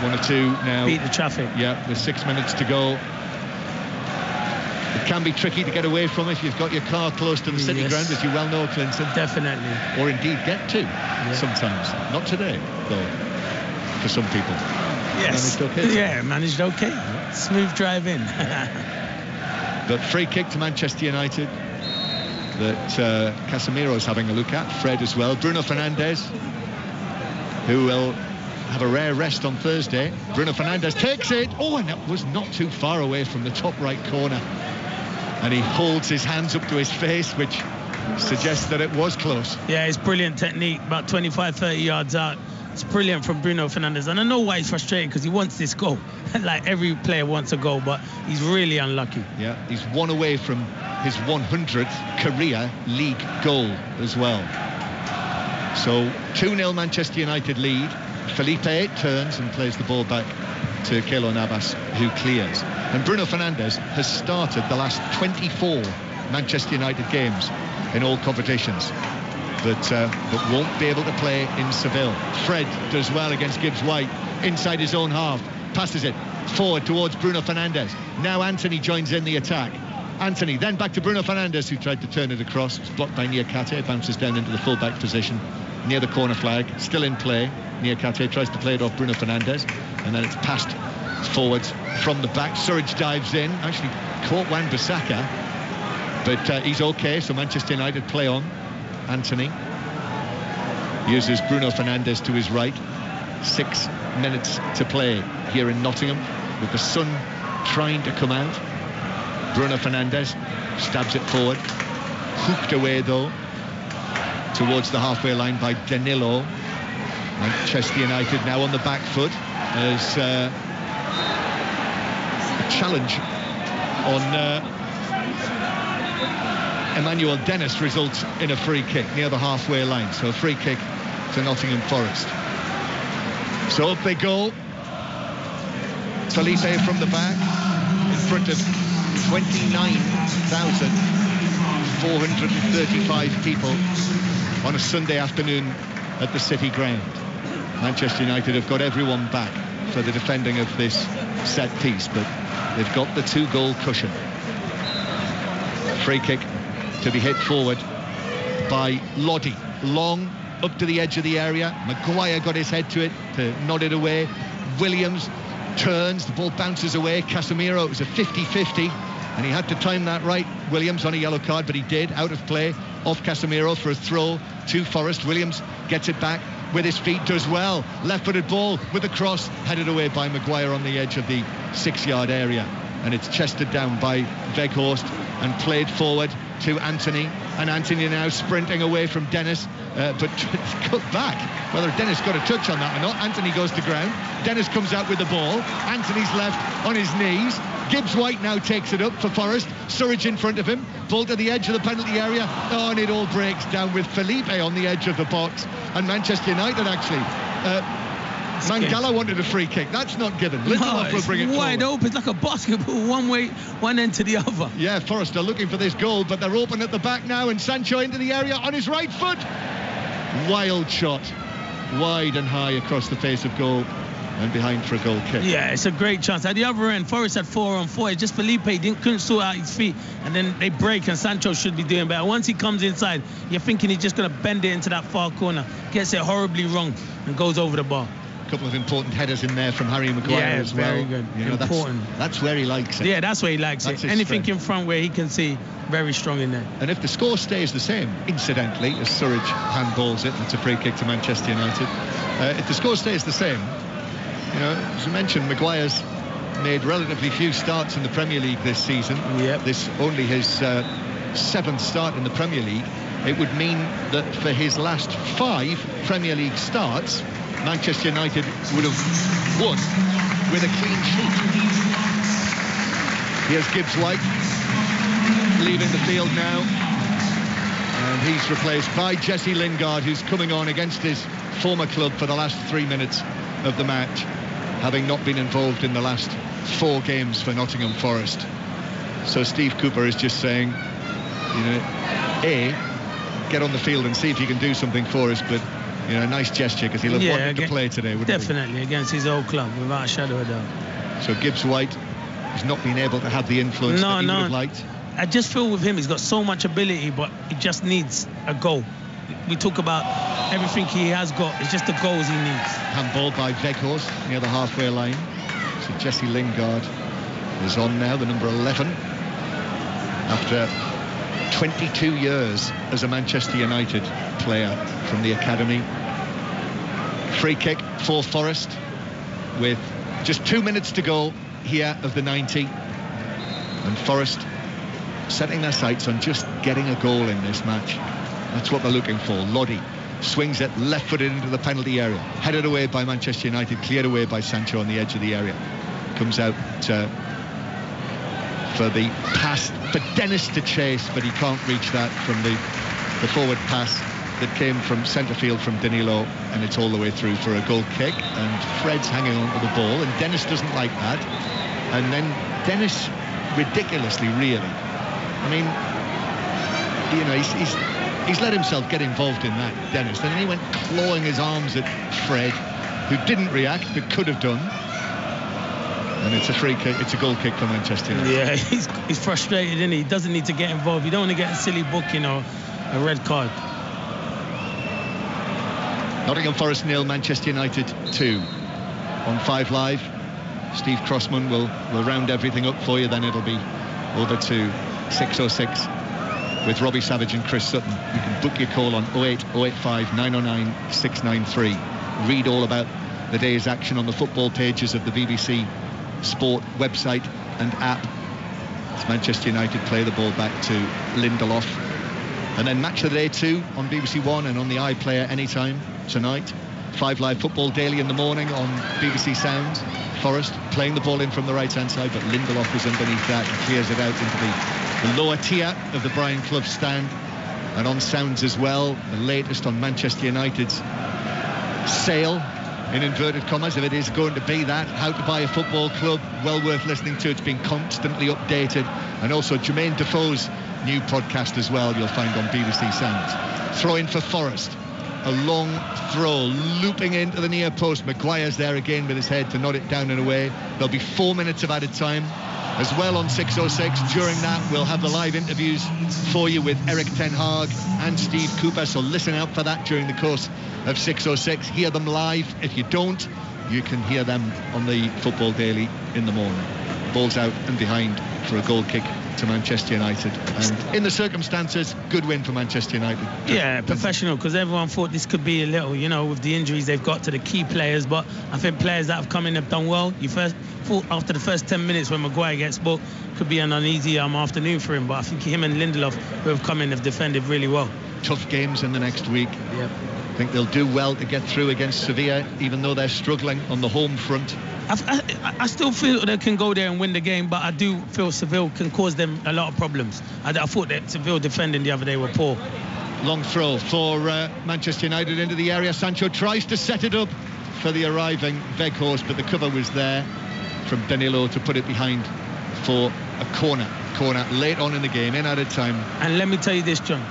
1 or 2 now. Beat the traffic. Yeah, with 6 minutes to go. It can be tricky to get away from if you've got your car close to the City Ground, as you well know, Clinton. Definitely. Or indeed get to sometimes. Not today, though, for some people. Yes. Managed okay. Yeah, managed okay. Yeah. Smooth drive in. But free kick to Manchester United that Casemiro's having a look at. Fred as well. Bruno Fernandes, who will have a rare rest on Thursday. Bruno Fernandes takes it. Oh, and it was not too far away from the top right corner. And he holds his hands up to his face, which suggests that it was close. Yeah, it's brilliant technique, about 25-30 yards out. It's brilliant from Bruno Fernandes, and I know why he's frustrated, because he wants this goal. Like every player wants a goal, but he's really unlucky. Yeah, he's 1 away from his 100th career league goal as well. So 2-0 Manchester United lead. Felipe turns and plays the ball back to Keylor Navas, who clears. And Bruno Fernandes has started the last 24 Manchester United games in all competitions, but won't be able to play in Seville. Fred does well against Gibbs-White inside his own half, passes it forward towards Bruno Fernandes. Now Anthony joins in the attack. Anthony then back to Bruno Fernandes, who tried to turn it across. It's blocked by Niakate, bounces down into the full-back position near the corner flag, still in play. Niakate tries to play it off Bruno Fernandes, and then it's passed forwards from the back. Surridge dives in, actually caught Wan-Bissaka, but he's okay, so Manchester United play on. Anthony uses Bruno Fernandes to his right. 6 minutes to play here in Nottingham, with the sun trying to come out. Bruno Fernandes stabs it forward, hooked away though towards the halfway line by Danilo. Manchester United now on the back foot as a challenge on Emmanuel Dennis results in a free kick near the halfway line. So a free kick to Nottingham Forest. So up they go. Felipe from the back in front of 29,435 people on a Sunday afternoon at the City Ground. Manchester United have got everyone back for the defending of this set piece, but they've got the 2-goal cushion. Free kick to be hit forward by Lodi. Long up to the edge of the area. Maguire got his head to it to nod it away. Williams turns, the ball bounces away. Casemiro, it was a 50-50, and he had to time that right. Williams on a yellow card, but he did. Out of play, off Casemiro for a throw to Forest. Williams gets it back with his feet, does well. Left-footed ball with a cross, headed away by Maguire on the edge of the 6-yard area. And it's chested down by Weghorst and played forward to Anthony. And Anthony now sprinting away from Dennis, but it's cut back. Whether Dennis got a touch on that or not, Anthony goes to ground. Dennis comes out with the ball. Anthony's left on his knees. Gibbs-White now takes it up for Forest. Surridge in front of him. Ball to the edge of the penalty area. Oh, and it all breaks down with Felipe on the edge of the box. And Manchester United actually... Mangala wanted a free kick. That's not given. Lindelof will bring it wide forward. open. It's like a basketball, one way, one end to the other. Yeah, Forest are looking for this goal, but they're open at the back now, and Sancho into the area on his right foot. Wild shot, wide and high across the face of goal, and behind for a goal kick. Yeah, it's a great chance. At the other end, Forest had 4-on-4. It's just Felipe couldn't sort out his feet, and then they break, and Sancho should be doing better. Once he comes inside, you're thinking he's just going to bend it into that far corner, gets it horribly wrong, and goes over the bar. Couple of important headers in there from Harry Maguire as well. Very good. You know, important. That's where he likes it. Yeah, that's where he likes it. Anything in front where he can see, very strong in there. And if the score stays the same, incidentally, as Surridge handballs it, it's a free kick to Manchester United. If the score stays the same, you know, as you mentioned, Maguire's made relatively few starts in the Premier League this season. Yep. This only his 7th start in the Premier League. It would mean that for his last 5 Premier League starts, Manchester United would have won with a clean sheet. Here's Gibbs-White leaving the field now, and he's replaced by Jesse Lingard, who's coming on against his former club for the last 3 minutes of the match, having not been involved in the last 4 games for Nottingham Forest. So Steve Cooper is just saying, you know, get on the field and see if you can do something for us, but you know, a nice gesture, because he'll have wanted to play today, wouldn't definitely, he? Against his old club, without a shadow of a doubt. So Gibbs-White has not been able to have the influence that he would have liked. I just feel with him, he's got so much ability, but he just needs a goal. We talk about everything he has got, it's just the goals he needs. Handball by Weghorst near the halfway line. So Jesse Lingard is on now, the number 11. After 22 years as a Manchester United player from the academy. Free kick for Forest with just 2 minutes to go here of the 90, and Forest setting their sights on just getting a goal in this match. That's what they're looking for. Lodi swings it left-footed into the penalty area, headed away by Manchester United, cleared away by Sancho on the edge of the area. Comes out for the pass for Dennis to chase, but he can't reach that from the forward pass that came from centre field from Danilo, and it's all the way through for a goal kick, and Fred's hanging on to the ball, and Dennis doesn't like that, and then Dennis, ridiculously, really. I mean, you know, he's let himself get involved in that, Dennis. And then he went clawing his arms at Fred, who didn't react but could have done. And it's a free kick. It's a goal kick for Manchester United. Yeah, he's frustrated, isn't he? He doesn't need to get involved. You don't want to get a silly booking or a red card. Nottingham Forest 0, Manchester United 2. On 5 Live, Steve Crossman will round everything up for you. Then it'll be over to 606 with Robbie Savage and Chris Sutton. You can book your call on 08085 909 693. Read all about the day's action on the football pages of the BBC Sport website and app. As Manchester United play the ball back to Lindelof. And then Match of the Day 2 on BBC One and on the iPlayer anytime tonight. 5 Live Football Daily in the morning on BBC Sounds. Forest playing the ball in from the right-hand side, but Lindelof is underneath that and clears it out into the lower tier of the Brian Clough stand. And on Sounds as well, the latest on Manchester United's sale, in inverted commas, if it is going to be that, how to buy a football club, well worth listening to. It's been constantly updated. And also Jermaine Defoe's new podcast as well, you'll find on BBC Sounds. Throw in for Forest. A long throw, looping into the near post. Maguire's there again with his head to nod it down and away. There'll be 4 minutes of added time as well on 606. During that, we'll have the live interviews for you with Eric Ten Hag and Steve Cooper, so listen out for that during the course of 606. Hear them live. If you don't, you can hear them on the Football Daily in the morning. Ball's out and behind for a goal kick to Manchester United, and in the circumstances, good win for Manchester United. Yeah, professional, because everyone thought this could be a little, you know, with the injuries they've got to the key players, but I think players that have come in have done well. You first thought after the first 10 minutes when Maguire gets booked, could be an uneasy afternoon for him, but I think him and Lindelof, who have come in, have defended really well. Tough games in the next week. Yep. I think they'll do well to get through against Sevilla, even though they're struggling on the home front. I still feel they can go there and win the game, but I do feel Seville can cause them a lot of problems. I thought that Seville defending the other day were poor. Long throw for Manchester United into the area. Sancho tries to set it up for the arriving Weghorst, but the cover was there from Danilo to put it behind for a corner. Corner late on in the game, in added time. And let me tell you this, John.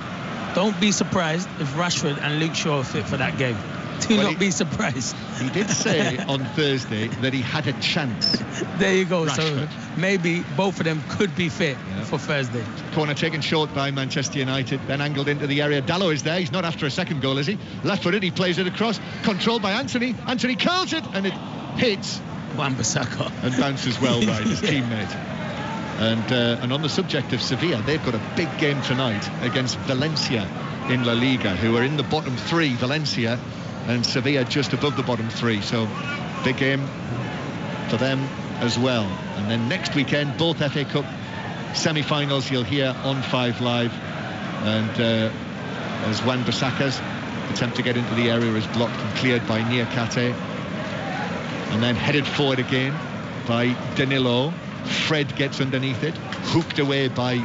Don't be surprised if Rashford and Luke Shaw are fit for that game. Do not be surprised. He did say on Thursday that he had a chance. There you go. Rashford. So maybe both of them could be fit for Thursday. Corner taken short by Manchester United, then angled into the area. Dalot is there. He's not after a second goal, is he? Left-footed, he plays it across. Controlled by Anthony. Anthony curls it, and it hits Wan-Bissaka. And bounces well by his teammate. And on the subject of Sevilla, they've got a big game tonight against Valencia in La Liga, who are in the bottom 3, Valencia, and Sevilla just above the bottom 3. So big game for them as well. And then next weekend, both FA Cup semi-finals you'll hear on 5 Live. And as Wan-Bissaka's attempt to get into the area is blocked and cleared by Niakate. And then headed forward again by Danilo. Fred gets underneath it, hooked away by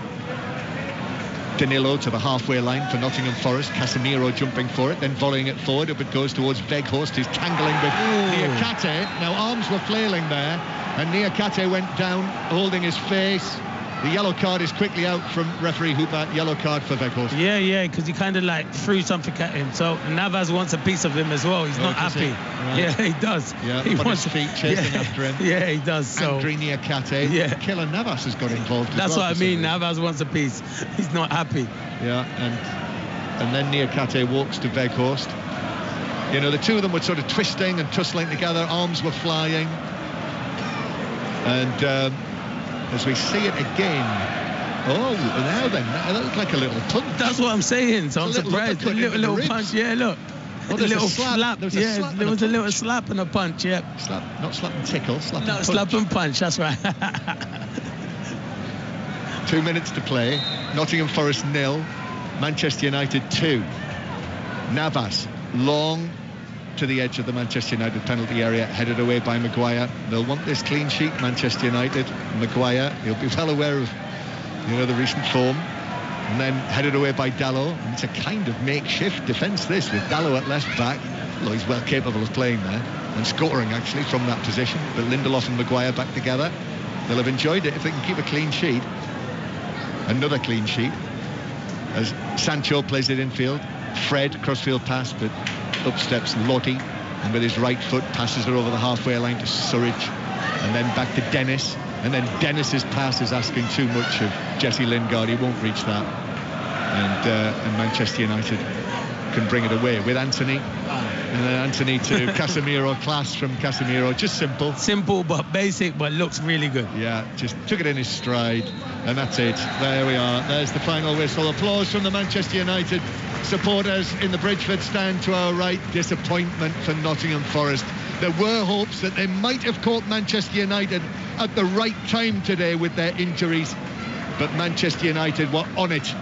Danilo to the halfway line for Nottingham Forest. Casemiro jumping for it, then volleying it forward. Up it goes towards Weghorst, who's tangling with Niakate. Now arms were flailing there, and Niakate went down holding his face. The yellow card is quickly out from referee Hooper. Yellow card for Weghorst. Yeah, because he kind of like threw something at him. So Navas wants a piece of him as well. He's not happy. Right. Yeah, he does. Yeah, he wants his feet chasing after him. Yeah, he does. So Andrei Niakate. Yeah. Killer Navas has got involved. That's as well, what I mean. Navas wants a piece. He's not happy. Yeah, and then Niakate walks to Weghorst. You know, the two of them were sort of twisting and tussling together. Arms were flying. And as we see it again. Oh, now then, that looked like a little punch. That's what I'm saying, so I'm surprised. A little punch, yeah, look. Oh, a little slap. There was a little slap and a punch, yeah. Slap, not slap and tickle, slap and punch. Slap and punch, that's right. 2 minutes to play. Nottingham Forest 0, Manchester United 2. Navas, long to the edge of the Manchester United penalty area, headed away by Maguire. They'll want this clean sheet, Manchester United. Maguire, he'll be well aware of the recent form, and then headed away by Dalot. And it's a kind of makeshift defence this, with Dalot at left back, although he's well capable of playing there and scoring actually from that position. But Lindelof and Maguire back together. they'll have enjoyed it if they can keep a clean sheet. Another clean sheet as Sancho plays it infield. Fred, crossfield pass, but up steps Lottie, and with his right foot passes it over the halfway line to Surridge, and then back to Dennis, and then Dennis's pass is asking too much of Jesse Lingard. He won't reach that, and Manchester United can bring it away with Anthony. And then Anthony to Casemiro, class from Casemiro, just simple but basic, but looks really good. Yeah, just took it in his stride, and that's it. There we are. There's the final whistle. Applause from the Manchester United supporters in the Bridgeford stand to our right. Disappointment for Nottingham Forest. There were hopes that they might have caught Manchester United at the right time today with their injuries, but Manchester United were on it,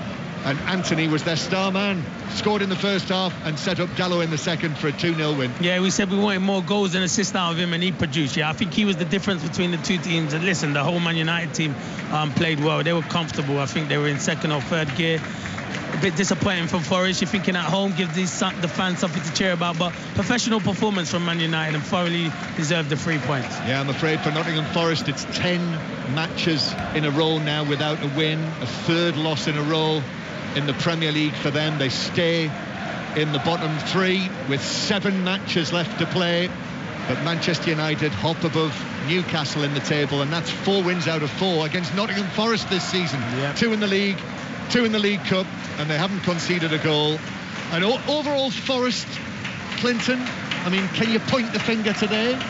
and Anthony was their star man. Scored in the first half and set up Dallo in the second for a 2-0 win. Yeah, we said we wanted more goals and assists out of him, and he produced. Yeah, I think he was the difference between the two teams. And listen, the whole Man United team played well. They were comfortable. I think they were in second or third gear. A bit disappointing from Forest. You're thinking at home, give the fans something to cheer about, but professional performance from Man United and thoroughly deserved the 3 points. Yeah, I'm afraid for Nottingham Forest it's 10 matches in a row now without a win, a third loss in a row in the Premier League for them. They stay in the bottom 3 with 7 matches left to play, but Manchester United hop above Newcastle in the table, and that's 4 wins out of 4 against Nottingham Forest this season. Yep. 2 in the league, 2 in the League Cup, and they haven't conceded a goal. And overall, Forest, Clinton, I mean, can you point the finger today?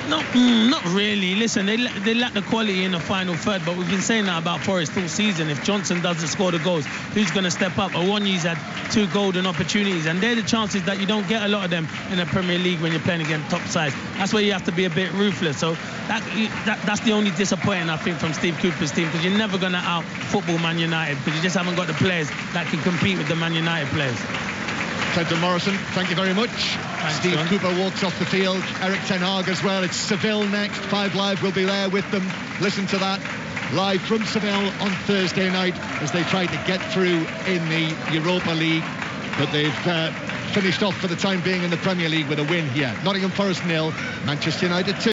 Not really. Listen, they lack the quality in the final third, but we've been saying that about Forest all season. If Johnson doesn't score the goals, who's going to step up? Awoniyi's had 2 golden opportunities, and they're the chances that you don't get a lot of them in the Premier League when you're playing against top sides. That's where you have to be a bit ruthless. So that's the only disappointing, I think, from Steve Cooper's team, because you're never going to out-football Man United, because you just haven't got the players that can compete with the Man United players. Clinton Morrison, thank you very much. Thanks, Steve John. Cooper walks off the field. Eric Ten Hag as well. It's Seville next. 5 Live will be there with them. Listen to that. Live from Seville on Thursday night as they try to get through in the Europa League. But they've finished off for the time being in the Premier League with a win here. Nottingham Forest 0, Manchester United 2.